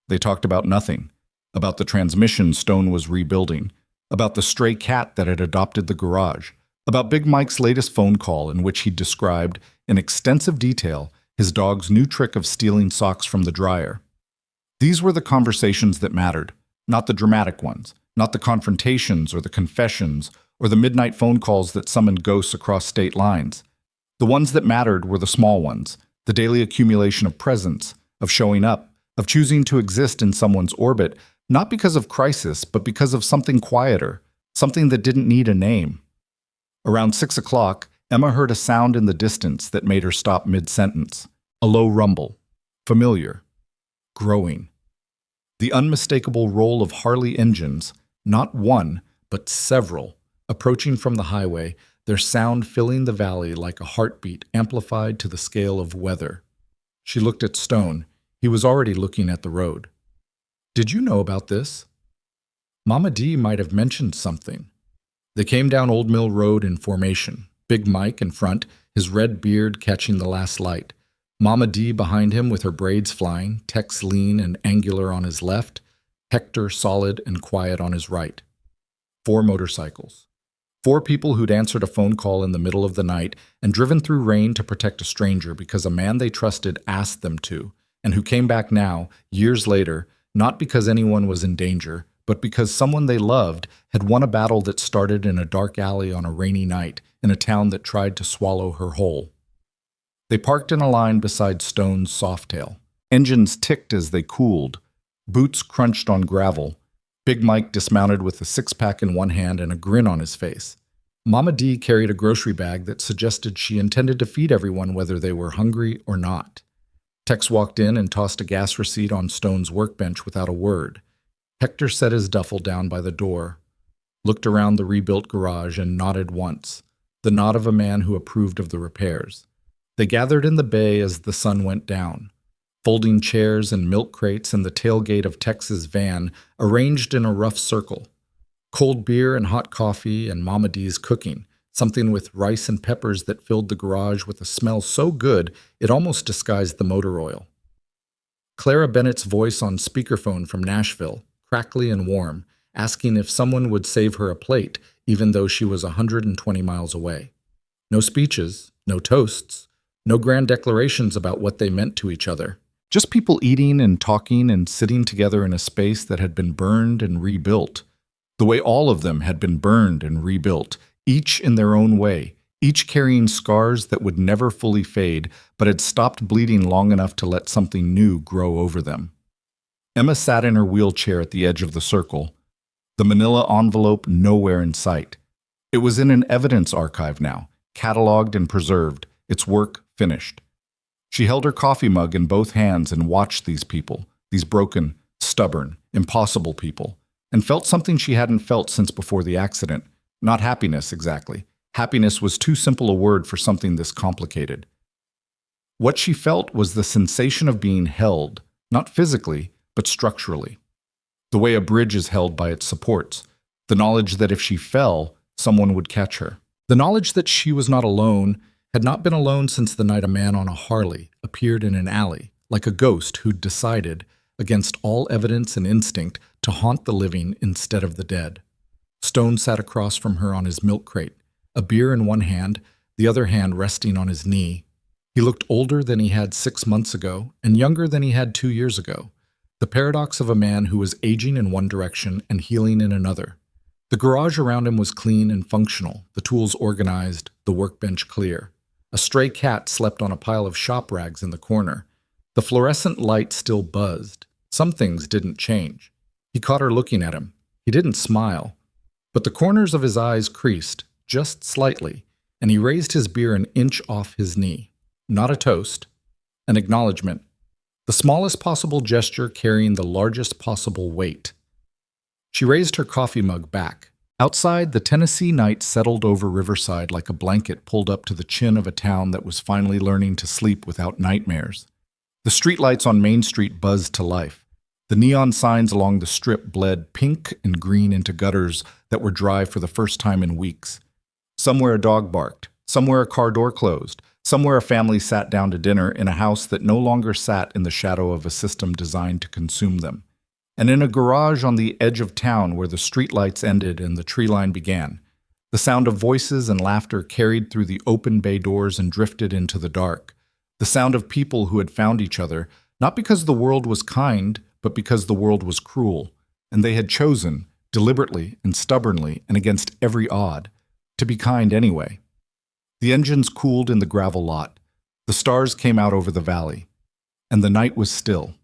They talked about nothing. About the transmission Stone was rebuilding. About the stray cat that had adopted the garage. About Big Mike's latest phone call in which he described, in extensive detail, his dog's new trick of stealing socks from the dryer. These were the conversations that mattered, not the dramatic ones, not the confrontations or the confessions or the midnight phone calls that summoned ghosts across state lines. The ones that mattered were the small ones, the daily accumulation of presence, of showing up, of choosing to exist in someone's orbit, not because of crisis, but because of something quieter, something that didn't need a name. Around 6 o'clock, Emma heard a sound in the distance that made her stop mid-sentence. A low rumble. Familiar. Growing. The unmistakable roll of Harley engines, not one, but several, approaching from the highway, their sound filling the valley like a heartbeat amplified to the scale of weather. She looked at Stone. He was already looking at the road. "Did you know about this?" Mama D might have mentioned something. They came down Old Mill Road in formation, Big Mike in front, his red beard catching the last light. Mama D behind him with her braids flying, Tex lean and angular on his left, Hector solid and quiet on his right. 4 motorcycles. 4 people who'd answered a phone call in the middle of the night and driven through rain to protect a stranger because a man they trusted asked them to, and who came back now, years later, not because anyone was in danger, but because someone they loved had won a battle that started in a dark alley on a rainy night in a town that tried to swallow her whole. They parked in a line beside Stone's Softail. Engines ticked as they cooled. Boots crunched on gravel. Big Mike dismounted with a 6-pack in one hand and a grin on his face. Mama D carried a grocery bag that suggested she intended to feed everyone whether they were hungry or not. Tex walked in and tossed a gas receipt on Stone's workbench without a word. Hector set his duffel down by the door, looked around the rebuilt garage and nodded once, the nod of a man who approved of the repairs. They gathered in the bay as the sun went down. Folding chairs and milk crates and the tailgate of Tex's van arranged in a rough circle. Cold beer and hot coffee and Mama D's cooking, something with rice and peppers that filled the garage with a smell so good it almost disguised the motor oil. Clara Bennett's voice on speakerphone from Nashville, crackly and warm, asking if someone would save her a plate, even though she was 120 miles away. No speeches, no toasts, no grand declarations about what they meant to each other. Just people eating and talking and sitting together in a space that had been burned and rebuilt, the way all of them had been burned and rebuilt, each in their own way, each carrying scars that would never fully fade, but had stopped bleeding long enough to let something new grow over them. Emma sat in her wheelchair at the edge of the circle, the manila envelope nowhere in sight. It was in an evidence archive now, cataloged and preserved, its work finished. She held her coffee mug in both hands and watched these people, these broken, stubborn, impossible people, and felt something she hadn't felt since before the accident. Not happiness, exactly. Happiness was too simple a word for something this complicated. What she felt was the sensation of being held, not physically, but structurally. The way a bridge is held by its supports. The knowledge that if she fell, someone would catch her. The knowledge that she was not alone, had not been alone since the night a man on a Harley appeared in an alley, like a ghost who'd decided, against all evidence and instinct, to haunt the living instead of the dead. Stone sat across from her on his milk crate, a beer in one hand, the other hand resting on his knee. He looked older than he had 6 months ago and younger than he had 2 years ago. The paradox of a man who was aging in one direction and healing in another. The garage around him was clean and functional, the tools organized, the workbench clear. A stray cat slept on a pile of shop rags in the corner. The fluorescent light still buzzed. Some things didn't change. He caught her looking at him. He didn't smile, but the corners of his eyes creased, just slightly, and he raised his beer an inch off his knee. Not a toast, an acknowledgement. The smallest possible gesture carrying the largest possible weight. She raised her coffee mug back. Outside, the Tennessee night settled over Riverside like a blanket pulled up to the chin of a town that was finally learning to sleep without nightmares. The streetlights on Main Street buzzed to life. The neon signs along the strip bled pink and green into gutters that were dry for the first time in weeks. Somewhere a dog barked, somewhere a car door closed, somewhere a family sat down to dinner in a house that no longer sat in the shadow of a system designed to consume them. And in a garage on the edge of town where the streetlights ended and the tree line began, the sound of voices and laughter carried through the open bay doors and drifted into the dark. The sound of people who had found each other, not because the world was kind, but because the world was cruel, and they had chosen, deliberately and stubbornly and against every odd, to be kind anyway. The engines cooled in the gravel lot. The stars came out over the valley, and the night was still.